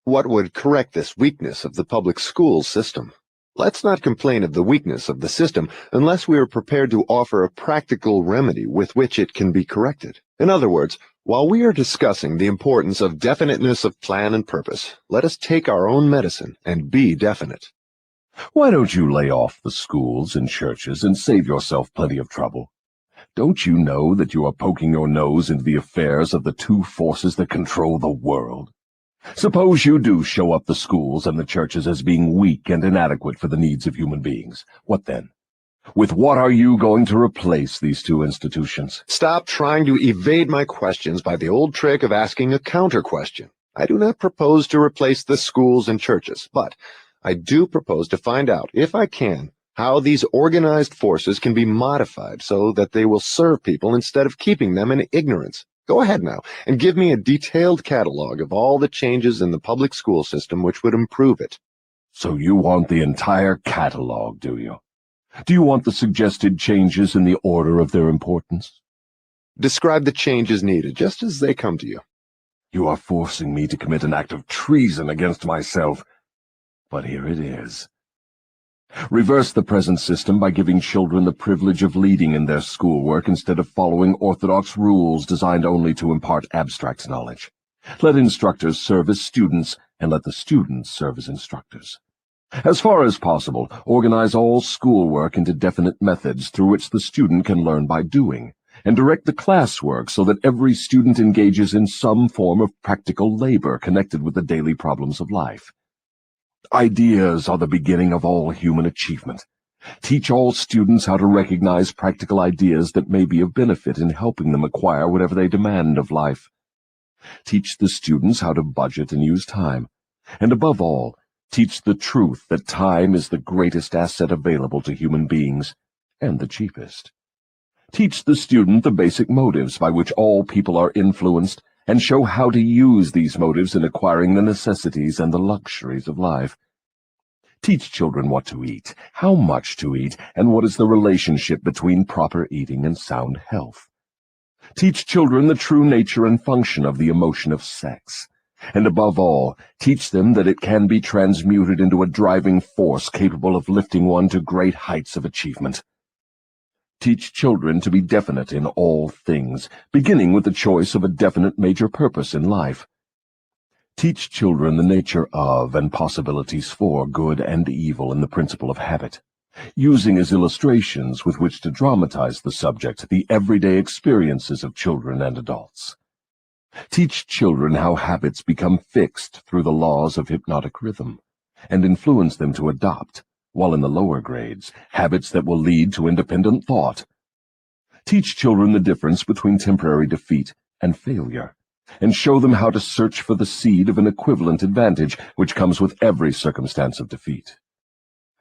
What would correct this weakness of the public school system? Let's not complain of the weakness of the system unless we are prepared to offer a practical remedy with which it can be corrected. In other words, while we are discussing the importance of definiteness of plan and purpose, let us take our own medicine and be definite. Why don't you lay off the schools and churches and save yourself plenty of trouble? Don't you know that you are poking your nose into the affairs of the two forces that control the world? Suppose you do show up the schools and the churches as being weak and inadequate for the needs of human beings. What then? With what are you going to replace these two institutions? Stop trying to evade my questions by the old trick of asking a counter-question. I do not propose to replace the schools and churches, but I do propose to find out, if I can, how these organized forces can be modified so that they will serve people instead of keeping them in ignorance. Go ahead now and give me a detailed catalog of all the changes in the public school system which would improve it. So you want the entire catalog, do you? Do you want the suggested changes in the order of their importance? Describe the changes needed, just as they come to you. You are forcing me to commit an act of treason against myself. But here it is. Reverse the present system by giving children the privilege of leading in their schoolwork instead of following orthodox rules designed only to impart abstract knowledge. Let instructors serve as students, and let the students serve as instructors. As far as possible, organize all schoolwork into definite methods through which the student can learn by doing, and direct the classwork so that every student engages in some form of practical labor connected with the daily problems of life. Ideas are the beginning of all human achievement. Teach all students how to recognize practical ideas that may be of benefit in helping them acquire whatever they demand of life. Teach the students how to budget and use time. And above all, teach the truth that time is the greatest asset available to human beings, and the cheapest. Teach the student the basic motives by which all people are influenced, and show how to use these motives in acquiring the necessities and the luxuries of life. Teach children what to eat, how much to eat, and what is the relationship between proper eating and sound health. Teach children the true nature and function of the emotion of sex. And above all, teach them that it can be transmuted into a driving force capable of lifting one to great heights of achievement. Teach children to be definite in all things, beginning with the choice of a definite major purpose in life. Teach children the nature of and possibilities for good and evil in the principle of habit, using as illustrations with which to dramatize the subject the everyday experiences of children and adults. Teach children how habits become fixed through the laws of hypnotic rhythm, and influence them to adopt, while in the lower grades, habits that will lead to independent thought. Teach children the difference between temporary defeat and failure, and show them how to search for the seed of an equivalent advantage which comes with every circumstance of defeat.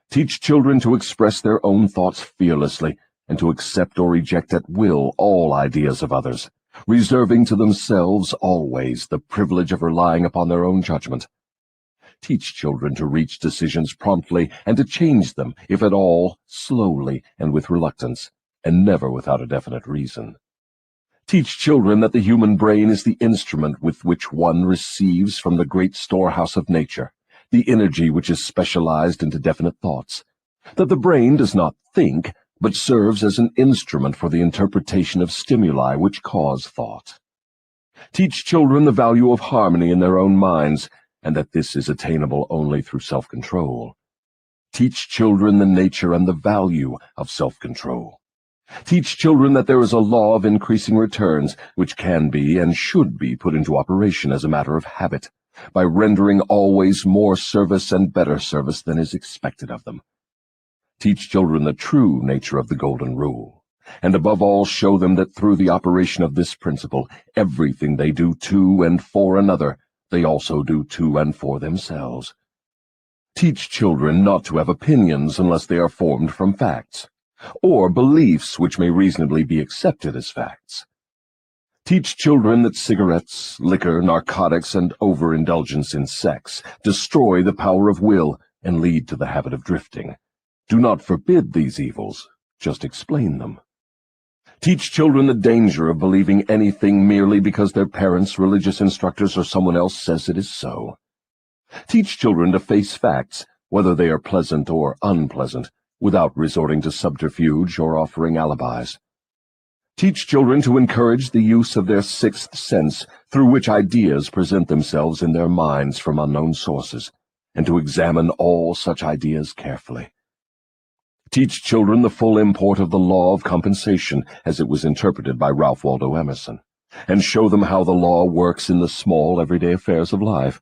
Teach children to express their own thoughts fearlessly, and to accept or reject at will all ideas of others, reserving to themselves always the privilege of relying upon their own judgment. Teach children to reach decisions promptly and to change them, if at all, slowly and with reluctance, and never without a definite reason. Teach children that the human brain is the instrument with which one receives from the great storehouse of nature the energy which is specialized into definite thoughts, that the brain does not think, but serves as an instrument for the interpretation of stimuli which cause thought. Teach children the value of harmony in their own minds, and that this is attainable only through self-control. Teach children the nature and the value of self-control. Teach children that there is a law of increasing returns which can be and should be put into operation as a matter of habit, by rendering always more service and better service than is expected of them. Teach children the true nature of the golden rule, and above all show them that through the operation of this principle, everything they do to and for another, they also do to and for themselves. Teach children not to have opinions unless they are formed from facts, or beliefs which may reasonably be accepted as facts. Teach children that cigarettes, liquor, narcotics, and overindulgence in sex destroy the power of will and lead to the habit of drifting. Do not forbid these evils, just explain them. Teach children the danger of believing anything merely because their parents, religious instructors, or someone else says it is so. Teach children to face facts, whether they are pleasant or unpleasant, without resorting to subterfuge or offering alibis. Teach children to encourage the use of their sixth sense, through which ideas present themselves in their minds from unknown sources, and to examine all such ideas carefully. Teach children the full import of the law of compensation as it was interpreted by Ralph Waldo Emerson, and show them how the law works in the small everyday affairs of life.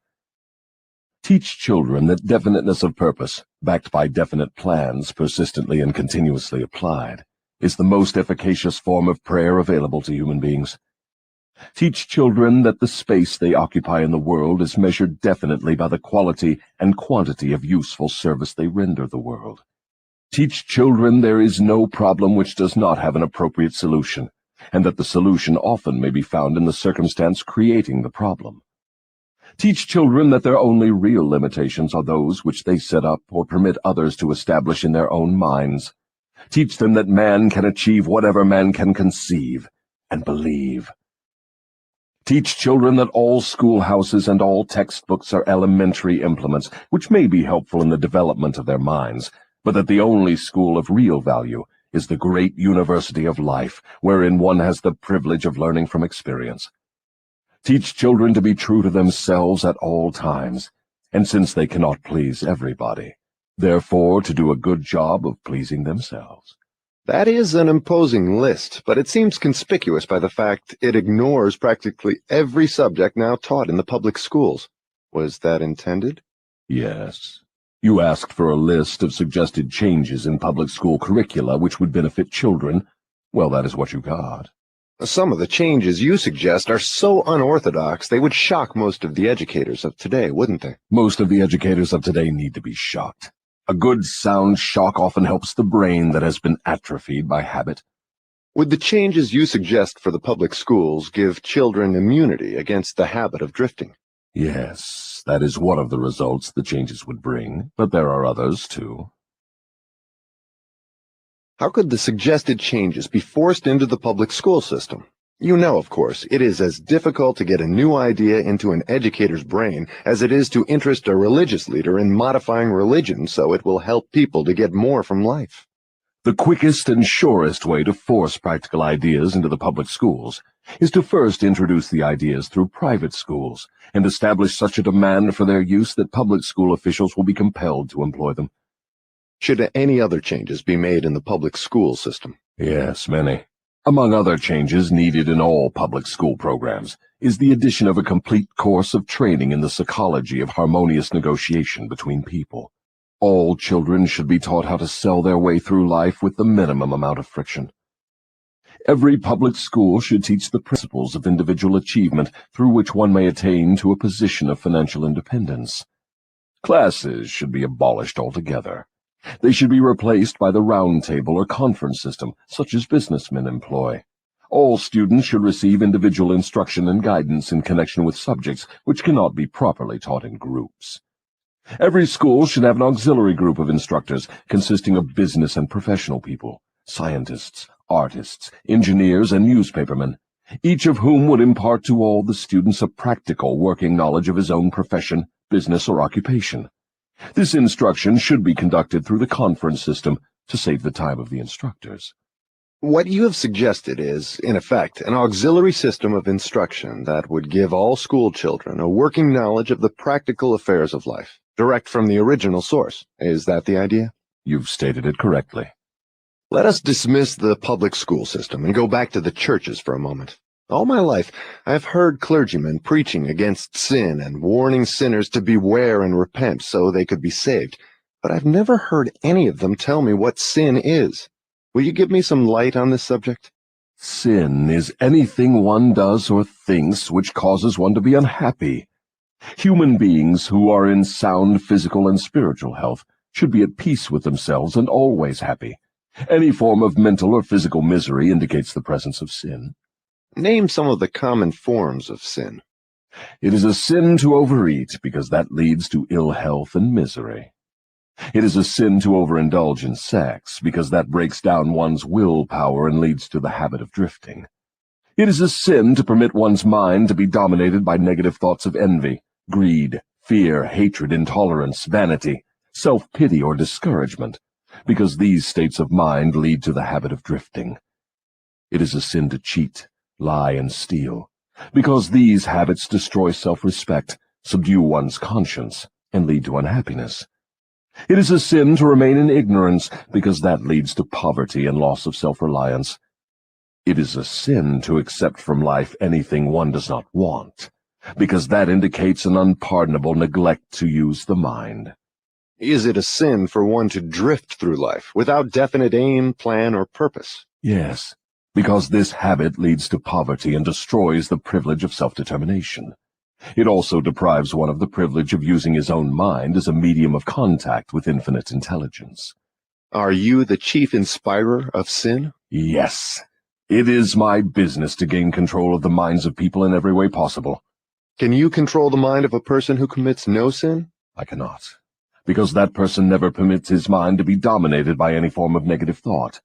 Teach children that definiteness of purpose, backed by definite plans persistently and continuously applied, is the most efficacious form of prayer available to human beings. Teach children that the space they occupy in the world is measured definitely by the quality and quantity of useful service they render the world. Teach children there is no problem which does not have an appropriate solution, and that the solution often may be found in the circumstance creating the problem. Teach children that their only real limitations are those which they set up or permit others to establish in their own minds. Teach them that man can achieve whatever man can conceive and believe. Teach children that all schoolhouses and all textbooks are elementary implements which may be helpful in the development of their minds, but that the only school of real value is the great university of life, wherein one has the privilege of learning from experience. Teach children to be true to themselves at all times, and since they cannot please everybody, therefore to do a good job of pleasing themselves. That is an imposing list, but it seems conspicuous by the fact it ignores practically every subject now taught in the public schools. Was that intended? Yes. You asked for a list of suggested changes in public school curricula which would benefit children. Well, that is what you got. Some of the changes you suggest are so unorthodox they would shock most of the educators of today, wouldn't they? Most of the educators of today need to be shocked. A good sound shock often helps the brain that has been atrophied by habit. Would the changes you suggest for the public schools give children immunity against the habit of drifting? Yes, that is one of the results the changes would bring, but there are others, too. How could the suggested changes be forced into the public school system? You know, of course, it is as difficult to get a new idea into an educator's brain as it is to interest a religious leader in modifying religion so it will help people to get more from life. The quickest and surest way to force practical ideas into the public schools is to first introduce the ideas through private schools and establish such a demand for their use that public school officials will be compelled to employ them. Should any other changes be made in the public school system? Yes, many. Among other changes needed in all public school programs is the addition of a complete course of training in the psychology of harmonious negotiation between people. All children should be taught how to sell their way through life with the minimum amount of friction. Every public school should teach the principles of individual achievement through which one may attain to a position of financial independence. Classes should be abolished altogether. They should be replaced by the round table or conference system, such as businessmen employ. All students should receive individual instruction and guidance in connection with subjects which cannot be properly taught in groups. Every school should have an auxiliary group of instructors consisting of business and professional people, scientists, artists, engineers, and newspapermen, each of whom would impart to all the students a practical working knowledge of his own profession, business, or occupation. This instruction should be conducted through the conference system to save the time of the instructors. What you have suggested is, in effect, an auxiliary system of instruction that would give all school children a working knowledge of the practical affairs of life, direct from the original source. Is that the idea? You've stated it correctly. Let us dismiss the public school system and go back to the churches for a moment. All my life, I have heard clergymen preaching against sin and warning sinners to beware and repent so they could be saved, but I've never heard any of them tell me what sin is. Will you give me some light on this subject? Sin is anything one does or thinks which causes one to be unhappy. Human beings who are in sound physical and spiritual health should be at peace with themselves and always happy. Any form of mental or physical misery indicates the presence of sin. Name some of the common forms of sin. It is a sin to overeat because that leads to ill health and misery. It is a sin to overindulge in sex because that breaks down one's willpower and leads to the habit of drifting. It is a sin to permit one's mind to be dominated by negative thoughts of envy, greed, fear, hatred, intolerance, vanity, self-pity, or discouragement, because these states of mind lead to the habit of drifting. It is a sin to cheat, lie, and steal, because these habits destroy self-respect, subdue one's conscience, and lead to unhappiness. It is a sin to remain in ignorance, because that leads to poverty and loss of self-reliance. It is a sin to accept from life anything one does not want, because that indicates an unpardonable neglect to use the mind. Is it a sin for one to drift through life without definite aim, plan, or purpose? Yes, because this habit leads to poverty and destroys the privilege of self-determination. It also deprives one of the privilege of using his own mind as a medium of contact with infinite intelligence. Are you the chief inspirer of sin? Yes. It is my business to gain control of the minds of people in every way possible. Can you control the mind of a person who commits no sin? I cannot, because that person never permits his mind to be dominated by any form of negative thought.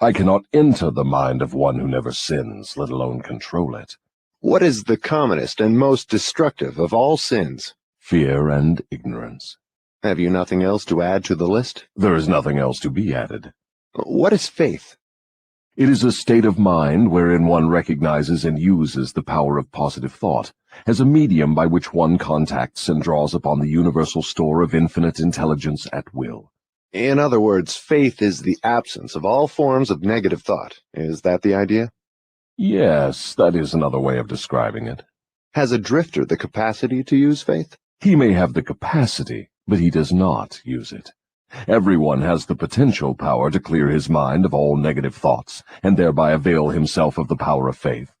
I cannot enter the mind of one who never sins, let alone control it. What is the commonest and most destructive of all sins? Fear and ignorance. Have you nothing else to add to the list? There is nothing else to be added. What is faith? It is a state of mind wherein one recognizes and uses the power of positive thought as a medium by which one contacts and draws upon the universal store of infinite intelligence at will. In other words, faith is the absence of all forms of negative thought. Is that the idea? Yes, that is another way of describing it. Has a drifter the capacity to use faith? He may have the capacity, but he does not use it. Everyone has the potential power to clear his mind of all negative thoughts, and thereby avail himself of the power of faith.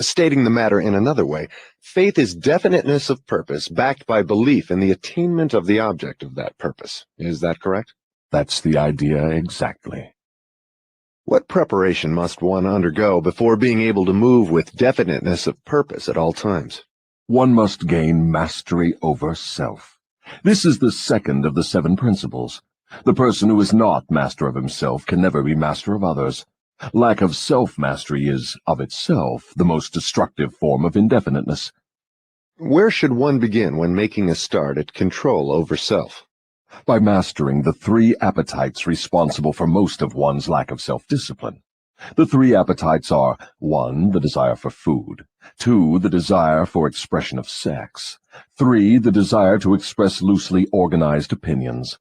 Stating the matter in another way, faith is definiteness of purpose backed by belief in the attainment of the object of that purpose. Is that correct? That's the idea exactly. What preparation must one undergo before being able to move with definiteness of purpose at all times? One must gain mastery over self. This is the second of the 7 principles. The person who is not master of himself can never be master of others. Lack of self-mastery is, of itself, the most destructive form of indefiniteness. Where should one begin when making a start at control over self? By mastering the 3 appetites responsible for most of one's lack of self-discipline. The 3 appetites are 1. The desire for food, 2. The desire for expression of sex, 3. The desire to express loosely organized opinions.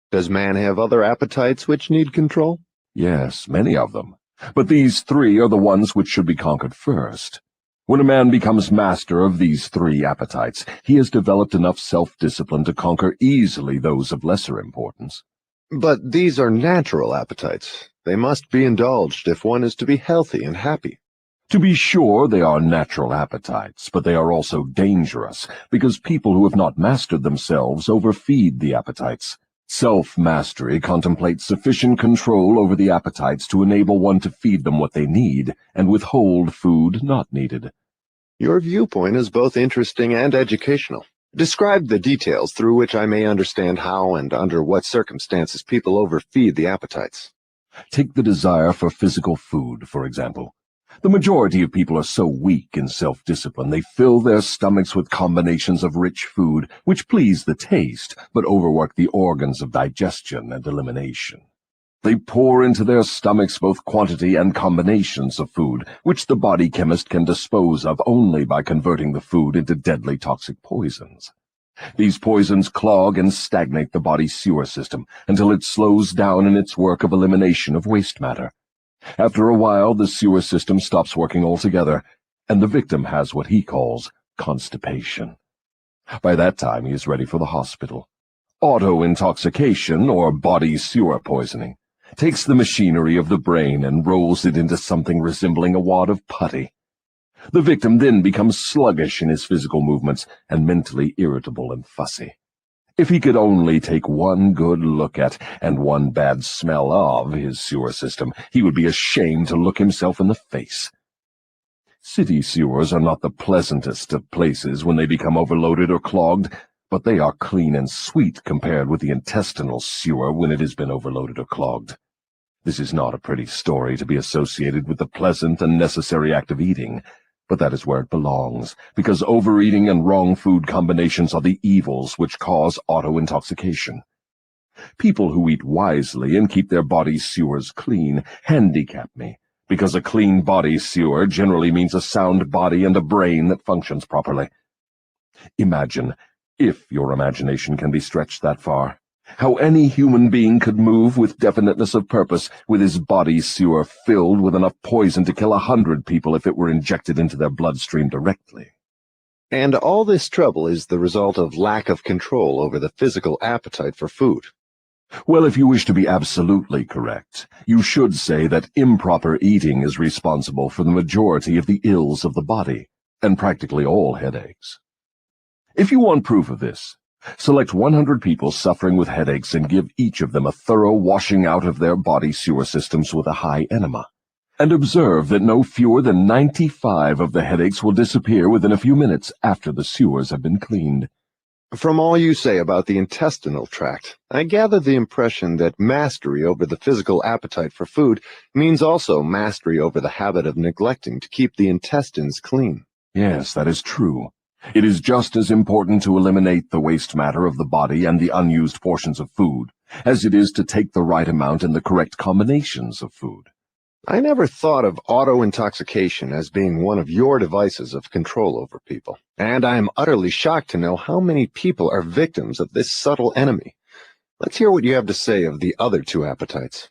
Does man have other appetites which need control? Yes, many of them. But these 3 are the ones which should be conquered first. When a man becomes master of these 3 appetites, he has developed enough self-discipline to conquer easily those of lesser importance. But these are natural appetites. They must be indulged if one is to be healthy and happy. To be sure, they are natural appetites, but they are also dangerous, because people who have not mastered themselves overfeed the appetites. Self-mastery contemplates sufficient control over the appetites to enable one to feed them what they need and withhold food not needed. Your viewpoint is both interesting and educational. Describe the details through which I may understand how and under what circumstances people overfeed the appetites. Take the desire for physical food, for example. The majority of people are so weak in self-discipline they fill their stomachs with combinations of rich food which please the taste but overwork the organs of digestion and elimination. They pour into their stomachs both quantity and combinations of food which the body chemist can dispose of only by converting the food into deadly toxic poisons. These poisons clog and stagnate the body's sewer system until it slows down in its work of elimination of waste matter. After a while, the sewer system stops working altogether, and the victim has what he calls constipation. By that time, he is ready for the hospital. Auto-intoxication, or body sewer poisoning, takes the machinery of the brain and rolls it into something resembling a wad of putty. The victim then becomes sluggish in his physical movements and mentally irritable and fussy. If he could only take one good look at and one bad smell of his sewer system, he would be ashamed to look himself in the face. City sewers are not the pleasantest of places when they become overloaded or clogged, but they are clean and sweet compared with the intestinal sewer when it has been overloaded or clogged. This is not a pretty story to be associated with the pleasant and necessary act of eating, but that is where it belongs, because overeating and wrong food combinations are the evils which cause auto-intoxication. People who eat wisely and keep their body sewers clean handicap me, because a clean body sewer generally means a sound body and a brain that functions properly. Imagine, if your imagination can be stretched that far, how any human being could move with definiteness of purpose with his body sewer filled with enough poison to kill 100 people if it were injected into their bloodstream directly. And all this trouble is the result of lack of control over the physical appetite for food. Well, if you wish to be absolutely correct, you should say that improper eating is responsible for the majority of the ills of the body, and practically all headaches. If you want proof of this, select 100 people suffering with headaches and give each of them a thorough washing out of their body sewer systems with a high enema, and observe that no fewer than 95 of the headaches will disappear within a few minutes after the sewers have been cleaned. From all you say about the intestinal tract, I gather the impression that mastery over the physical appetite for food means also mastery over the habit of neglecting to keep the intestines clean. Yes, that is true. It is just as important to eliminate the waste matter of the body and the unused portions of food as it is to take the right amount and the correct combinations of food. I never thought of auto-intoxication as being one of your devices of control over people, and I am utterly shocked to know how many people are victims of this subtle enemy. Let's hear what you have to say of the other 2 appetites.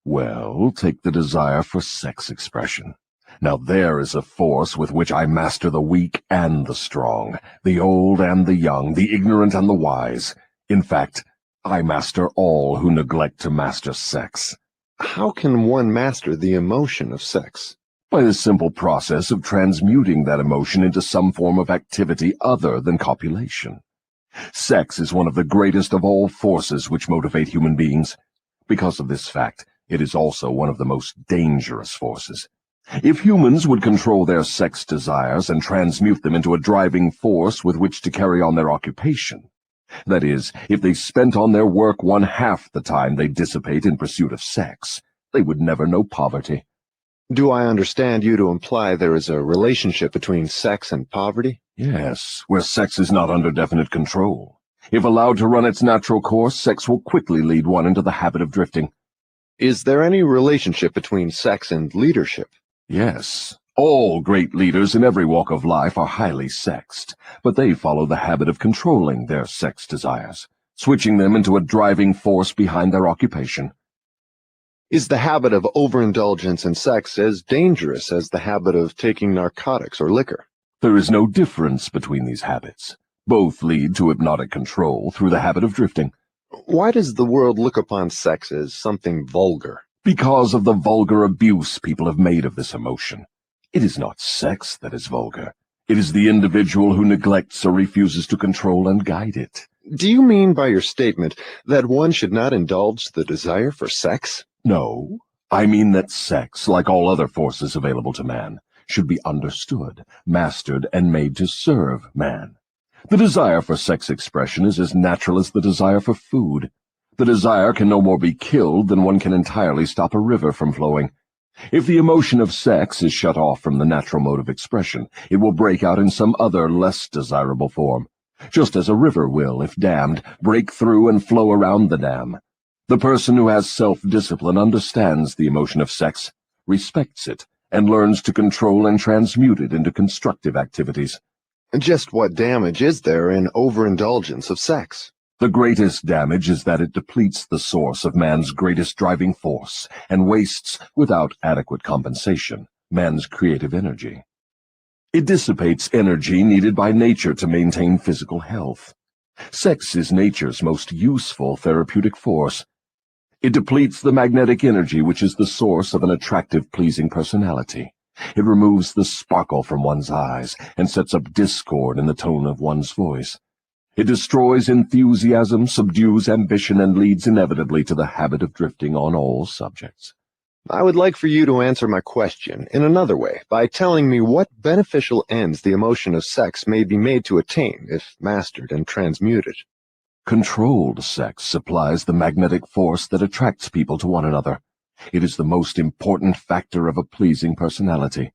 Well, take the desire for sex expression. Now there is a force with which I master the weak and the strong, the old and the young, the ignorant and the wise. In fact, I master all who neglect to master sex. How can one master the emotion of sex? By the simple process of transmuting that emotion into some form of activity other than copulation. Sex is one of the greatest of all forces which motivate human beings. Because of this fact, It is also one of the most dangerous forces. If humans would control their sex desires and transmute them into a driving force with which to carry on their occupation, that is, if they spent on their work 1/2 the time they dissipate in pursuit of sex, they would never know poverty. Do I understand you to imply there is a relationship between sex and poverty? Yes, where sex is not under definite control. If allowed to run its natural course, sex will quickly lead one into the habit of drifting. Is there any relationship between sex and leadership? Yes, all great leaders in every walk of life are highly sexed, but they follow the habit of controlling their sex desires, switching them into a driving force behind their occupation. Is the habit of overindulgence in sex as dangerous as the habit of taking narcotics or liquor? There is no difference between these habits. Both lead to hypnotic control through the habit of drifting. Why does the world look upon sex as something vulgar? Because of the vulgar abuse people have made of this emotion. It is not sex that is vulgar. It is the individual who neglects or refuses to control and guide it. Do you mean by your statement that one should not indulge the desire for sex? No, I mean that sex, like all other forces available to man, should be understood, mastered, and made to serve man. The desire for sex expression is as natural as the desire for food. The desire can no more be killed than one can entirely stop a river from flowing. If the emotion of sex is shut off from the natural mode of expression, it will break out in some other, less desirable form, just as a river will, if dammed, break through and flow around the dam. The person who has self-discipline understands the emotion of sex, respects it, and learns to control and transmute it into constructive activities. Just what damage is there in overindulgence of sex? The greatest damage is that it depletes the source of man's greatest driving force and wastes, without adequate compensation, man's creative energy. It dissipates energy needed by nature to maintain physical health. Sex is nature's most useful therapeutic force. It depletes the magnetic energy which is the source of an attractive, pleasing personality. It removes the sparkle from one's eyes and sets up discord in the tone of one's voice. It destroys enthusiasm, subdues ambition, and leads inevitably to the habit of drifting on all subjects. I would like for you to answer my question in another way by telling me what beneficial ends the emotion of sex may be made to attain if mastered and transmuted. Controlled sex supplies the magnetic force that attracts people to one another. It is the most important factor of a pleasing personality.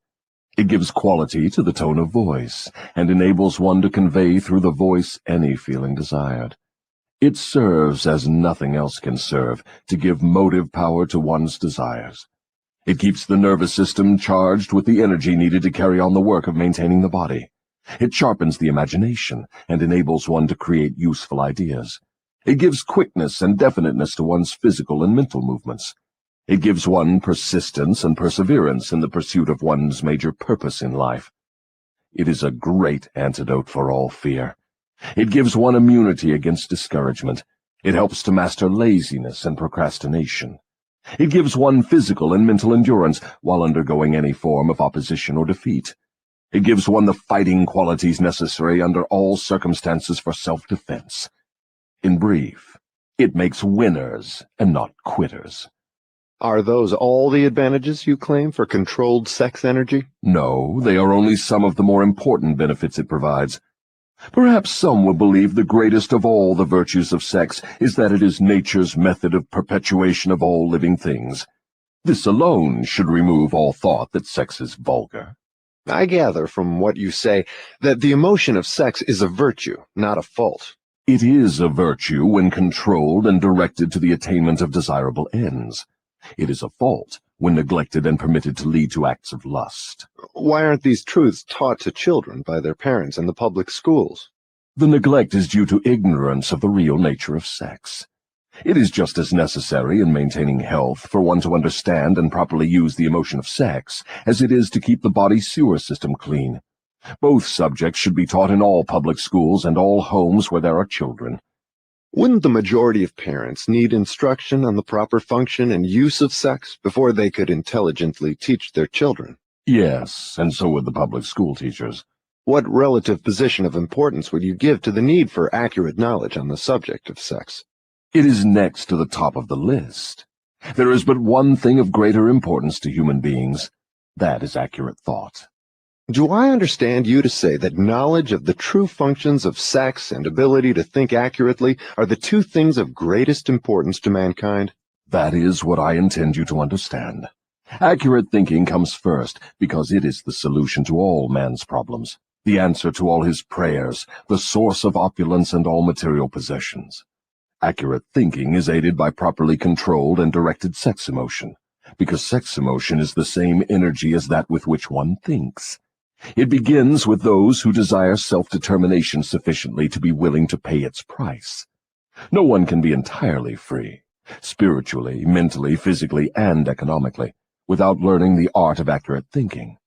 It gives quality to the tone of voice, and enables one to convey through the voice any feeling desired. It serves, as nothing else can serve, to give motive power to one's desires. It keeps the nervous system charged with the energy needed to carry on the work of maintaining the body. It sharpens the imagination and enables one to create useful ideas. It gives quickness and definiteness to one's physical and mental movements. It gives one persistence and perseverance in the pursuit of one's major purpose in life. It is a great antidote for all fear. It gives one immunity against discouragement. It helps to master laziness and procrastination. It gives one physical and mental endurance while undergoing any form of opposition or defeat. It gives one the fighting qualities necessary under all circumstances for self-defense. In brief, it makes winners and not quitters. Are those all the advantages you claim for controlled sex energy? No, they are only some of the more important benefits it provides. Perhaps some will believe the greatest of all the virtues of sex is that it is nature's method of perpetuation of all living things. This alone should remove all thought that sex is vulgar. I gather from what you say that the emotion of sex is a virtue, not a fault. It is a virtue when controlled and directed to the attainment of desirable ends. It is a fault when neglected and permitted to lead to acts of lust. Why aren't these truths taught to children by their parents in the public schools? The neglect is due to ignorance of the real nature of sex. It is just as necessary in maintaining health for one to understand and properly use the emotion of sex as it is to keep the body's sewer system clean. Both subjects should be taught in all public schools and all homes where there are children. Wouldn't the majority of parents need instruction on the proper function and use of sex before they could intelligently teach their children? Yes, and so would the public school teachers. What relative position of importance would you give to the need for accurate knowledge on the subject of sex? It is next to the top of the list. There is but one thing of greater importance to human beings. That is accurate thought. Do I understand you to say that knowledge of the true functions of sex and ability to think accurately are the two things of greatest importance to mankind? That is what I intend you to understand. Accurate thinking comes first because it is the solution to all man's problems, the answer to all his prayers, the source of opulence and all material possessions. Accurate thinking is aided by properly controlled and directed sex emotion, because sex emotion is the same energy as that with which one thinks. It begins with those who desire self-determination sufficiently to be willing to pay its price. No one can be entirely free, spiritually, mentally, physically, and economically, without learning the art of accurate thinking.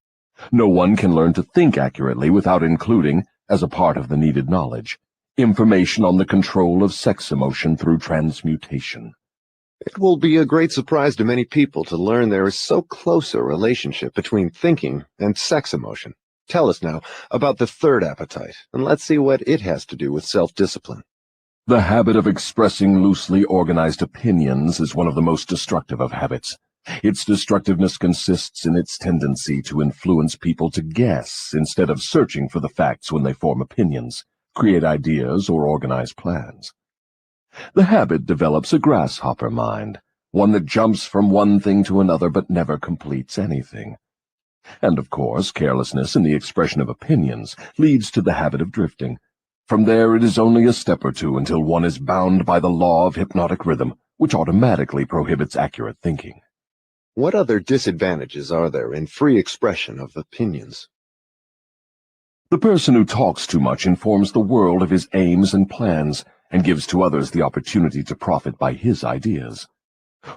No one can learn to think accurately without including, as a part of the needed knowledge, information on the control of sex emotion through transmutation. It will be a great surprise to many people to learn there is so close a relationship between thinking and sex emotion. Tell us now about the third appetite, and let's see what it has to do with self-discipline. The habit of expressing loosely organized opinions is one of the most destructive of habits. Its destructiveness consists in its tendency to influence people to guess instead of searching for the facts when they form opinions, create ideas, or organize plans. The habit develops a grasshopper mind, one that jumps from one thing to another but never completes anything. And, of course, carelessness in the expression of opinions leads to the habit of drifting. From there it is only a step or two until one is bound by the law of hypnotic rhythm, which automatically prohibits accurate thinking. What other disadvantages are there in free expression of opinions? The person who talks too much informs the world of his aims and plans and gives to others the opportunity to profit by his ideas.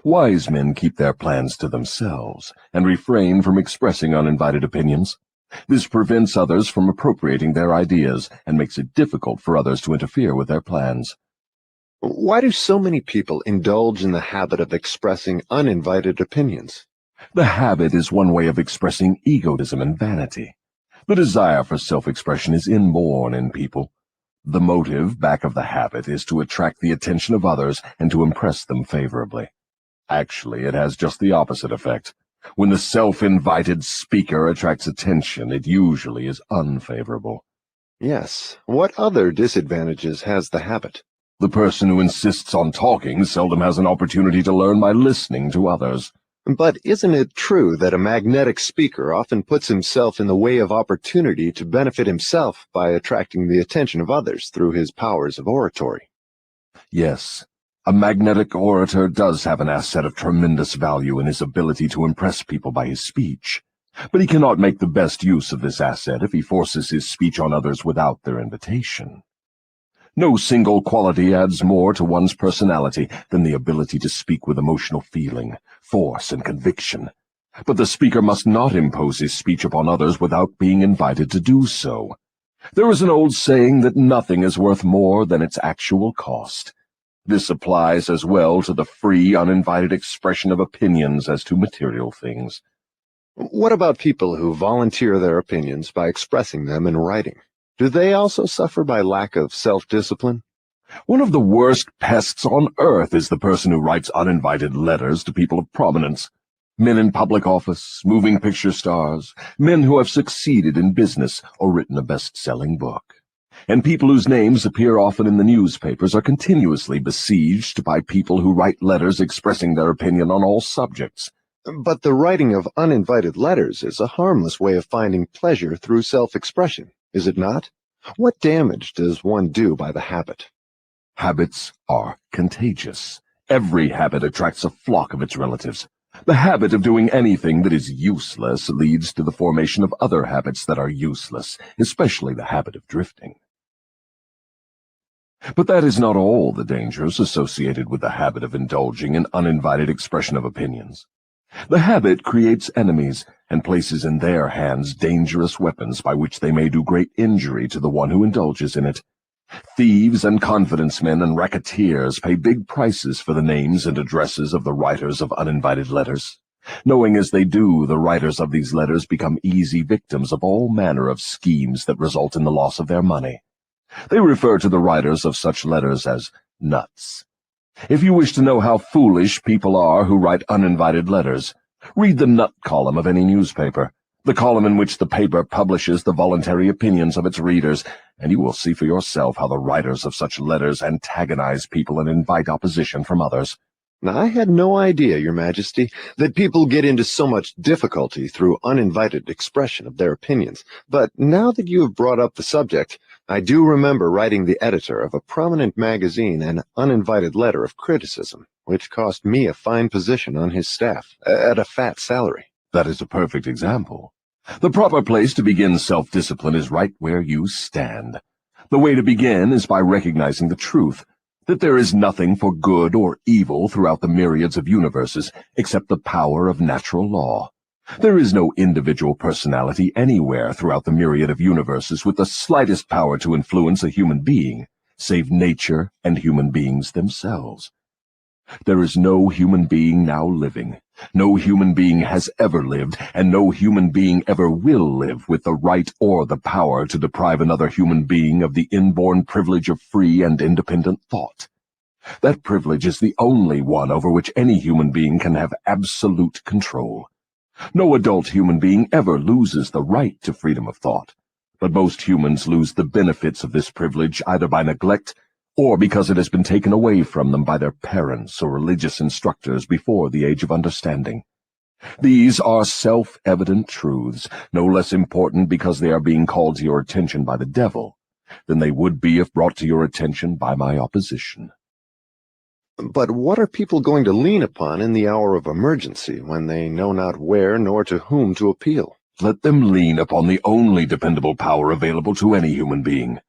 Wise men keep their plans to themselves and refrain from expressing uninvited opinions. This prevents others from appropriating their ideas and makes it difficult for others to interfere with their plans. Why do so many people indulge in the habit of expressing uninvited opinions? The habit is one way of expressing egotism and vanity. The desire for self-expression is inborn in people. The motive back of the habit is to attract the attention of others and to impress them favorably. Actually, it has just the opposite effect. When the self-invited speaker attracts attention, it usually is unfavorable. Yes. What other disadvantages has the habit? The person who insists on talking seldom has an opportunity to learn by listening to others. But isn't it true that a magnetic speaker often puts himself in the way of opportunity to benefit himself by attracting the attention of others through his powers of oratory? Yes, a magnetic orator does have an asset of tremendous value in his ability to impress people by his speech. But he cannot make the best use of this asset if he forces his speech on others without their invitation. No single quality adds more to one's personality than the ability to speak with emotional feeling, force, and conviction. But the speaker must not impose his speech upon others without being invited to do so. There is an old saying that nothing is worth more than its actual cost. This applies as well to the free, uninvited expression of opinions as to material things. What about people who volunteer their opinions by expressing them in writing? Do they also suffer by lack of self-discipline? One of the worst pests on earth is the person who writes uninvited letters to people of prominence. Men in public office, moving picture stars, men who have succeeded in business or written a best-selling book. And people whose names appear often in the newspapers are continuously besieged by people who write letters expressing their opinion on all subjects. But the writing of uninvited letters is a harmless way of finding pleasure through self-expression, is it not? What damage does one do by the habit? Habits are contagious. Every habit attracts a flock of its relatives. The habit of doing anything that is useless leads to the formation of other habits that are useless, especially the habit of drifting. But that is not all the dangers associated with the habit of indulging in uninvited expression of opinions. The habit creates enemies and places in their hands dangerous weapons by which they may do great injury to the one who indulges in it. Thieves and confidence men and racketeers pay big prices for the names and addresses of the writers of uninvited letters. Knowing as they do, the writers of these letters become easy victims of all manner of schemes that result in the loss of their money. They refer to the writers of such letters as nuts. If you wish to know how foolish people are who write uninvited letters, read the nut column of any newspaper, the column in which the paper publishes the voluntary opinions of its readers, and you will see for yourself how the writers of such letters antagonize people and invite opposition from others. Now, I had no idea, Your Majesty, that people get into so much difficulty through uninvited expression of their opinions. But now that you have brought up the subject, I do remember writing the editor of a prominent magazine an uninvited letter of criticism, which cost me a fine position on his staff, at a fat salary. That is a perfect example. The proper place to begin self-discipline is right where you stand. The way to begin is by recognizing the truth, that there is nothing for good or evil throughout the myriads of universes except the power of natural law. There is no individual personality anywhere throughout the myriad of universes with the slightest power to influence a human being, save nature and human beings themselves. There is no human being now living, no human being has ever lived, and no human being ever will live with the right or the power to deprive another human being of the inborn privilege of free and independent thought. That privilege is the only one over which any human being can have absolute control. No adult human being ever loses the right to freedom of thought, but most humans lose the benefits of this privilege either by neglect or because it has been taken away from them by their parents or religious instructors before the age of understanding. These are self-evident truths, no less important because they are being called to your attention by the devil than they would be if brought to your attention by my opposition. But what are people going to lean upon in the hour of emergency when they know not where nor to whom to appeal? Let them lean upon the only dependable power available to any human being.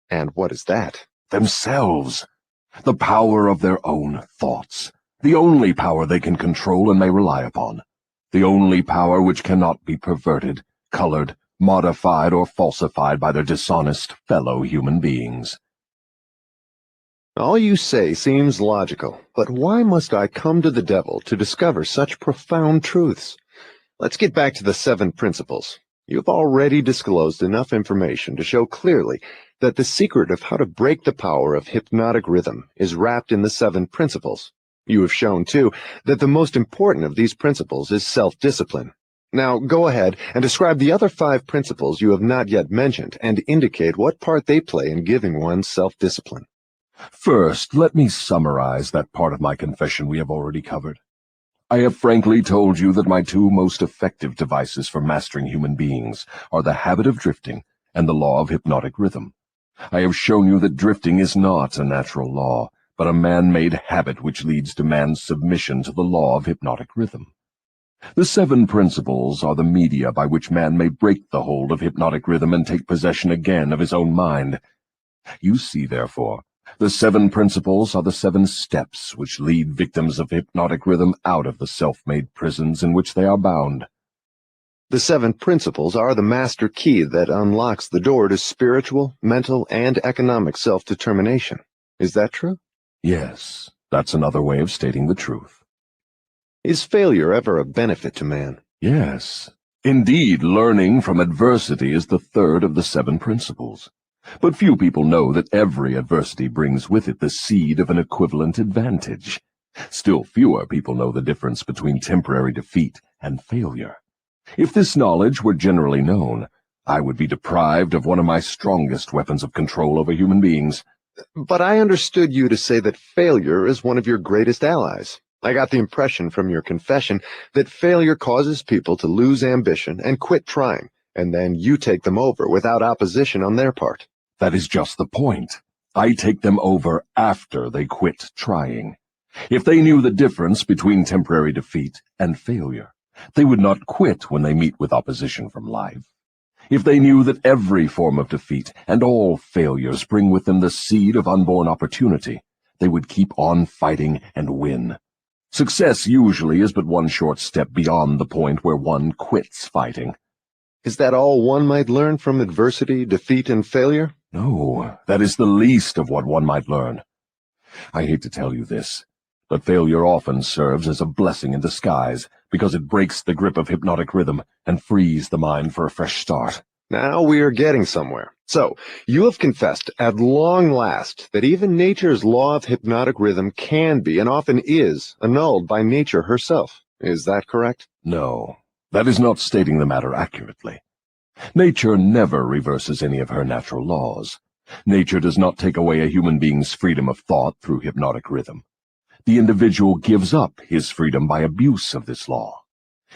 And what is that? Themselves. The power of their own thoughts. The only power they can control and may rely upon. The only power which cannot be perverted, colored, modified, or falsified by their dishonest fellow human beings. All you say seems logical, but why must I come to the devil to discover such profound truths? Let's get back to the 7 principles. You've already disclosed enough information to show clearly that the secret of how to break the power of hypnotic rhythm is wrapped in the 7 principles. You have shown, too, that the most important of these principles is self-discipline. Now, go ahead and describe the other 5 principles you have not yet mentioned and indicate what part they play in giving one self-discipline. First, let me summarize that part of my confession we have already covered. I have frankly told you that my 2 most effective devices for mastering human beings are the habit of drifting and the law of hypnotic rhythm. I have shown you that drifting is not a natural law, but a man-made habit which leads to man's submission to the law of hypnotic rhythm. The 7 principles are the media by which man may break the hold of hypnotic rhythm and take possession again of his own mind. You see, therefore, the 7 principles are the 7 steps which lead victims of hypnotic rhythm out of the self-made prisons in which they are bound. The 7 principles are the master key that unlocks the door to spiritual, mental, and economic self-determination. Is that true? Yes, that's another way of stating the truth. Is failure ever a benefit to man? Yes. Indeed, learning from adversity is the 3rd of the 7 principles. But few people know that every adversity brings with it the seed of an equivalent advantage. Still fewer people know the difference between temporary defeat and failure. If this knowledge were generally known, I would be deprived of one of my strongest weapons of control over human beings. But I understood you to say that failure is one of your greatest allies. I got the impression from your confession that failure causes people to lose ambition and quit trying, and then you take them over without opposition on their part. That is just the point. I take them over after they quit trying. If they knew the difference between temporary defeat and failure, they would not quit when they meet with opposition from life. If they knew that every form of defeat and all failures bring with them the seed of unborn opportunity, they would keep on fighting and win. Success usually is but one short step beyond the point where one quits fighting. Is that all one might learn from adversity, defeat, and failure? No, that is the least of what one might learn. I hate to tell you this, but failure often serves as a blessing in disguise because it breaks the grip of hypnotic rhythm and frees the mind for a fresh start. Now we are getting somewhere. So, you have confessed at long last that even nature's law of hypnotic rhythm can be, and often is, annulled by nature herself. Is that correct? No, that is not stating the matter accurately. Nature never reverses any of her natural laws. Nature does not take away a human being's freedom of thought through hypnotic rhythm. The individual gives up his freedom by abuse of this law.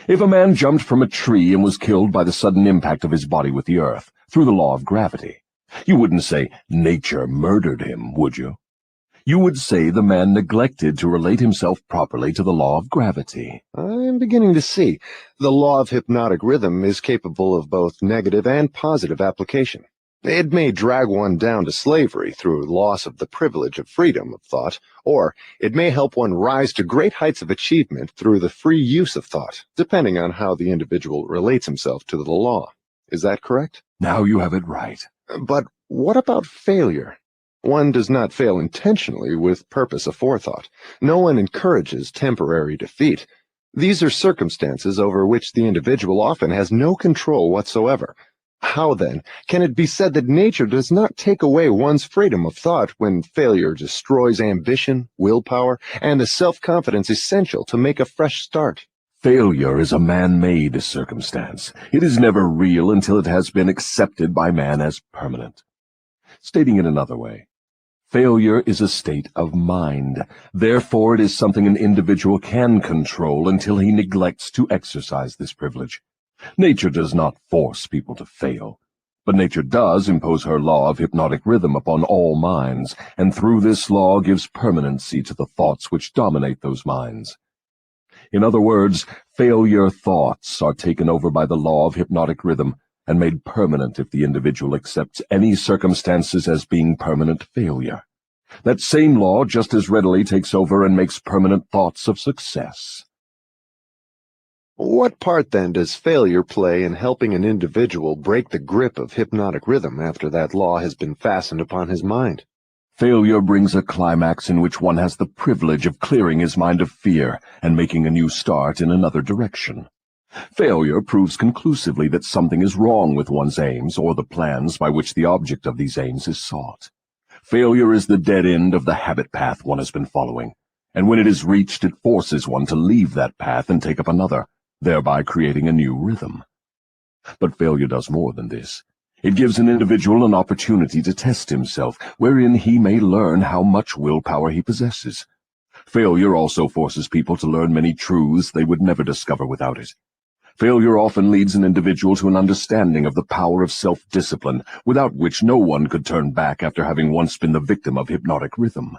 If a man jumped from a tree and was killed by the sudden impact of his body with the earth, through the law of gravity, you wouldn't say nature murdered him, would you? You would say the man neglected to relate himself properly to the law of gravity. I'm beginning to see. The law of hypnotic rhythm is capable of both negative and positive application. It may drag one down to slavery through loss of the privilege of freedom of thought, or it may help one rise to great heights of achievement through the free use of thought, depending on how the individual relates himself to the law. Is that correct? Now you have it right. But what about failure? One does not fail intentionally with purpose aforethought. No one encourages temporary defeat. These are circumstances over which the individual often has no control whatsoever. How, then, can it be said that nature does not take away one's freedom of thought when failure destroys ambition, willpower, and the self-confidence essential to make a fresh start? Failure is a man-made circumstance. It is never real until it has been accepted by man as permanent. Stating it another way, failure is a state of mind. Therefore, it is something an individual can control until he neglects to exercise this privilege. Nature does not force people to fail, but nature does impose her law of hypnotic rhythm upon all minds, and through this law gives permanency to the thoughts which dominate those minds. In other words, failure thoughts are taken over by the law of hypnotic rhythm and made permanent if the individual accepts any circumstances as being permanent failure. That same law just as readily takes over and makes permanent thoughts of success. What part, then, does failure play in helping an individual break the grip of hypnotic rhythm after that law has been fastened upon his mind? Failure brings a climax in which one has the privilege of clearing his mind of fear and making a new start in another direction. Failure proves conclusively that something is wrong with one's aims or the plans by which the object of these aims is sought. Failure is the dead end of the habit path one has been following, and when it is reached, it forces one to leave that path and take up another, thereby creating a new rhythm. But failure does more than this. It gives an individual an opportunity to test himself, wherein he may learn how much willpower he possesses. Failure also forces people to learn many truths they would never discover without it. Failure often leads an individual to an understanding of the power of self-discipline, without which no one could turn back after having once been the victim of hypnotic rhythm.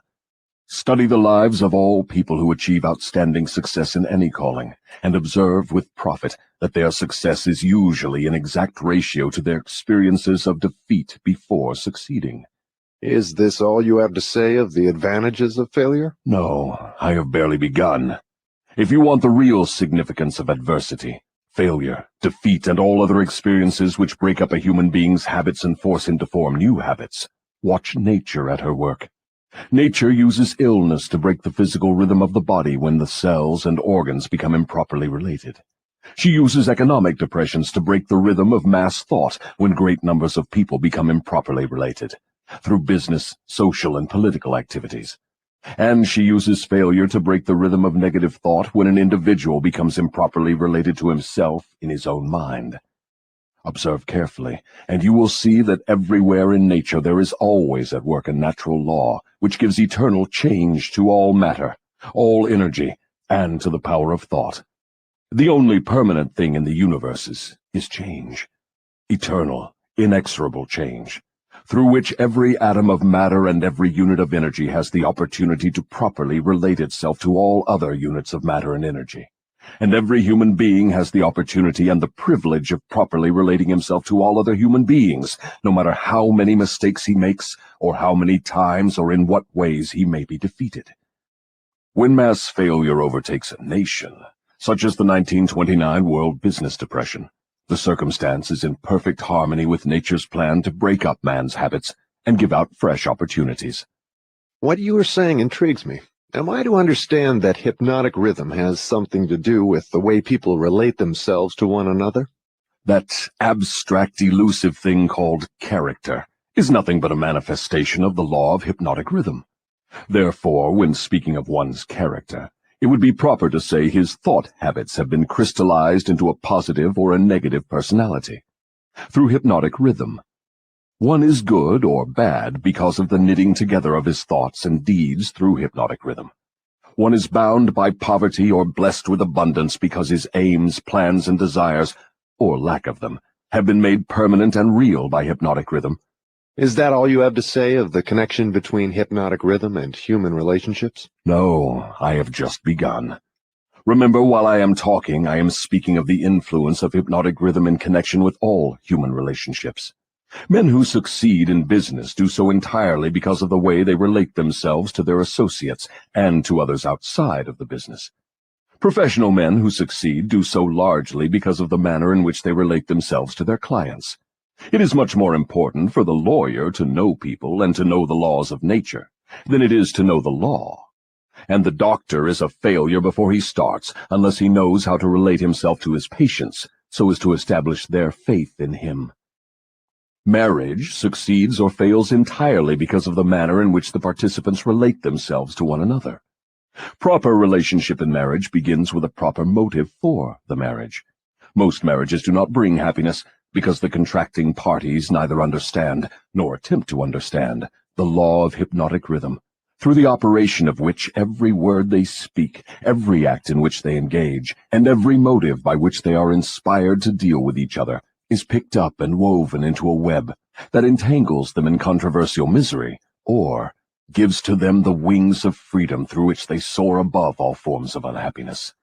Study the lives of all people who achieve outstanding success in any calling, and observe with profit that their success is usually in exact ratio to their experiences of defeat before succeeding. Is this all you have to say of the advantages of failure? No, I have barely begun. If you want the real significance of adversity, failure, defeat, and all other experiences which break up a human being's habits and force him to form new habits, watch nature at her work. Nature uses illness to break the physical rhythm of the body when the cells and organs become improperly related. She uses economic depressions to break the rhythm of mass thought when great numbers of people become improperly related, through business, social, and political activities. And she uses failure to break the rhythm of negative thought when an individual becomes improperly related to himself in his own mind. Observe carefully, and you will see that everywhere in nature there is always at work a natural law which gives eternal change to all matter, all energy, and to the power of thought. The only permanent thing in the universe is change, eternal, inexorable change, through which every atom of matter and every unit of energy has the opportunity to properly relate itself to all other units of matter and energy. And every human being has the opportunity and the privilege of properly relating himself to all other human beings, no matter how many mistakes he makes, or how many times or in what ways he may be defeated. When mass failure overtakes a nation, such as the 1929 World Business Depression, the circumstance is in perfect harmony with nature's plan to break up man's habits and give out fresh opportunities. What you are saying intrigues me. Am I to understand that hypnotic rhythm has something to do with the way people relate themselves to one another? That abstract, elusive thing called character is nothing but a manifestation of the law of hypnotic rhythm. Therefore, when speaking of one's character, it would be proper to say his thought habits have been crystallized into a positive or a negative personality. Through hypnotic rhythm, one is good or bad because of the knitting together of his thoughts and deeds through hypnotic rhythm. One is bound by poverty or blessed with abundance because his aims, plans, and desires, or lack of them, have been made permanent and real by hypnotic rhythm. Is that all you have to say of the connection between hypnotic rhythm and human relationships? No, I have just begun. Remember, while I am talking, I am speaking of the influence of hypnotic rhythm in connection with all human relationships. Men who succeed in business do so entirely because of the way they relate themselves to their associates and to others outside of the business. Professional men who succeed do so largely because of the manner in which they relate themselves to their clients. It is much more important for the lawyer to know people and to know the laws of nature than it is to know the law. And the doctor is a failure before he starts unless he knows how to relate himself to his patients so as to establish their faith in him. Marriage succeeds or fails entirely because of the manner in which the participants relate themselves to one another. Proper relationship in marriage begins with a proper motive for the marriage. Most marriages do not bring happiness because the contracting parties neither understand nor attempt to understand the law of hypnotic rhythm, through the operation of which every word they speak, every act in which they engage, and every motive by which they are inspired to deal with each other is picked up and woven into a web that entangles them in controversial misery, or gives to them the wings of freedom through which they soar above all forms of unhappiness.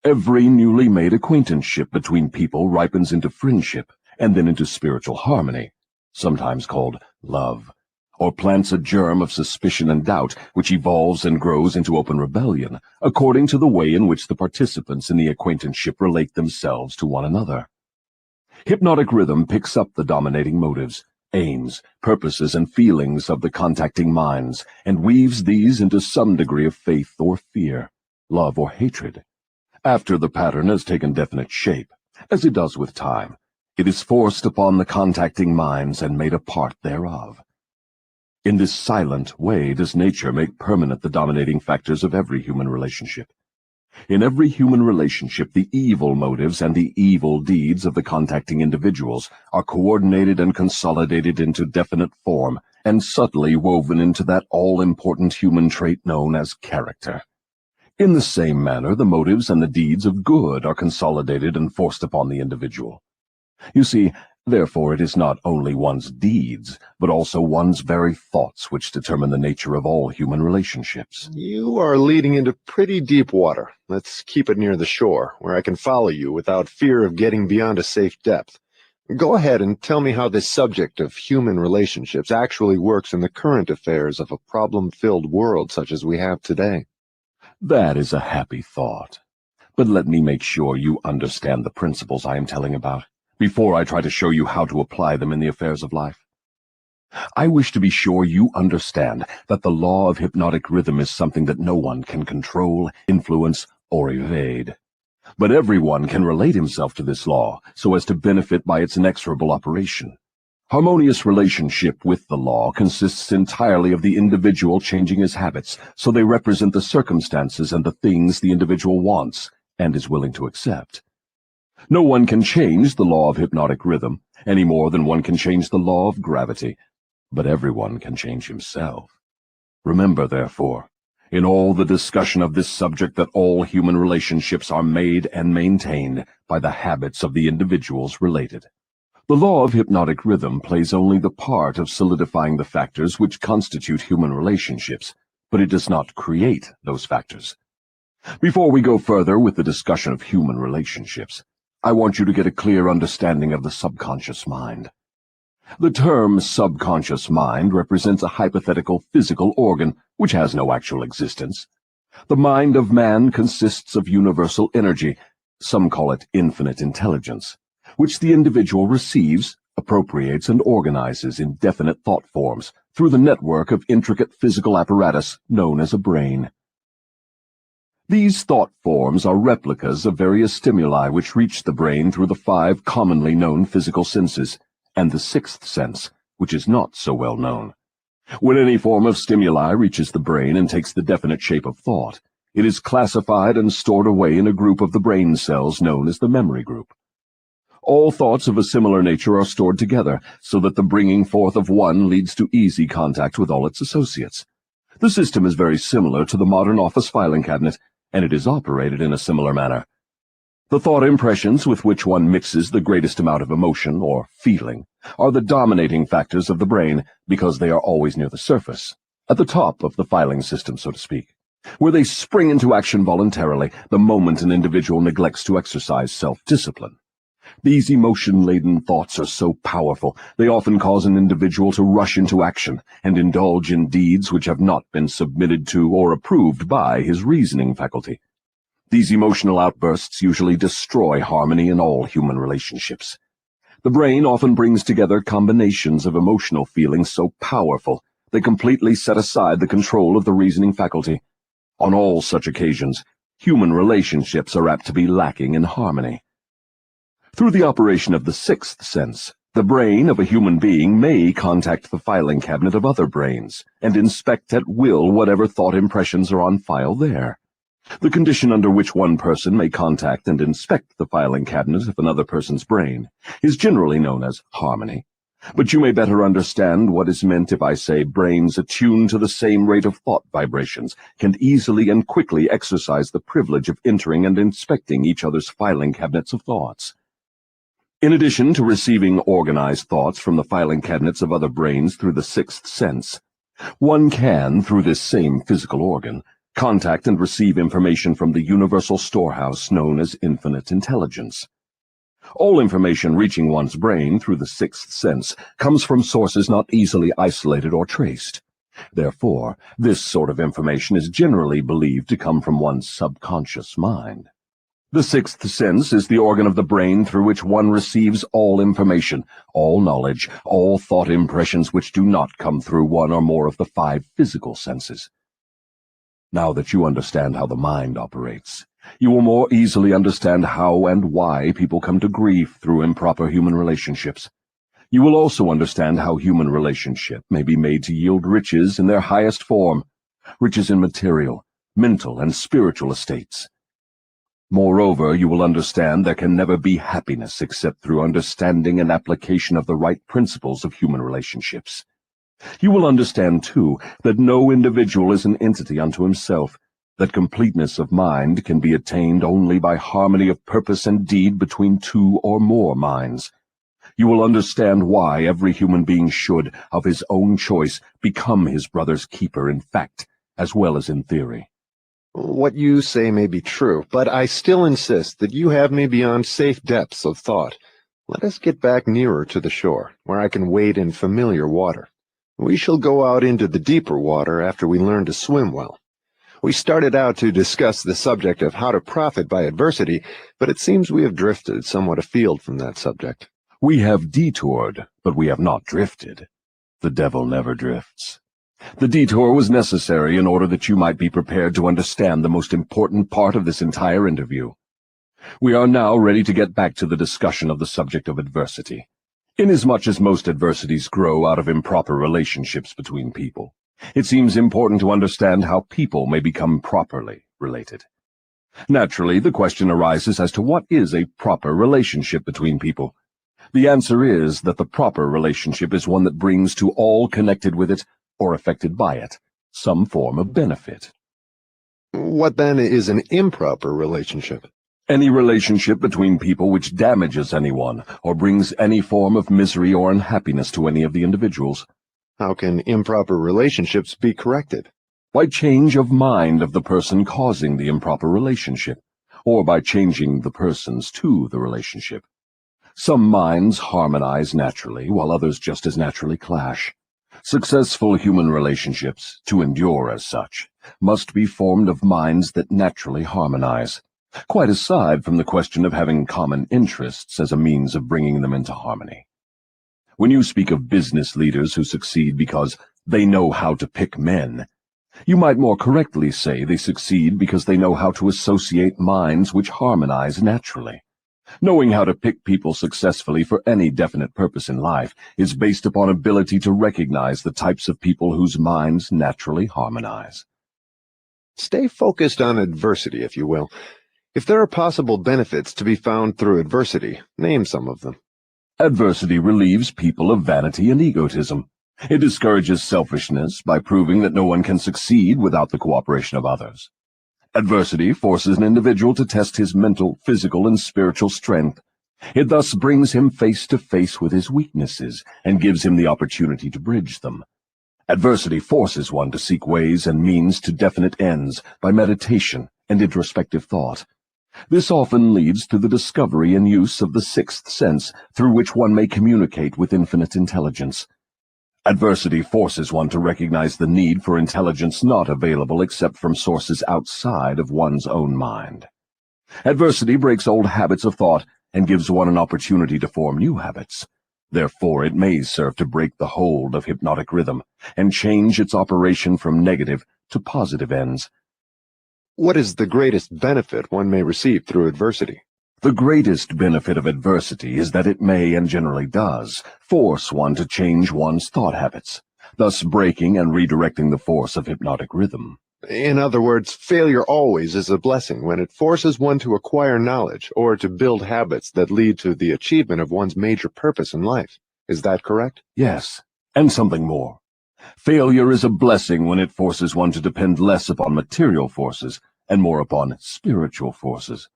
Every newly made acquaintanceship between people ripens into friendship and then into spiritual harmony, sometimes called love, or plants a germ of suspicion and doubt which evolves and grows into open rebellion, according to the way in which the participants in the acquaintanceship relate themselves to one another. Hypnotic rhythm picks up the dominating motives, aims, purposes, and feelings of the contacting minds, and weaves these into some degree of faith or fear, love or hatred. After the pattern has taken definite shape, as it does with time, it is forced upon the contacting minds and made a part thereof. In this silent way does nature make permanent the dominating factors of every human relationship. In every human relationship, the evil motives and the evil deeds of the contacting individuals are coordinated and consolidated into definite form and subtly woven into that all-important human trait known as character. In the same manner, the motives and the deeds of good are consolidated and forced upon the individual. You see, therefore, it is not only one's deeds, but also one's very thoughts which determine the nature of all human relationships. You are leading into pretty deep water. Let's keep it near the shore, where I can follow you without fear of getting beyond a safe depth. Go ahead and tell me how this subject of human relationships actually works in the current affairs of a problem-filled world such as we have today. That is a happy thought. But let me make sure you understand the principles I am telling about, before I try to show you how to apply them in the affairs of life. I wish to be sure you understand that the law of hypnotic rhythm is something that no one can control, influence, or evade. But everyone can relate himself to this law so as to benefit by its inexorable operation. Harmonious relationship with the law consists entirely of the individual changing his habits so they represent the circumstances and the things the individual wants and is willing to accept. No one can change the law of hypnotic rhythm any more than one can change the law of gravity, but everyone can change himself. Remember, therefore, in all the discussion of this subject, that all human relationships are made and maintained by the habits of the individuals related. The law of hypnotic rhythm plays only the part of solidifying the factors which constitute human relationships, but it does not create those factors. Before we go further with the discussion of human relationships, I want you to get a clear understanding of the subconscious mind. The term subconscious mind represents a hypothetical physical organ which has no actual existence. The mind of man consists of universal energy, some call it infinite intelligence, which the individual receives, appropriates, and organizes in definite thought forms through the network of intricate physical apparatus known as a brain. These thought forms are replicas of various stimuli which reach the brain through the 5 commonly known physical senses, and the 6th sense, which is not so well known. When any form of stimuli reaches the brain and takes the definite shape of thought, it is classified and stored away in a group of the brain cells known as the memory group. All thoughts of a similar nature are stored together, so that the bringing forth of one leads to easy contact with all its associates. The system is very similar to the modern office filing cabinet, and it is operated in a similar manner. The thought impressions with which one mixes the greatest amount of emotion or feeling are the dominating factors of the brain because they are always near the surface, at the top of the filing system, so to speak, where they spring into action voluntarily the moment an individual neglects to exercise self-discipline. These emotion-laden thoughts are so powerful, they often cause an individual to rush into action and indulge in deeds which have not been submitted to or approved by his reasoning faculty. These emotional outbursts usually destroy harmony in all human relationships. The brain often brings together combinations of emotional feelings so powerful they completely set aside the control of the reasoning faculty. On all such occasions, human relationships are apt to be lacking in harmony. Through the operation of the 6th sense, the brain of a human being may contact the filing cabinet of other brains and inspect at will whatever thought impressions are on file there. The condition under which one person may contact and inspect the filing cabinet of another person's brain is generally known as harmony. But you may better understand what is meant if I say brains attuned to the same rate of thought vibrations can easily and quickly exercise the privilege of entering and inspecting each other's filing cabinets of thoughts. In addition to receiving organized thoughts from the filing cabinets of other brains through the 6th sense, one can, through this same physical organ, contact and receive information from the universal storehouse known as infinite intelligence. All information reaching one's brain through the 6th sense comes from sources not easily isolated or traced. Therefore, this sort of information is generally believed to come from one's subconscious mind. The 6th sense is the organ of the brain through which one receives all information, all knowledge, all thought impressions which do not come through one or more of the 5 physical senses. Now that you understand how the mind operates, you will more easily understand how and why people come to grief through improper human relationships. You will also understand how human relationship may be made to yield riches in their highest form, riches in material, mental, and spiritual estates. Moreover, you will understand there can never be happiness except through understanding and application of the right principles of human relationships. You will understand, too, that no individual is an entity unto himself, that completeness of mind can be attained only by harmony of purpose and deed between 2 or more minds. You will understand why every human being should, of his own choice, become his brother's keeper in fact, as well as in theory. What you say may be true, but I still insist that you have me beyond safe depths of thought. Let us get back nearer to the shore, where I can wade in familiar water. We shall go out into the deeper water after we learn to swim well. We started out to discuss the subject of how to profit by adversity, but it seems we have drifted somewhat afield from that subject. We have detoured, but we have not drifted. The devil never drifts. The detour was necessary in order that you might be prepared to understand the most important part of this entire interview. We are now ready to get back to the discussion of the subject of adversity. Inasmuch as most adversities grow out of improper relationships between people, it seems important to understand how people may become properly related. Naturally, the question arises as to what is a proper relationship between people. The answer is that the proper relationship is one that brings to all connected with it, or affected by it, some form of benefit. What then is an improper relationship? Any relationship between people which damages anyone, or brings any form of misery or unhappiness to any of the individuals. How can improper relationships be corrected? By change of mind of the person causing the improper relationship, or by changing the persons to the relationship. Some minds harmonize naturally, while others just as naturally clash. Successful human relationships, to endure as such, must be formed of minds that naturally harmonize, quite aside from the question of having common interests as a means of bringing them into harmony. When you speak of business leaders who succeed because they know how to pick men, You might more correctly say they succeed because they know how to associate minds which harmonize naturally. Knowing how to pick people successfully for any definite purpose in life is based upon ability to recognize the types of people whose minds naturally harmonize. Stay focused on adversity, if you will. If there are possible benefits to be found through adversity, name some of them. Adversity relieves people of vanity and egotism. It discourages selfishness by proving that no one can succeed without the cooperation of others. Adversity forces an individual to test his mental, physical, and spiritual strength. It thus brings him face to face with his weaknesses and gives him the opportunity to bridge them. Adversity forces one to seek ways and means to definite ends by meditation and introspective thought. This often leads to the discovery and use of the sixth sense, through which one may communicate with infinite intelligence. Adversity forces one to recognize the need for intelligence not available except from sources outside of one's own mind. Adversity breaks old habits of thought and gives one an opportunity to form new habits. Therefore, it may serve to break the hold of hypnotic rhythm and change its operation from negative to positive ends. What is the greatest benefit one may receive through adversity? The greatest benefit of adversity is that it may, and generally does, force one to change one's thought habits, thus breaking and redirecting the force of hypnotic rhythm. In other words, failure always is a blessing when it forces one to acquire knowledge or to build habits that lead to the achievement of one's major purpose in life. Is that correct? Yes, and something more. Failure is a blessing when it forces one to depend less upon material forces and more upon spiritual forces.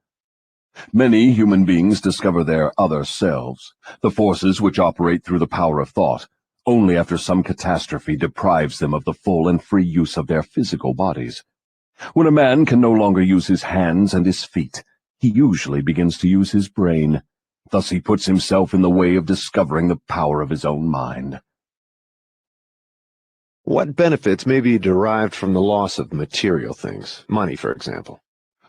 Many human beings discover their other selves, the forces which operate through the power of thought, only after some catastrophe deprives them of the full and free use of their physical bodies. When a man can no longer use his hands and his feet, he usually begins to use his brain. Thus he puts himself in the way of discovering the power of his own mind. What benefits may be derived from the loss of material things, money, for example?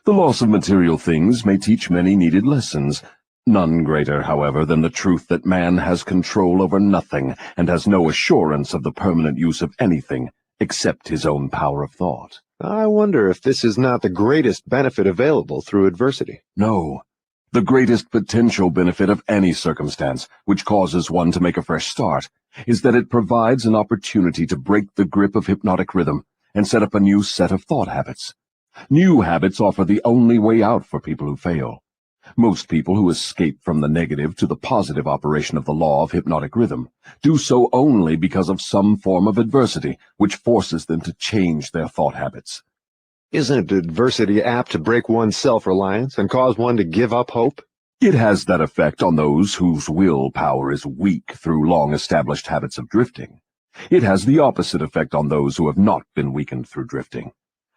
The loss of material things may teach many needed lessons, none greater, however, than the truth that man has control over nothing and has no assurance of the permanent use of anything except his own power of thought. I wonder if this is not the greatest benefit available through adversity. No. The greatest potential benefit of any circumstance which causes one to make a fresh start is that it provides an opportunity to break the grip of hypnotic rhythm and set up a new set of thought habits. New habits offer the only way out for people who fail. Most people who escape from the negative to the positive operation of the law of hypnotic rhythm do so only because of some form of adversity which forces them to change their thought habits. Isn't adversity apt to break one's self-reliance and cause one to give up hope? It has that effect on those whose willpower is weak through long-established habits of drifting. It has the opposite effect on those who have not been weakened through drifting.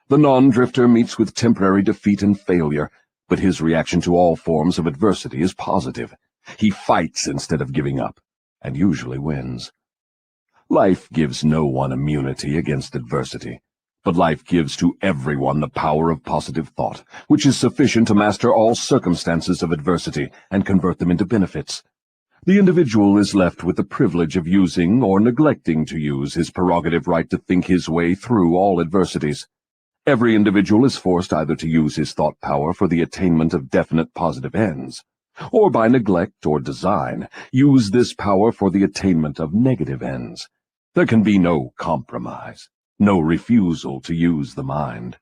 The non-drifter meets with temporary defeat and failure, but his reaction to all forms of adversity is positive. He fights instead of giving up, and usually wins. Life gives no one immunity against adversity, but life gives to everyone the power of positive thought, which is sufficient to master all circumstances of adversity and convert them into benefits. The individual is left with the privilege of using or neglecting to use his prerogative right to think his way through all adversities. Every individual is forced either to use his thought power for the attainment of definite positive ends, or by neglect or design, use this power for the attainment of negative ends. There can be no compromise, no refusal to use the mind.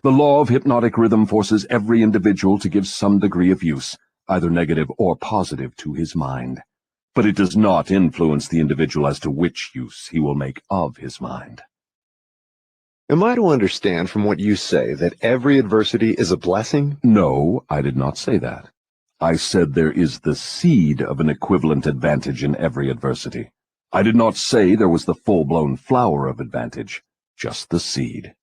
The law of hypnotic rhythm forces every individual to give some degree of use, either negative or positive, to his mind, but it does not influence the individual as to which use he will make of his mind. Am I to understand from what you say that every adversity is a blessing? No, I did not say that. I said there is the seed of an equivalent advantage in every adversity. I did not say there was the full-blown flower of advantage, just the seed.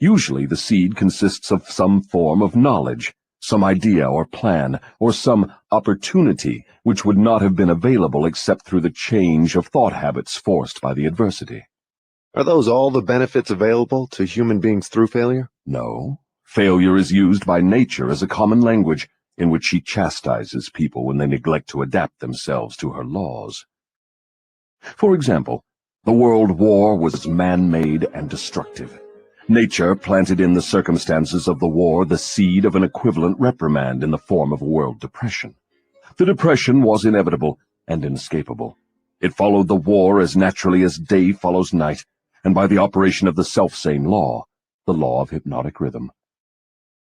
Usually the seed consists of some form of knowledge, some idea or plan, or some opportunity which would not have been available except through the change of thought habits forced by the adversity. Are those all the benefits available to human beings through failure? No. Failure is used by nature as a common language in which she chastises people when they neglect to adapt themselves to her laws. For example, The World War was man-made and destructive. Nature planted in the circumstances of the war the seed of an equivalent reprimand in the form of a world depression. The depression was inevitable and inescapable. It followed the war as naturally as day follows night, and by the operation of the selfsame law, the law of hypnotic rhythm.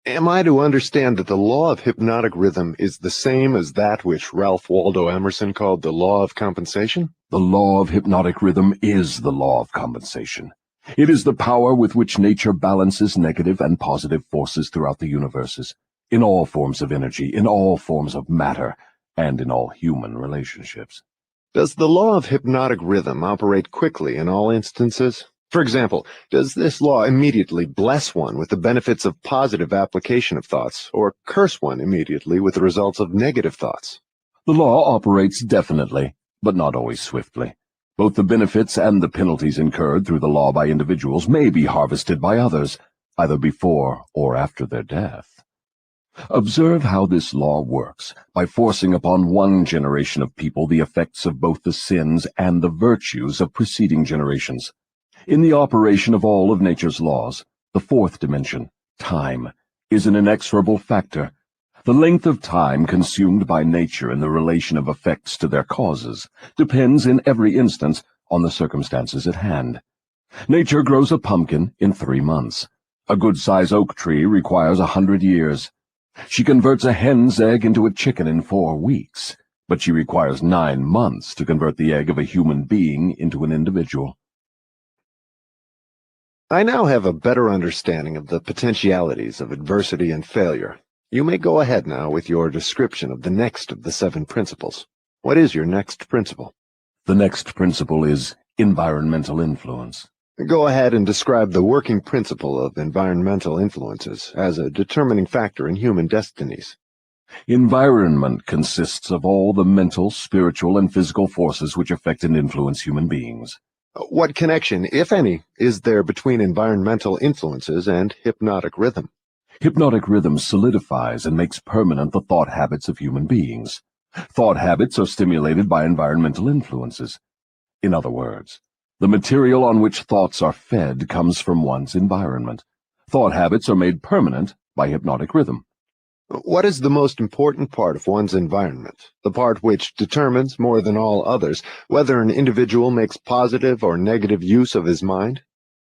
Am I to understand that the law of hypnotic rhythm is the same as that which Ralph Waldo Emerson called the law of compensation? The law of hypnotic rhythm is the law of compensation. It is the power with which nature balances negative and positive forces throughout the universes, in all forms of energy, in all forms of matter, and in all human relationships. Does the law of hypnotic rhythm operate quickly in all instances? For example, does this law immediately bless one with the benefits of positive application of thoughts, or curse one immediately with the results of negative thoughts? The law operates definitely, but not always swiftly. Both the benefits and the penalties incurred through the law by individuals may be harvested by others, either before or after their death. Observe how this law works by forcing upon one generation of people the effects of both the sins and the virtues of preceding generations. In the operation of all of nature's laws, the fourth dimension, time, is an inexorable factor. The length of time consumed by nature in the relation of effects to their causes depends in every instance on the circumstances at hand. Nature grows a pumpkin in 3 months. A good-sized oak tree requires 100 years. She converts a hen's egg into a chicken in 4 weeks, but she requires 9 months to convert the egg of a human being into an individual. I now have a better understanding of the potentialities of adversity and failure. You may go ahead now with your description of the next of the 7 principles. What is your next principle? The next principle is environmental influence. Go ahead and describe the working principle of environmental influences as a determining factor in human destinies. Environment consists of all the mental, spiritual, and physical forces which affect and influence human beings. What connection, if any, is there between environmental influences and hypnotic rhythm? Hypnotic rhythm solidifies and makes permanent the thought habits of human beings. Thought habits are stimulated by environmental influences. In other words, the material on which thoughts are fed comes from one's environment. Thought habits are made permanent by hypnotic rhythm. What is the most important part of one's environment, the part which determines, more than all others, whether an individual makes positive or negative use of his mind?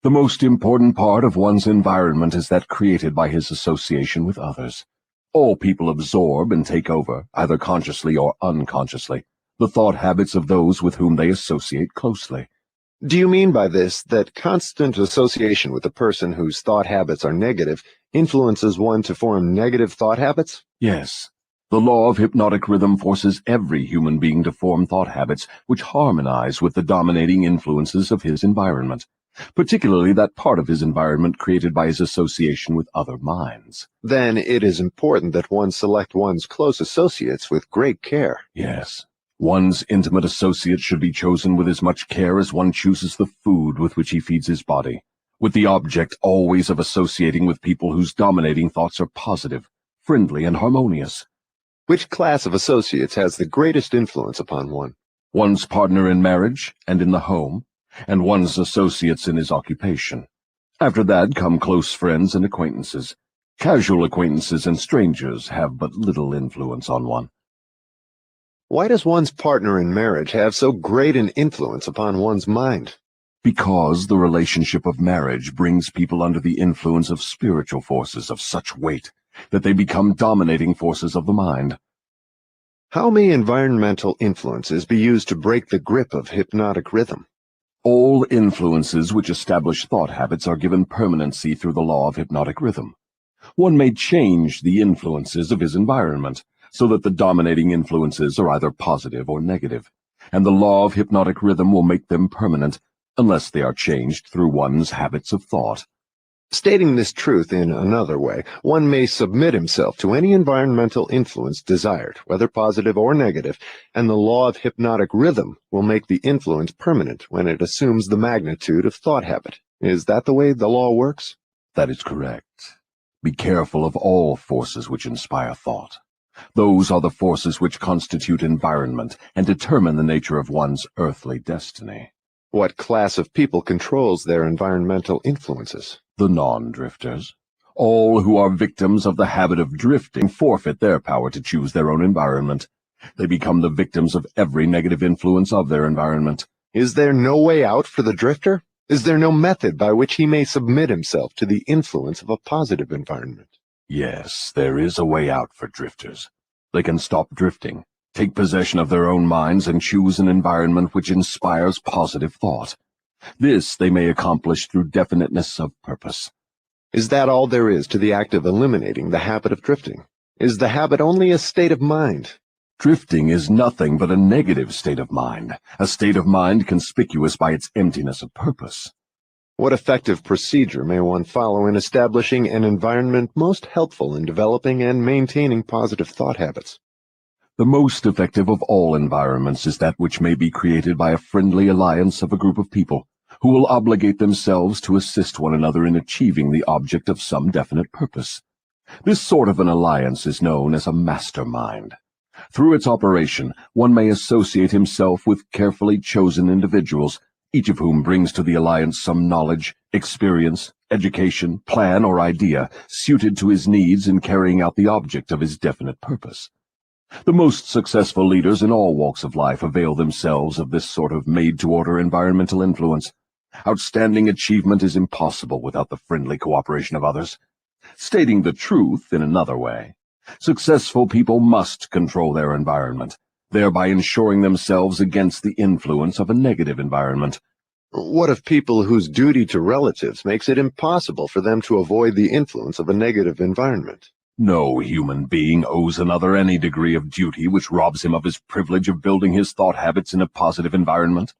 The most important part of one's environment is that created by his association with others. All people absorb and take over, either consciously or unconsciously, the thought habits of those with whom they associate closely. Do you mean by this that constant association with a person whose thought habits are negative influences one to form negative thought habits? Yes. The law of hypnotic rhythm forces every human being to form thought habits which harmonize with the dominating influences of his environment, particularly that part of his environment created by his association with other minds. Then it is important that one select one's close associates with great care. Yes. One's intimate associates should be chosen with as much care as one chooses the food with which he feeds his body, with the object always of associating with people whose dominating thoughts are positive, friendly, and harmonious. Which class of associates has the greatest influence upon one? One's partner in marriage and in the home, and one's associates in his occupation. After that come close friends and acquaintances. Casual acquaintances and strangers have but little influence on one. Why does one's partner in marriage have so great an influence upon one's mind? Because the relationship of marriage brings people under the influence of spiritual forces of such weight that they become dominating forces of the mind. How may environmental influences be used to break the grip of hypnotic rhythm? All influences which establish thought habits are given permanency through the law of hypnotic rhythm. One may change the influences of his environment so that the dominating influences are either positive or negative, and the law of hypnotic rhythm will make them permanent unless they are changed through one's habits of thought. Stating this truth in another way, one may submit himself to any environmental influence desired, whether positive or negative, and the law of hypnotic rhythm will make the influence permanent when it assumes the magnitude of thought habit. Is that the way the law works? That is correct. Be careful of all forces which inspire thought. Those are the forces which constitute environment and determine the nature of one's earthly destiny. What class of people controls their environmental influences? The non-drifters. All who are victims of the habit of drifting forfeit their power to choose their own environment. They become the victims of every negative influence of their environment. Is there no way out for the drifter? Is there no method by which he may submit himself to the influence of a positive environment? Yes, there is a way out for drifters. They can stop drifting, take possession of their own minds, and choose an environment which inspires positive thought. This they may accomplish through definiteness of purpose. Is that all there is to the act of eliminating the habit of drifting? Is the habit only a state of mind? Drifting is nothing but a negative state of mind, a state of mind conspicuous by its emptiness of purpose. What effective procedure may one follow in establishing an environment most helpful in developing and maintaining positive thought habits? The most effective of all environments is that which may be created by a friendly alliance of a group of people who will obligate themselves to assist one another in achieving the object of some definite purpose. This sort of an alliance is known as a mastermind. Through its operation, one may associate himself with carefully chosen individuals, each of whom brings to the alliance some knowledge, experience, education, plan, or idea suited to his needs in carrying out the object of his definite purpose. The most successful leaders in all walks of life avail themselves of this sort of made-to-order environmental influence. Outstanding achievement is impossible without the friendly cooperation of others. Stating the truth in another way, successful people must control their environment, thereby ensuring themselves against the influence of a negative environment. What of people whose duty to relatives makes it impossible for them to avoid the influence of a negative environment? No human being owes another any degree of duty which robs him of his privilege of building his thought habits in a positive environment.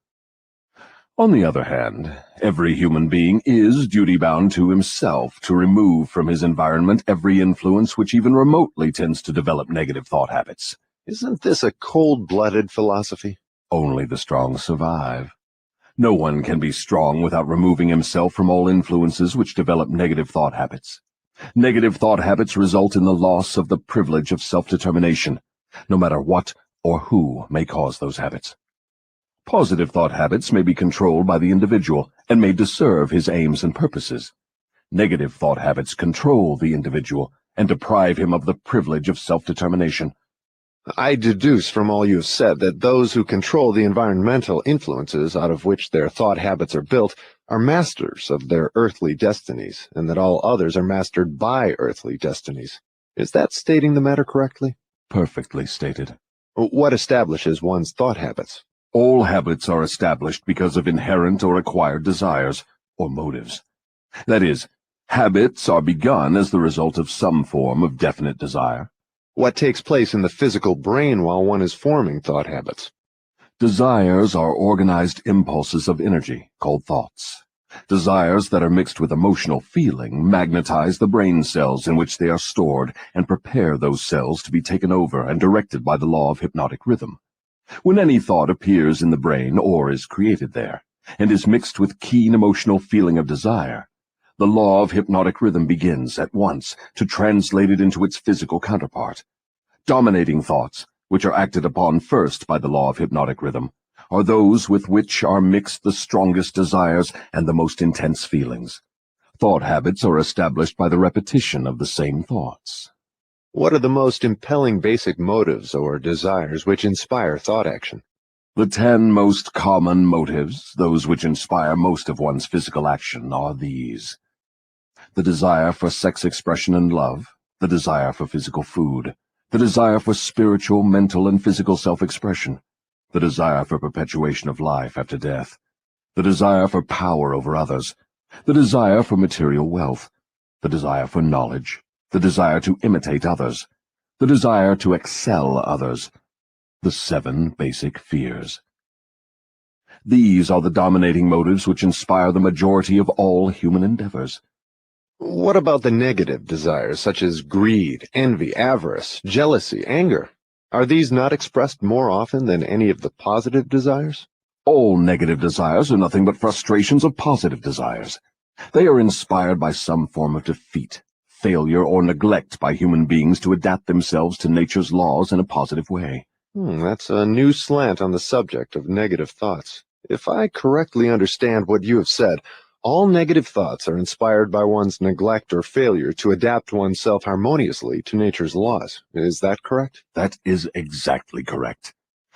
On the other hand, every human being is duty-bound to himself to remove from his environment every influence which even remotely tends to develop negative thought habits. Isn't this a cold-blooded philosophy? Only the strong survive. No one can be strong without removing himself from all influences which develop negative thought habits. Negative thought habits result in the loss of the privilege of self-determination, no matter what or who may cause those habits. Positive thought habits may be controlled by the individual and may serve his aims and purposes. Negative thought habits control the individual and deprive him of the privilege of self-determination. I deduce from all you've said that those who control the environmental influences out of which their thought habits are built are masters of their earthly destinies, and that all others are mastered by earthly destinies. Is that stating the matter correctly? Perfectly stated. What establishes one's thought habits? All habits are established because of inherent or acquired desires, or motives. That is, habits are begun as the result of some form of definite desire. What takes place in the physical brain while one is forming thought habits? Desires are organized impulses of energy, called thoughts. Desires that are mixed with emotional feeling magnetize the brain cells in which they are stored and prepare those cells to be taken over and directed by the law of hypnotic rhythm. When any thought appears in the brain or is created there, and is mixed with keen emotional feeling of desire, the law of hypnotic rhythm begins at once to translate it into its physical counterpart. Dominating thoughts, which are acted upon first by the law of hypnotic rhythm, are those with which are mixed the strongest desires and the most intense feelings. Thought habits are established by the repetition of the same thoughts. What are the most impelling basic motives or desires which inspire thought action? The 10 most common motives, those which inspire most of one's physical action, are these: the desire for sex expression and love, the desire for physical food, the desire for spiritual, mental, and physical self-expression, the desire for perpetuation of life after death, the desire for power over others, the desire for material wealth, the desire for knowledge, the desire to imitate others, the desire to excel others, the 7 basic fears. These are the dominating motives which inspire the majority of all human endeavors. What about the negative desires, such as greed, envy, avarice, jealousy, anger? Are these not expressed more often than any of the positive desires? All negative desires are nothing but frustrations of positive desires. They are inspired by some form of defeat, failure, or neglect by human beings to adapt themselves to nature's laws in a positive way. That's a new slant on the subject of negative thoughts. If I correctly understand what you have said, all negative thoughts are inspired by one's neglect or failure to adapt oneself harmoniously to nature's laws. Is that correct? That is exactly correct.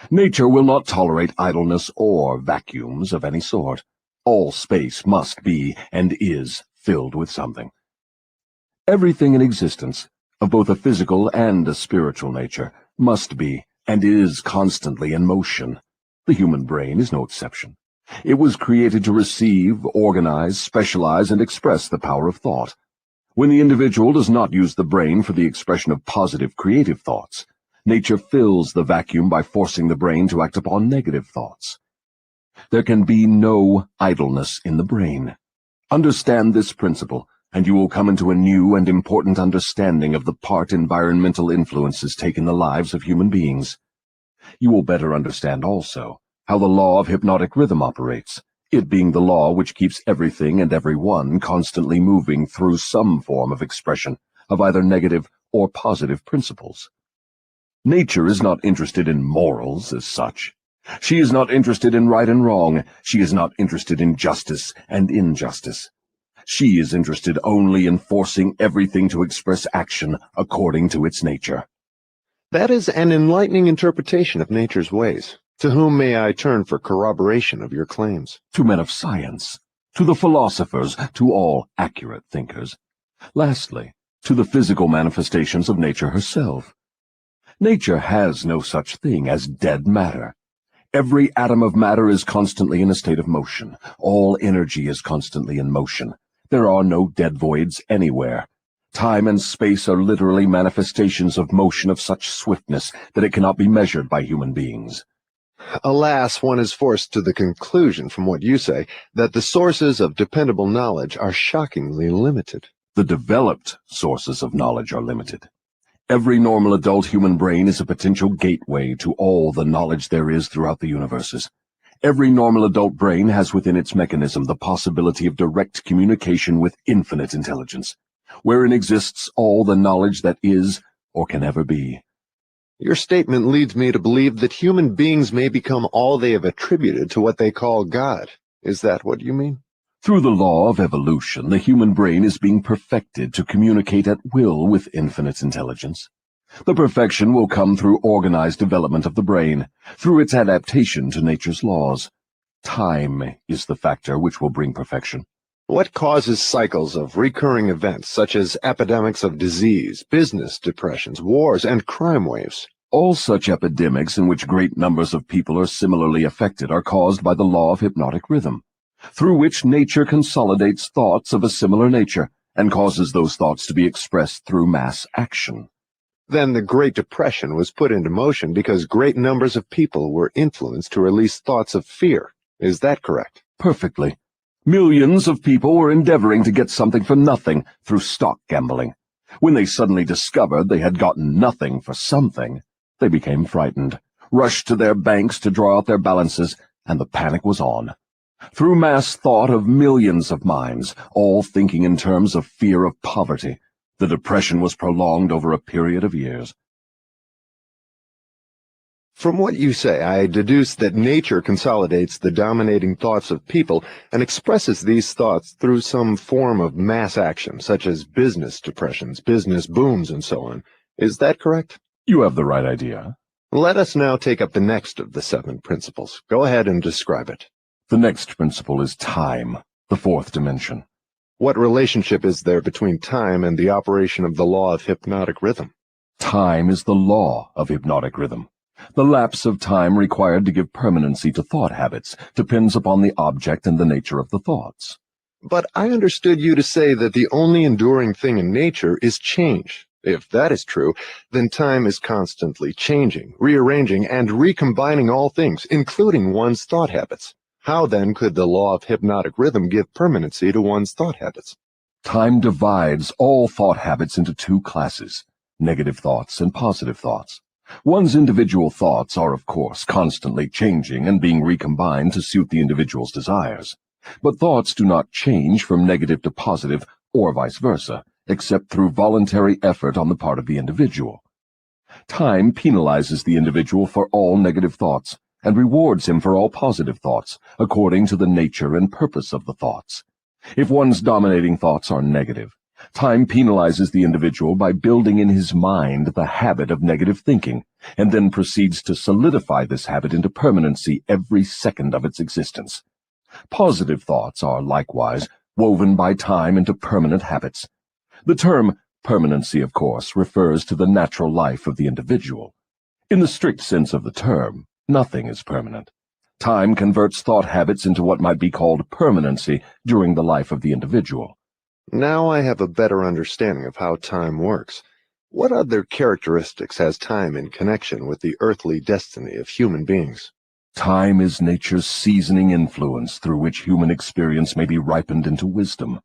Nature will not tolerate idleness or vacuums of any sort. All space must be and is filled with something. Everything in existence, of both a physical and a spiritual nature, must be and is constantly in motion. The human brain is no exception. It was created to receive, organize, specialize, and express the power of thought. When the individual does not use the brain for the expression of positive, creative thoughts, nature fills the vacuum by forcing the brain to act upon negative thoughts. There can be no idleness in the brain. Understand this principle, and you will come into a new and important understanding of the part environmental influences take in the lives of human beings. You will better understand also how the law of hypnotic rhythm operates, it being the law which keeps everything and everyone constantly moving through some form of expression of either negative or positive principles. Nature is not interested in morals as such. She is not interested in right and wrong. She is not interested in justice and injustice. She is interested only in forcing everything to express action according to its nature. That is an enlightening interpretation of nature's ways. To whom may I turn for corroboration of your claims? To men of science, to the philosophers, to all accurate thinkers. Lastly, to the physical manifestations of nature herself. Nature has no such thing as dead matter. Every atom of matter is constantly in a state of motion. All energy is constantly in motion. There are no dead voids anywhere. Time and space are literally manifestations of motion of such swiftness that it cannot be measured by human beings. Alas, one is forced to the conclusion from what you say that the sources of dependable knowledge are shockingly limited. The developed sources of knowledge are limited. Every normal adult human brain is a potential gateway to all the knowledge there is throughout the universes. Every normal adult brain has within its mechanism the possibility of direct communication with infinite intelligence, wherein exists all the knowledge that is or can ever be. Your statement leads me to believe that human beings may become all they have attributed to what they call God. Is that what you mean? Through the law of evolution, the human brain is being perfected to communicate at will with infinite intelligence. The perfection will come through organized development of the brain, through its adaptation to nature's laws. Time is the factor which will bring perfection. What causes cycles of recurring events such as epidemics of disease, business depressions, wars, and crime waves? All such epidemics in which great numbers of people are similarly affected are caused by the law of hypnotic rhythm, through which nature consolidates thoughts of a similar nature and causes those thoughts to be expressed through mass action. Then the Great Depression was put into motion because great numbers of people were influenced to release thoughts of fear. Is that correct? Perfectly. Millions of people were endeavoring to get something for nothing through stock gambling. When they suddenly discovered they had gotten nothing for something, they became frightened, rushed to their banks to draw out their balances, and the panic was on. Through mass thought of millions of minds, all thinking in terms of fear of poverty, the depression was prolonged over a period of years. From what you say, I deduce that nature consolidates the dominating thoughts of people and expresses these thoughts through some form of mass action, such as business depressions, business booms, and so on. Is that correct? You have the right idea. Let us now take up the next of the 7 principles. Go ahead and describe it. The next principle is time, the 4th dimension. What relationship is there between time and the operation of the law of hypnotic rhythm? Time is the law of hypnotic rhythm. The lapse of time required to give permanency to thought habits depends upon the object and the nature of the thoughts. But I understood you to say that the only enduring thing in nature is change. If that is true, then time is constantly changing, rearranging, and recombining all things, including one's thought habits. How then could the law of hypnotic rhythm give permanency to one's thought habits? Time divides all thought habits into 2 classes, negative thoughts and positive thoughts. One's individual thoughts are, of course, constantly changing and being recombined to suit the individual's desires. But thoughts do not change from negative to positive or vice versa, except through voluntary effort on the part of the individual. Time penalizes the individual for all negative thoughts and rewards him for all positive thoughts, according to the nature and purpose of the thoughts. If one's dominating thoughts are negative, time penalizes the individual by building in his mind the habit of negative thinking, and then proceeds to solidify this habit into permanency every second of its existence. Positive thoughts are, likewise, woven by time into permanent habits. The term permanency, of course, refers to the natural life of the individual. In the strict sense of the term, nothing is permanent. Time converts thought habits into what might be called permanency during the life of the individual. Now I have a better understanding of how time works. What other characteristics has time in connection with the earthly destiny of human beings? Time is nature's seasoning influence through which human experience may be ripened into wisdom.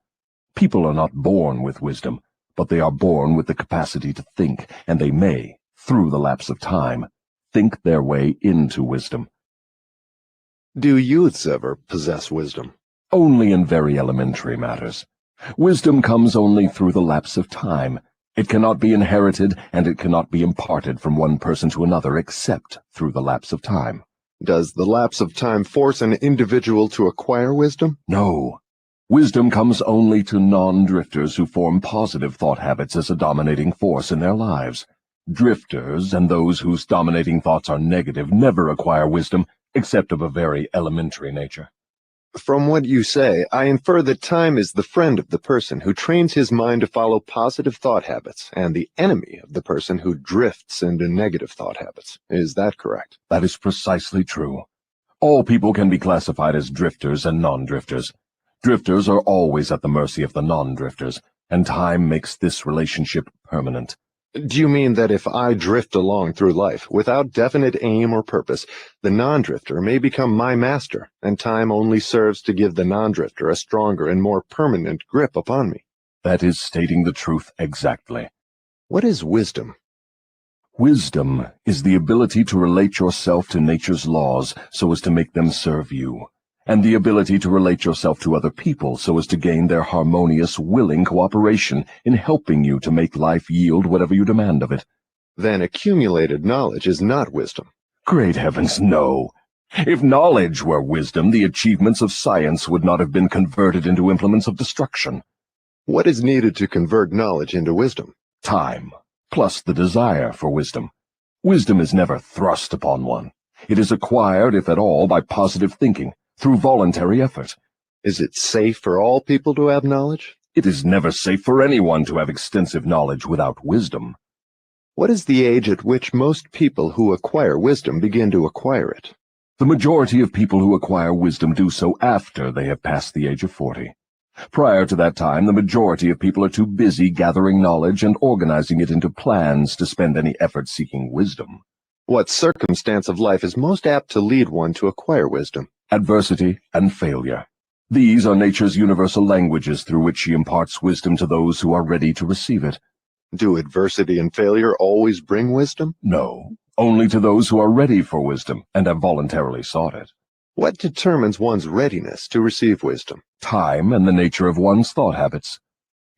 People are not born with wisdom, but they are born with the capacity to think, and they may, through the lapse of time, think their way into wisdom. Do youths ever possess wisdom? Only in very elementary matters. Wisdom comes only through the lapse of time. It cannot be inherited, and it cannot be imparted from one person to another except through the lapse of time. Does the lapse of time force an individual to acquire wisdom? No. Wisdom comes only to non-drifters who form positive thought habits as a dominating force in their lives. Drifters and those whose dominating thoughts are negative never acquire wisdom, except of a very elementary nature. From what you say, I infer that time is the friend of the person who trains his mind to follow positive thought habits, and the enemy of the person who drifts into negative thought habits. Is that correct? That is precisely true. All people can be classified as drifters and non-drifters. Drifters are always at the mercy of the non-drifters, and time makes this relationship permanent. Do you mean that if I drift along through life without definite aim or purpose, the non-drifter may become my master, and time only serves to give the non-drifter a stronger and more permanent grip upon me? That is stating the truth exactly. What is wisdom? Wisdom is the ability to relate yourself to nature's laws so as to make them serve you, and the ability to relate yourself to other people so as to gain their harmonious, willing cooperation in helping you to make life yield whatever you demand of it. Then accumulated knowledge is not wisdom. Great heavens, no. If knowledge were wisdom, the achievements of science would not have been converted into implements of destruction. What is needed to convert knowledge into wisdom? Time, plus the desire for wisdom. Wisdom is never thrust upon one. It is acquired, if at all, by positive thinking, through voluntary effort. Is it safe for all people to have knowledge? It is never safe for anyone to have extensive knowledge without wisdom. What is the age at which most people who acquire wisdom begin to acquire it? The majority of people who acquire wisdom do so after they have passed the age of 40. Prior to that time, the majority of people are too busy gathering knowledge and organizing it into plans to spend any effort seeking wisdom. What circumstance of life is most apt to lead one to acquire wisdom? Adversity and failure. These are nature's universal languages through which she imparts wisdom to those who are ready to receive it. Do adversity and failure always bring wisdom? No, only to those who are ready for wisdom and have voluntarily sought it. What determines one's readiness to receive wisdom? Time and the nature of one's thought habits.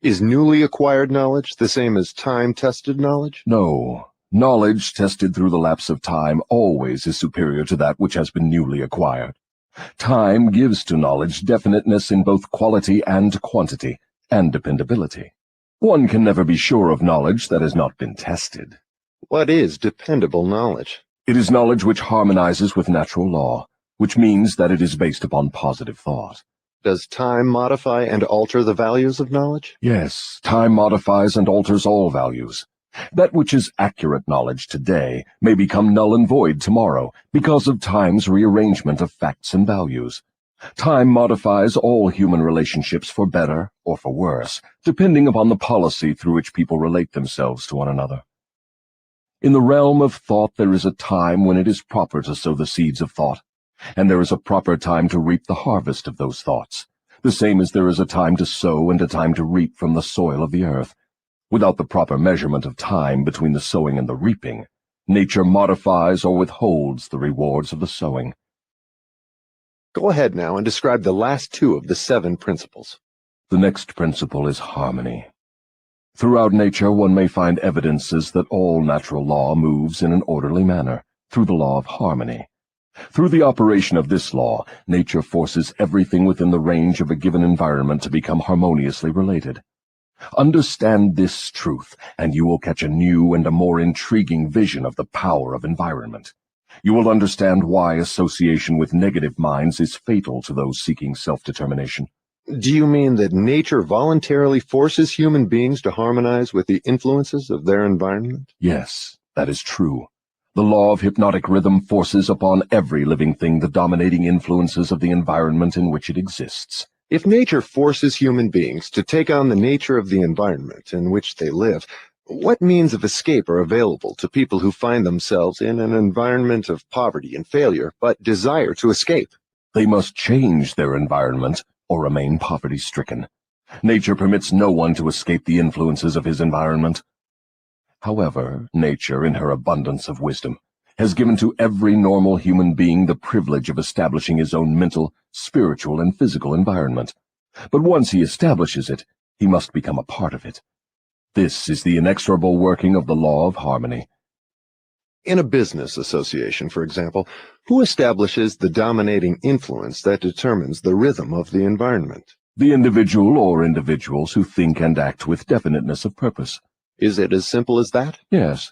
Is newly acquired knowledge the same as time-tested knowledge? No. Knowledge tested through the lapse of time always is superior to that which has been newly acquired. Time gives to knowledge definiteness in both quality and quantity, and dependability. One can never be sure of knowledge that has not been tested. What is dependable knowledge? It is knowledge which harmonizes with natural law, which means that it is based upon positive thought. Does time modify and alter the values of knowledge? Yes, time modifies and alters all values. That which is accurate knowledge today may become null and void tomorrow because of time's rearrangement of facts and values. Time modifies all human relationships for better or for worse, depending upon the policy through which people relate themselves to one another. In the realm of thought there is a time when it is proper to sow the seeds of thought, and there is a proper time to reap the harvest of those thoughts, the same as there is a time to sow and a time to reap from the soil of the earth. Without the proper measurement of time between the sowing and the reaping, nature modifies or withholds the rewards of the sowing. Go ahead now and describe the last two of the 7 principles. The next principle is harmony. Throughout nature one may find evidences that all natural law moves in an orderly manner, through the law of harmony. Through the operation of this law, nature forces everything within the range of a given environment to become harmoniously related. Understand this truth, and you will catch a new and a more intriguing vision of the power of environment. You will understand why association with negative minds is fatal to those seeking self-determination. Do you mean that nature voluntarily forces human beings to harmonize with the influences of their environment? Yes, that is true. The law of hypnotic rhythm forces upon every living thing the dominating influences of the environment in which it exists. If nature forces human beings to take on the nature of the environment in which they live, what means of escape are available to people who find themselves in an environment of poverty and failure, but desire to escape? They must change their environment or remain poverty-stricken. Nature permits no one to escape the influences of his environment. However, nature, in her abundance of wisdom, has given to every normal human being the privilege of establishing his own mental, spiritual, and physical environment. But once he establishes it, he must become a part of it. This is the inexorable working of the law of harmony. In a business association, for example, who establishes the dominating influence that determines the rhythm of the environment? The individual or individuals who think and act with definiteness of purpose. Is it as simple as that? Yes.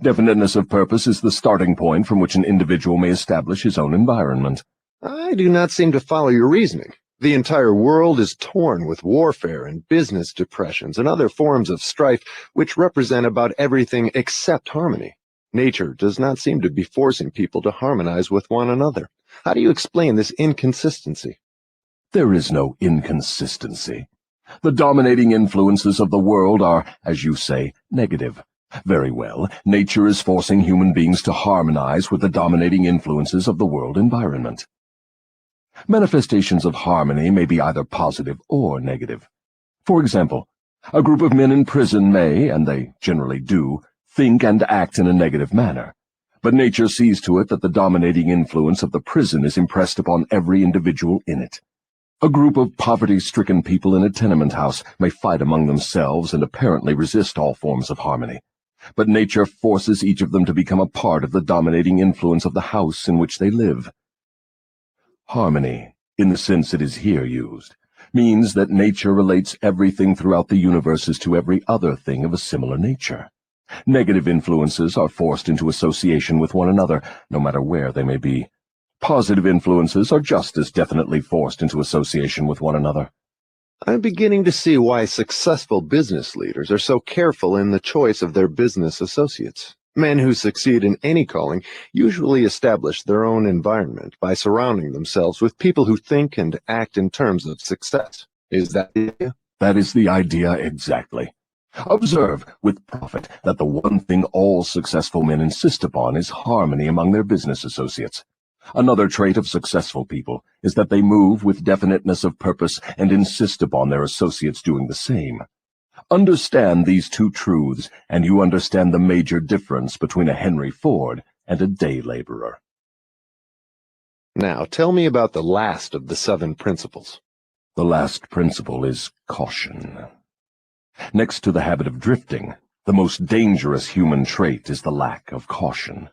Definiteness of purpose is the starting point from which an individual may establish his own environment. I do not seem to follow your reasoning. The entire world is torn with warfare and business depressions and other forms of strife which represent about everything except harmony. Nature does not seem to be forcing people to harmonize with one another. How do you explain this inconsistency? There is no inconsistency. The dominating influences of the world are, as you say, negative. Very well, nature is forcing human beings to harmonize with the dominating influences of the world environment. Manifestations of harmony may be either positive or negative. For example, a group of men in prison may, and they generally do, think and act in a negative manner. But nature sees to it that the dominating influence of the prison is impressed upon every individual in it. A group of poverty-stricken people in a tenement house may fight among themselves and apparently resist all forms of harmony. But nature forces each of them to become a part of the dominating influence of the house in which they live. Harmony, in the sense it is here used, means that nature relates everything throughout the universe to every other thing of a similar nature. Negative influences are forced into association with one another, no matter where they may be. Positive influences are just as definitely forced into association with one another. I'm beginning to see why successful business leaders are so careful in the choice of their business associates. Men who succeed in any calling usually establish their own environment by surrounding themselves with people who think and act in terms of success. Is that the idea? That is the idea exactly. Observe with profit that the one thing all successful men insist upon is harmony among their business associates. Another trait of successful people is that they move with definiteness of purpose and insist upon their associates doing the same. Understand these two truths, and you understand the major difference between a Henry Ford and a day laborer. Now, tell me about the last of the 7 principles. The last principle is caution. Next to the habit of drifting, the most dangerous human trait is the lack of caution.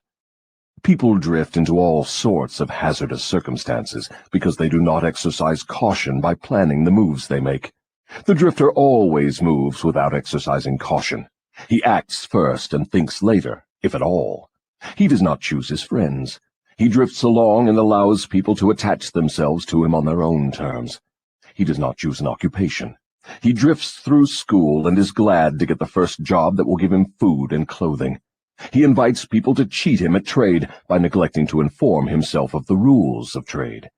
People drift into all sorts of hazardous circumstances because they do not exercise caution by planning the moves they make. The drifter always moves without exercising caution. He acts first and thinks later, if at all. He does not choose his friends. He drifts along and allows people to attach themselves to him on their own terms. He does not choose an occupation. He drifts through school and is glad to get the first job that will give him food and clothing. He invites people to cheat him at trade by neglecting to inform himself of the rules of trade.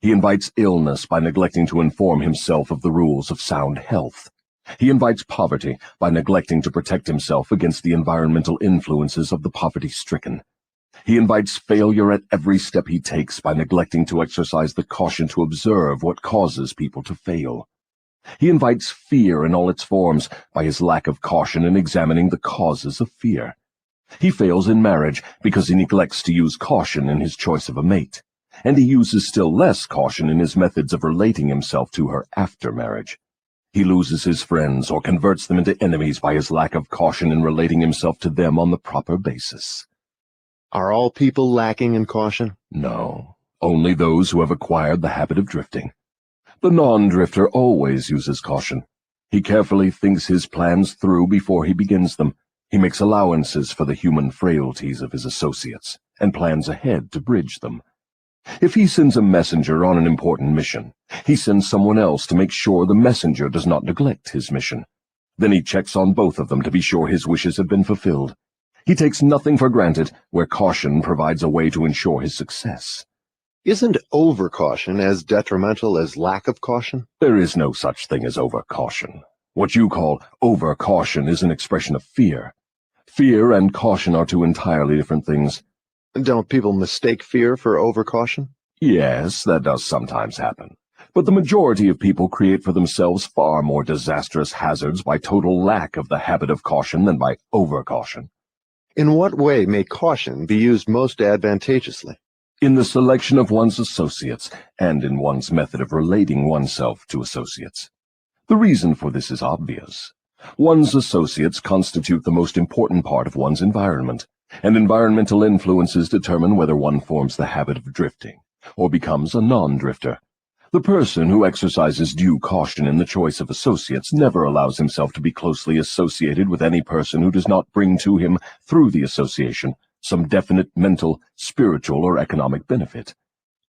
He invites illness by neglecting to inform himself of the rules of sound health. He invites poverty by neglecting to protect himself against the environmental influences of the poverty-stricken. He invites failure at every step he takes by neglecting to exercise the caution to observe what causes people to fail. He invites fear in all its forms by his lack of caution in examining the causes of fear. He fails in marriage because he neglects to use caution in his choice of a mate, and he uses still less caution in his methods of relating himself to her after marriage. He loses his friends or converts them into enemies by his lack of caution in relating himself to them on the proper basis. Are all people lacking in caution? No, only those who have acquired the habit of drifting. The non-drifter always uses caution. He carefully thinks his plans through before he begins them. He makes allowances for the human frailties of his associates, and plans ahead to bridge them. If he sends a messenger on an important mission, he sends someone else to make sure the messenger does not neglect his mission. Then he checks on both of them to be sure his wishes have been fulfilled. He takes nothing for granted, where caution provides a way to ensure his success. Isn't overcaution as detrimental as lack of caution? There is no such thing as overcaution. What you call overcaution is an expression of fear. Fear and caution are two entirely different things. Don't people mistake fear for overcaution? Yes, that does sometimes happen. But the majority of people create for themselves far more disastrous hazards by total lack of the habit of caution than by overcaution. In what way may caution be used most advantageously? In the selection of one's associates, and in one's method of relating oneself to associates. The reason for this is obvious. One's associates constitute the most important part of one's environment, and environmental influences determine whether one forms the habit of drifting, or becomes a non-drifter. The person who exercises due caution in the choice of associates never allows himself to be closely associated with any person who does not bring to him, through the association, some definite mental, spiritual, or economic benefit.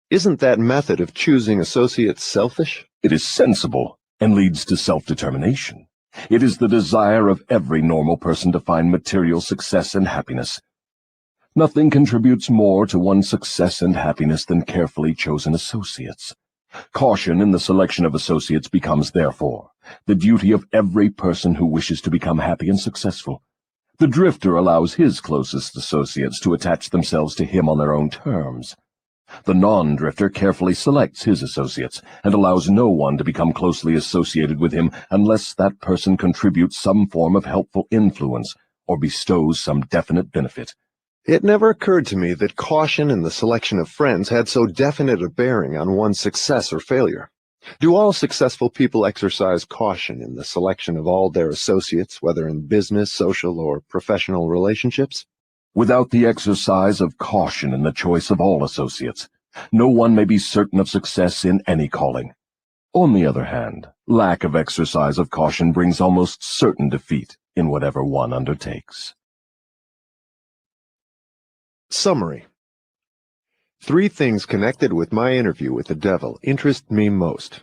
Isn't that method of choosing associates selfish? It is sensible and leads to self-determination. It is the desire of every normal person to find material success and happiness. Nothing contributes more to one's success and happiness than carefully chosen associates. Caution in the selection of associates becomes, therefore, the duty of every person who wishes to become happy and successful. The drifter allows his closest associates to attach themselves to him on their own terms. The non-drifter carefully selects his associates and allows no one to become closely associated with him unless that person contributes some form of helpful influence or bestows some definite benefit. It never occurred to me that caution in the selection of friends had so definite a bearing on one's success or failure. Do all successful people exercise caution in the selection of all their associates, whether in business, social, or professional relationships? Without the exercise of caution in the choice of all associates, no one may be certain of success in any calling. On the other hand, lack of exercise of caution brings almost certain defeat in whatever one undertakes. Summary. 3 things connected with my interview with the devil interest me most.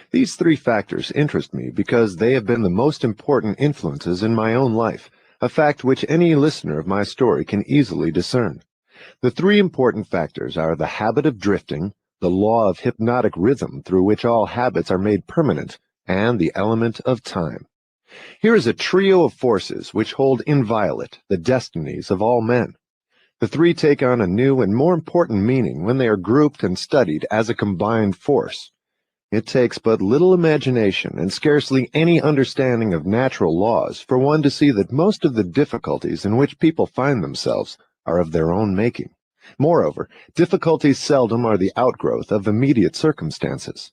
These 3 factors interest me because they have been the most important influences in my own life, a fact which any listener of my story can easily discern. The 3 important factors are the habit of drifting, the law of hypnotic rhythm through which all habits are made permanent, and the element of time. Here is a trio of forces which hold inviolate the destinies of all men. The 3 take on a new and more important meaning when they are grouped and studied as a combined force. It takes but little imagination and scarcely any understanding of natural laws for one to see that most of the difficulties in which people find themselves are of their own making. Moreover, difficulties seldom are the outgrowth of immediate circumstances.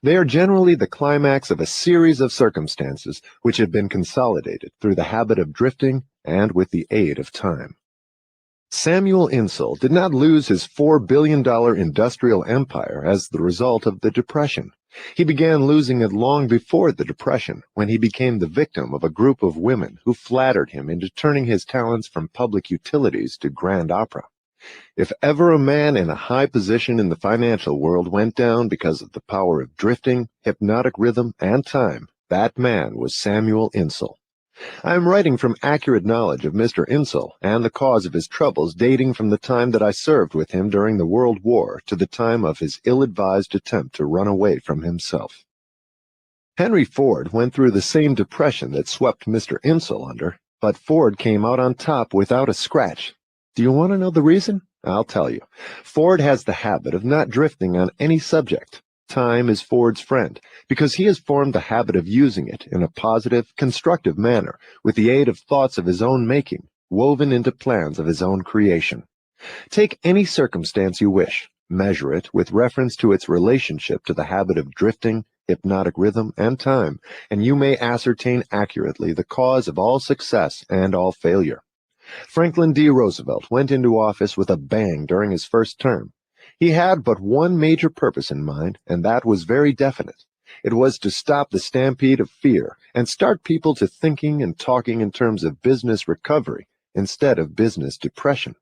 They are generally the climax of a series of circumstances which have been consolidated through the habit of drifting and with the aid of time. Samuel Insull did not lose his $4 billion industrial empire as the result of the Depression. He began losing it long before the Depression, when he became the victim of a group of women who flattered him into turning his talents from public utilities to grand opera. If ever a man in a high position in the financial world went down because of the power of drifting, hypnotic rhythm, and time, that man was Samuel Insull. I am writing from accurate knowledge of Mr. Insull and the cause of his troubles dating from the time that I served with him during the World War to the time of his ill-advised attempt to run away from himself. Henry Ford went through the same depression that swept Mr. Insull under, but Ford came out on top without a scratch. Do you want to know the reason? I'll tell you. Ford has the habit of not drifting on any subject. Time is Ford's friend, because he has formed a habit of using it in a positive, constructive manner, with the aid of thoughts of his own making, woven into plans of his own creation. Take any circumstance you wish, measure it with reference to its relationship to the habit of drifting, hypnotic rhythm, and time, and you may ascertain accurately the cause of all success and all failure. Franklin D. Roosevelt went into office with a bang during his first term. He had but one major purpose in mind, and that was very definite. It was to stop the stampede of fear and start people to thinking and talking in terms of business recovery instead of business depression.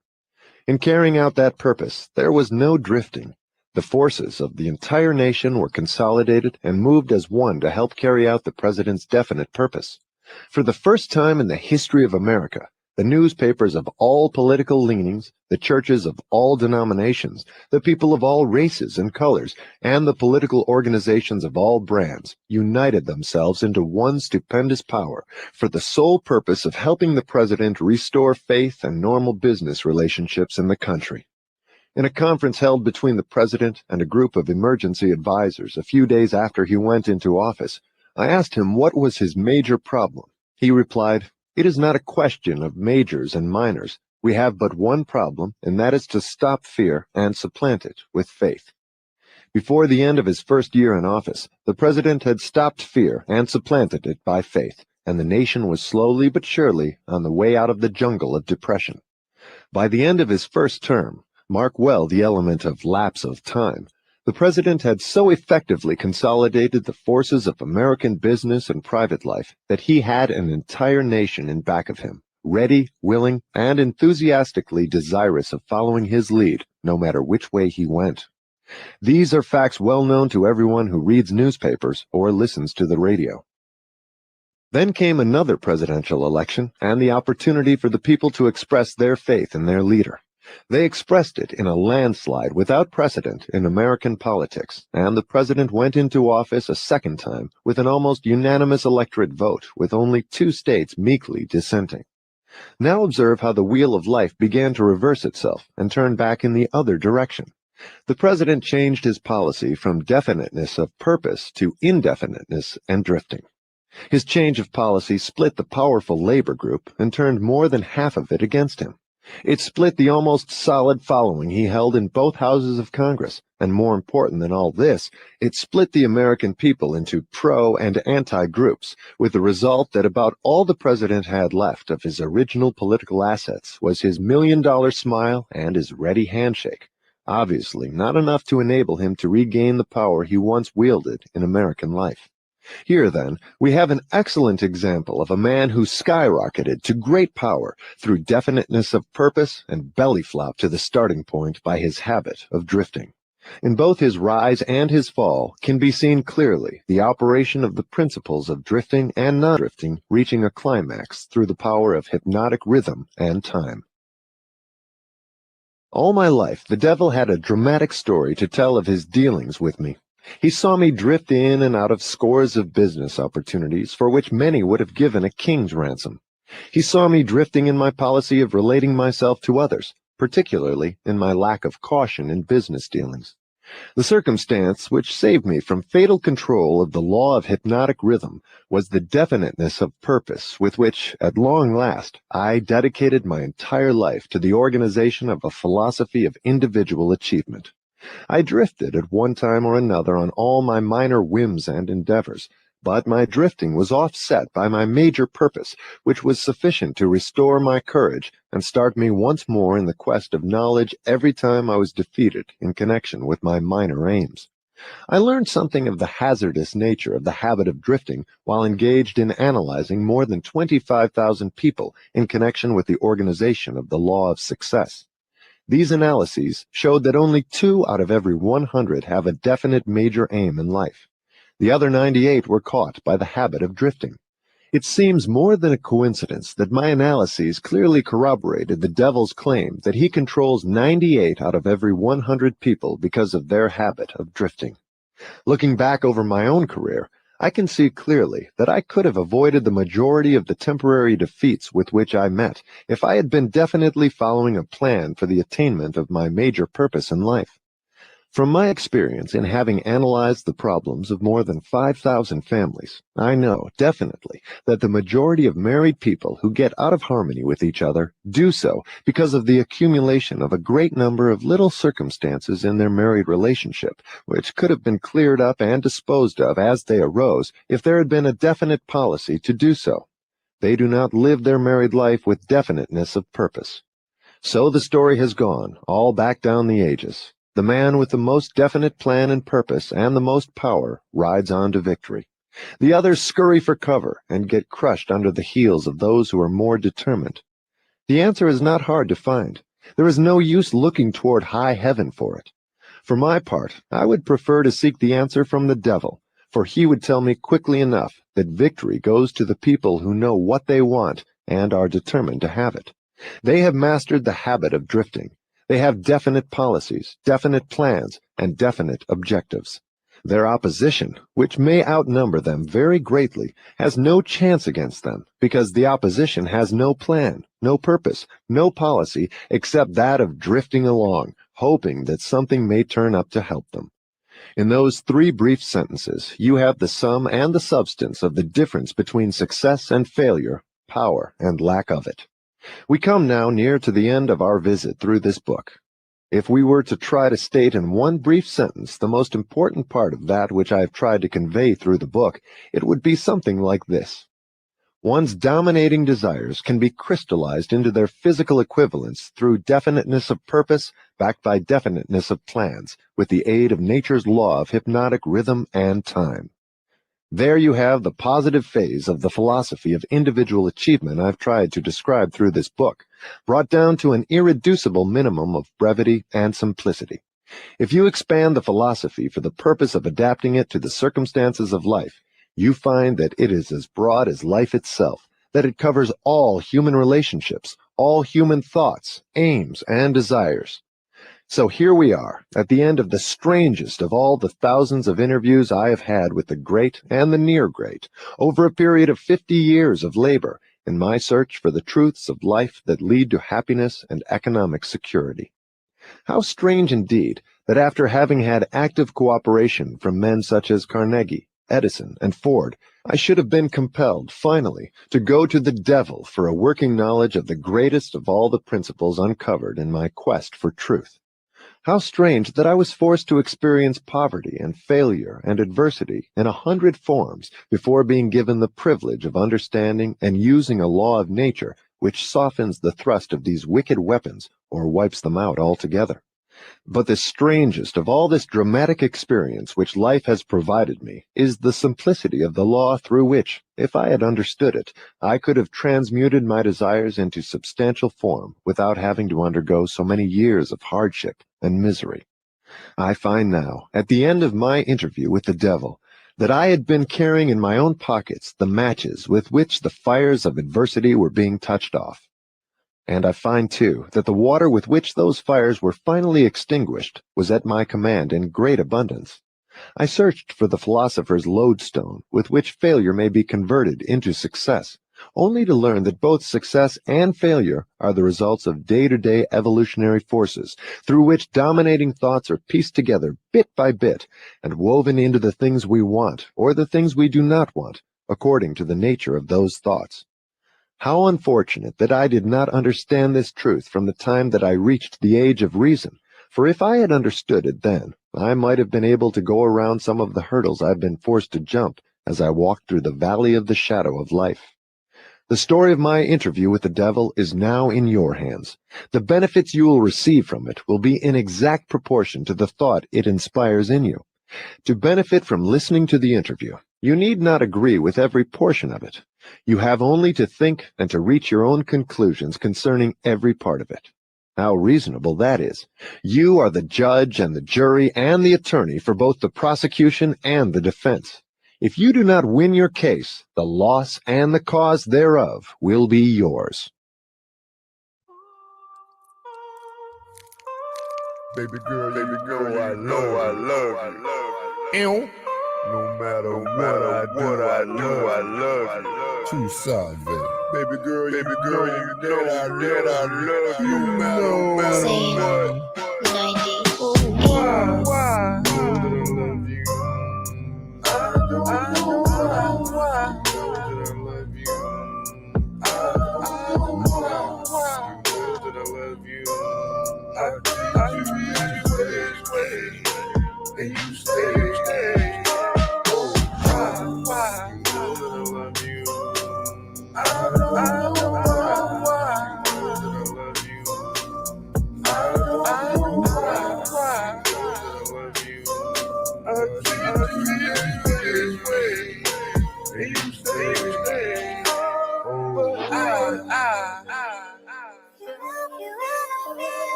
In carrying out that purpose, there was no drifting. The forces of the entire nation were consolidated and moved as one to help carry out the president's definite purpose. For the first time in the history of America, the newspapers of all political leanings, the churches of all denominations, the people of all races and colors, and the political organizations of all brands united themselves into one stupendous power for the sole purpose of helping the president restore faith and normal business relationships in the country. In a conference held between the president and a group of emergency advisors a few days after he went into office, I asked him what was his major problem. He replied, "It is not a question of majors and minors. We have but one problem, and that is to stop fear and supplant it with faith." Before the end of his first year in office, the president had stopped fear and supplanted it by faith, and the nation was slowly but surely on the way out of the jungle of depression. By the end of his first term, mark well the element of lapse of time, the president had so effectively consolidated the forces of American business and private life that he had an entire nation in back of him, ready, willing, and enthusiastically desirous of following his lead, no matter which way he went. These are facts well known to everyone who reads newspapers or listens to the radio. Then came another presidential election and the opportunity for the people to express their faith in their leader. They expressed it in a landslide without precedent in American politics, and the president went into office a second time with an almost unanimous electorate vote, with only 2 states meekly dissenting. Now observe how the wheel of life began to reverse itself and turn back in the other direction. The president changed his policy from definiteness of purpose to indefiniteness and drifting. His change of policy split the powerful labor group and turned more than half of it against him. It split the almost solid following he held in both houses of Congress, and more important than all this, it split the American people into pro- and anti-groups, with the result that about all the president had left of his original political assets was his $1 million smile and his ready handshake, obviously not enough to enable him to regain the power he once wielded in American life. Here, then, we have an excellent example of a man who skyrocketed to great power through definiteness of purpose and belly flop to the starting point by his habit of drifting. In both his rise and his fall can be seen clearly the operation of the principles of drifting and non-drifting reaching a climax through the power of hypnotic rhythm and time. All my life, the devil had a dramatic story to tell of his dealings with me. He saw me drift in and out of scores of business opportunities for which many would have given a king's ransom. He saw me drifting in my policy of relating myself to others, particularly in my lack of caution in business dealings. The circumstance which saved me from fatal control of the law of hypnotic rhythm was the definiteness of purpose with which, at long last, I dedicated my entire life to the organization of a philosophy of individual achievement. I drifted at one time or another on all my minor whims and endeavors, but my drifting was offset by my major purpose, which was sufficient to restore my courage and start me once more in the quest of knowledge every time I was defeated in connection with my minor aims. I learned something of the hazardous nature of the habit of drifting while engaged in analyzing more than 25,000 people in connection with the organization of the law of success. These analyses showed that only 2 out of every 100 have a definite major aim in life. The other 98 were caught by the habit of drifting. It seems more than a coincidence that my analyses clearly corroborated the devil's claim that he controls 98 out of every 100 people because of their habit of drifting. Looking back over my own career, I can see clearly that I could have avoided the majority of the temporary defeats with which I met if I had been definitely following a plan for the attainment of my major purpose in life. From my experience in having analyzed the problems of more than 5,000 families, I know definitely that the majority of married people who get out of harmony with each other do so because of the accumulation of a great number of little circumstances in their married relationship, which could have been cleared up and disposed of as they arose if there had been a definite policy to do so. they do not live their married life with definiteness of purpose. So the story has gone, all back down the ages. The man with the most definite plan and purpose and the most power rides on to victory. The others scurry for cover and get crushed under the heels of those who are more determined. The answer is not hard to find. There is no use looking toward high heaven for it. For my part, I would prefer to seek the answer from the devil, for he would tell me quickly enough that victory goes to the people who know what they want and are determined to have it. They have mastered the habit of drifting. They have definite policies, definite plans, and definite objectives. Their opposition, which may outnumber them very greatly, has no chance against them, because the opposition has no plan, no purpose, no policy, except that of drifting along, hoping that something may turn up to help them. In those 3 brief sentences, you have the sum and the substance of the difference between success and failure, power and lack of it. We come now near to the end of our visit through this book. If we were to try to state in one brief sentence the most important part of that which I have tried to convey through the book, it would be something like this. One's dominating desires can be crystallized into their physical equivalents through definiteness of purpose, backed by definiteness of plans, with the aid of nature's law of hypnotic rhythm and time. There you have the positive phase of the philosophy of individual achievement I've tried to describe through this book, brought down to an irreducible minimum of brevity and simplicity. If you expand the philosophy for the purpose of adapting it to the circumstances of life, you find that it is as broad as life itself, that it covers all human relationships, all human thoughts, aims, and desires. So here we are, at the end of the strangest of all the thousands of interviews I have had with the great and the near great, over a period of 50 years of labor, in my search for the truths of life that lead to happiness and economic security. How strange indeed that after having had active cooperation from men such as Carnegie, Edison, and Ford, I should have been compelled, finally, to go to the devil for a working knowledge of the greatest of all the principles uncovered in my quest for truth. How strange that I was forced to experience poverty and failure and adversity in 100 forms before being given the privilege of understanding and using a law of nature which softens the thrust of these wicked weapons or wipes them out altogether. But the strangest of all this dramatic experience which life has provided me is the simplicity of the law through which, if I had understood it, I could have transmuted my desires into substantial form without having to undergo so many years of hardship and misery. I find now, at the end of my interview with the devil, that I had been carrying in my own pockets the matches with which the fires of adversity were being touched off. And I find, too, that the water with which those fires were finally extinguished was at my command in great abundance. I searched for the philosopher's lodestone with which failure may be converted into success, only to learn that both success and failure are the results of day-to-day evolutionary forces, through which dominating thoughts are pieced together bit by bit and woven into the things we want or the things we do not want, according to the nature of those thoughts. How unfortunate that I did not understand this truth from the time that I reached the age of reason, for if I had understood it then, I might have been able to go around some of the hurdles I've been forced to jump as I walked through the valley of the shadow of life. The story of my interview with the devil is now in your hands. The benefits you will receive from it will be in exact proportion to the thought it inspires in you. To benefit from listening to the interview, you need not agree with every portion of it. You have only to think and to reach your own conclusions concerning every part of it. How reasonable that is. You are the judge and the jury and the attorney for both the prosecution and the defense. If you do not win your case, the loss and the cause thereof will be yours. Baby girl, I love you. No matter what I do, I love you. Too solid, baby girl, you know I love you. No matter what. Why? I love you. I don't know why. I love you. I don't know why. I love you. I treat you this way, and you stay. Why? I love you.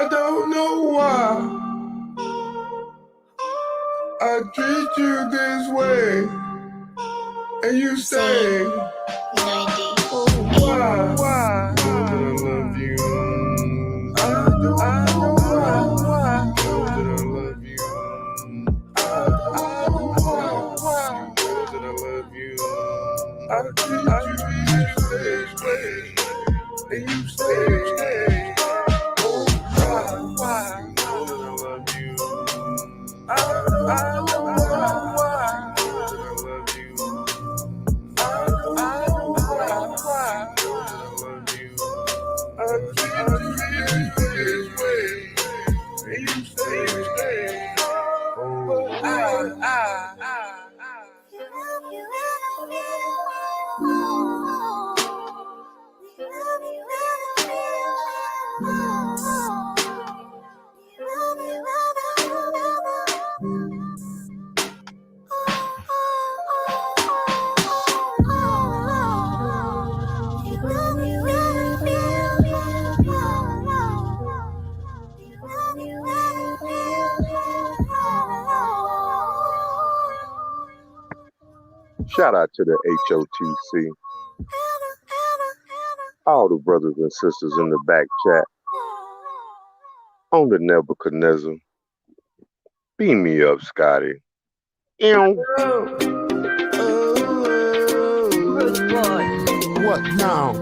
I don't know why I treat you this way, and you say, why I love you. I don't know why I love you. I don't know why I love you. I treat you this way, and you say, why I love you. I don't know why I love you. I don't know why I love you. I treat you this way, and you say, Shout out to the HOTC, all the brothers and sisters in the back chat, on the Nebuchadnezzar. Beam me up, Scotty. Rude boy, What now?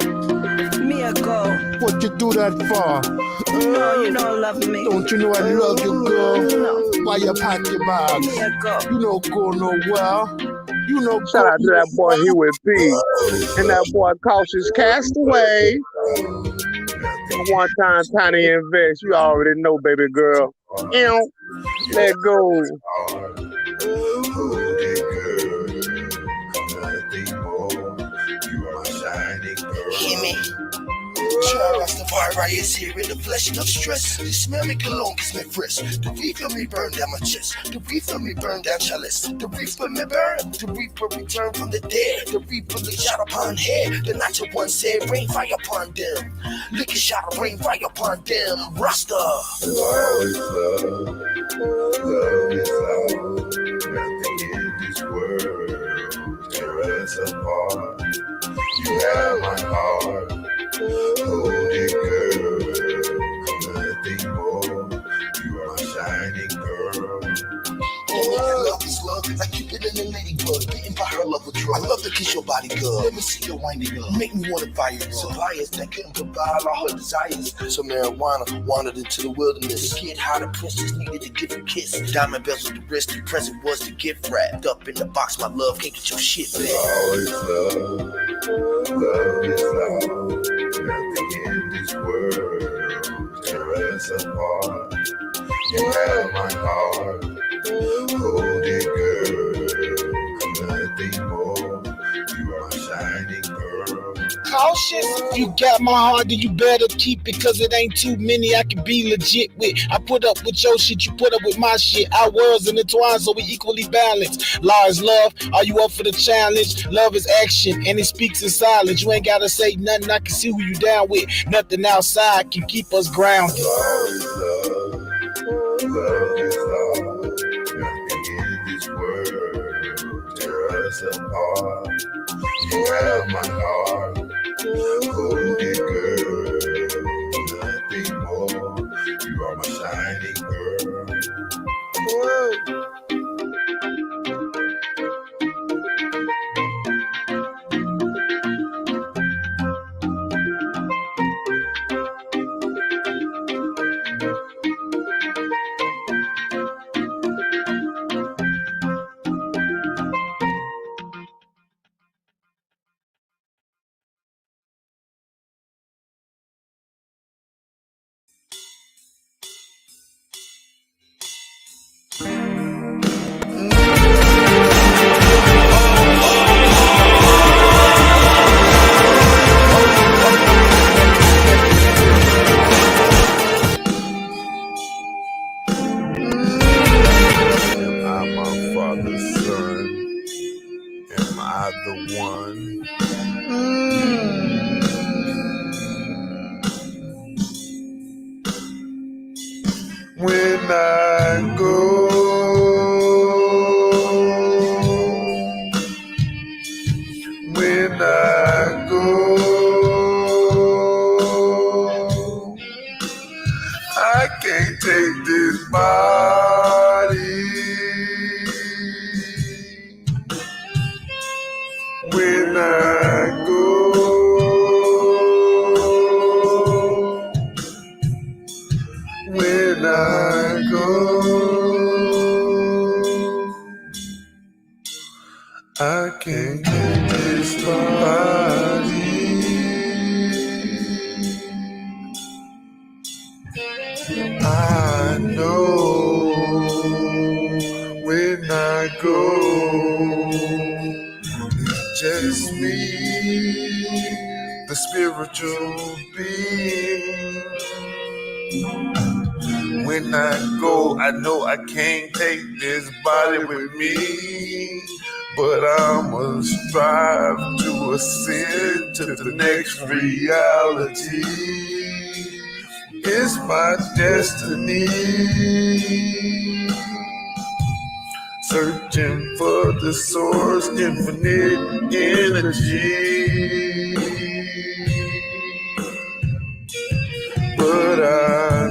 me a go. What you do that for? No, you don't love me. Don't you know I love you, girl? No, Why you pack your bags? me a go. You don't go nowhere. You know Shout out to that boy Huey P. And that boy Cautious Castaway. One time, Tiny Invest. You already know, baby girl. Let go. Hear me? Child Rastafari is here in the flesh, enough stress. The smell me cologne gets me fresh. The reefer me burn down my chest. The reefer me burn down chalice. The reefer me burn. The reaper return from the dead. The reaper they shot upon head. The natural one said rain fire upon them. Liquor shot rain fire upon them. Rasta. Love is love. Love is love. Nothing in this world tear us apart. You have my heart. Hold it, girl. Nothing more. You are my shining girl. Love is love, like Cupid and the ladybug, bitten by her love with drug. I love to kiss your body, girl. Let me see your winding up. Make me want to fire. Suppliers that couldn't provide all her desires. So marijuana wandered into the wilderness. To get how the princess needed to give a kiss. Diamond bells with the wrist, the present was the gift wrapped up in the box. My love can't get your shit back. Love is love. Love is love. Nothing in this world tear us apart. You have my heart. Hold it, girl. Nothing more. You are my shining girl. Cautious, if you got my heart, then you better keep it, cause it ain't too many I can be legit with. I put up with your shit, you put up with my shit. Our worlds intertwined, so we equally balanced. Law is love, are you up for the challenge? Love is action, and it speaks in silence. You ain't gotta say nothing, I can see who you down with. Nothing outside can keep us grounded. Love is love. Love is love. Nothing in this world tear us apart. You have my heart. Hold it, girl. Nothing more. You are my shining girl. when I go, when I go, I can't take this body. When I go, when I go, I can't take this body. I know when I go, just me, the spiritual being. When I go, I know I can't take this body with me, but I'ma strive to ascend to the next reality. It's my destiny, searching for the source, infinite energy. But I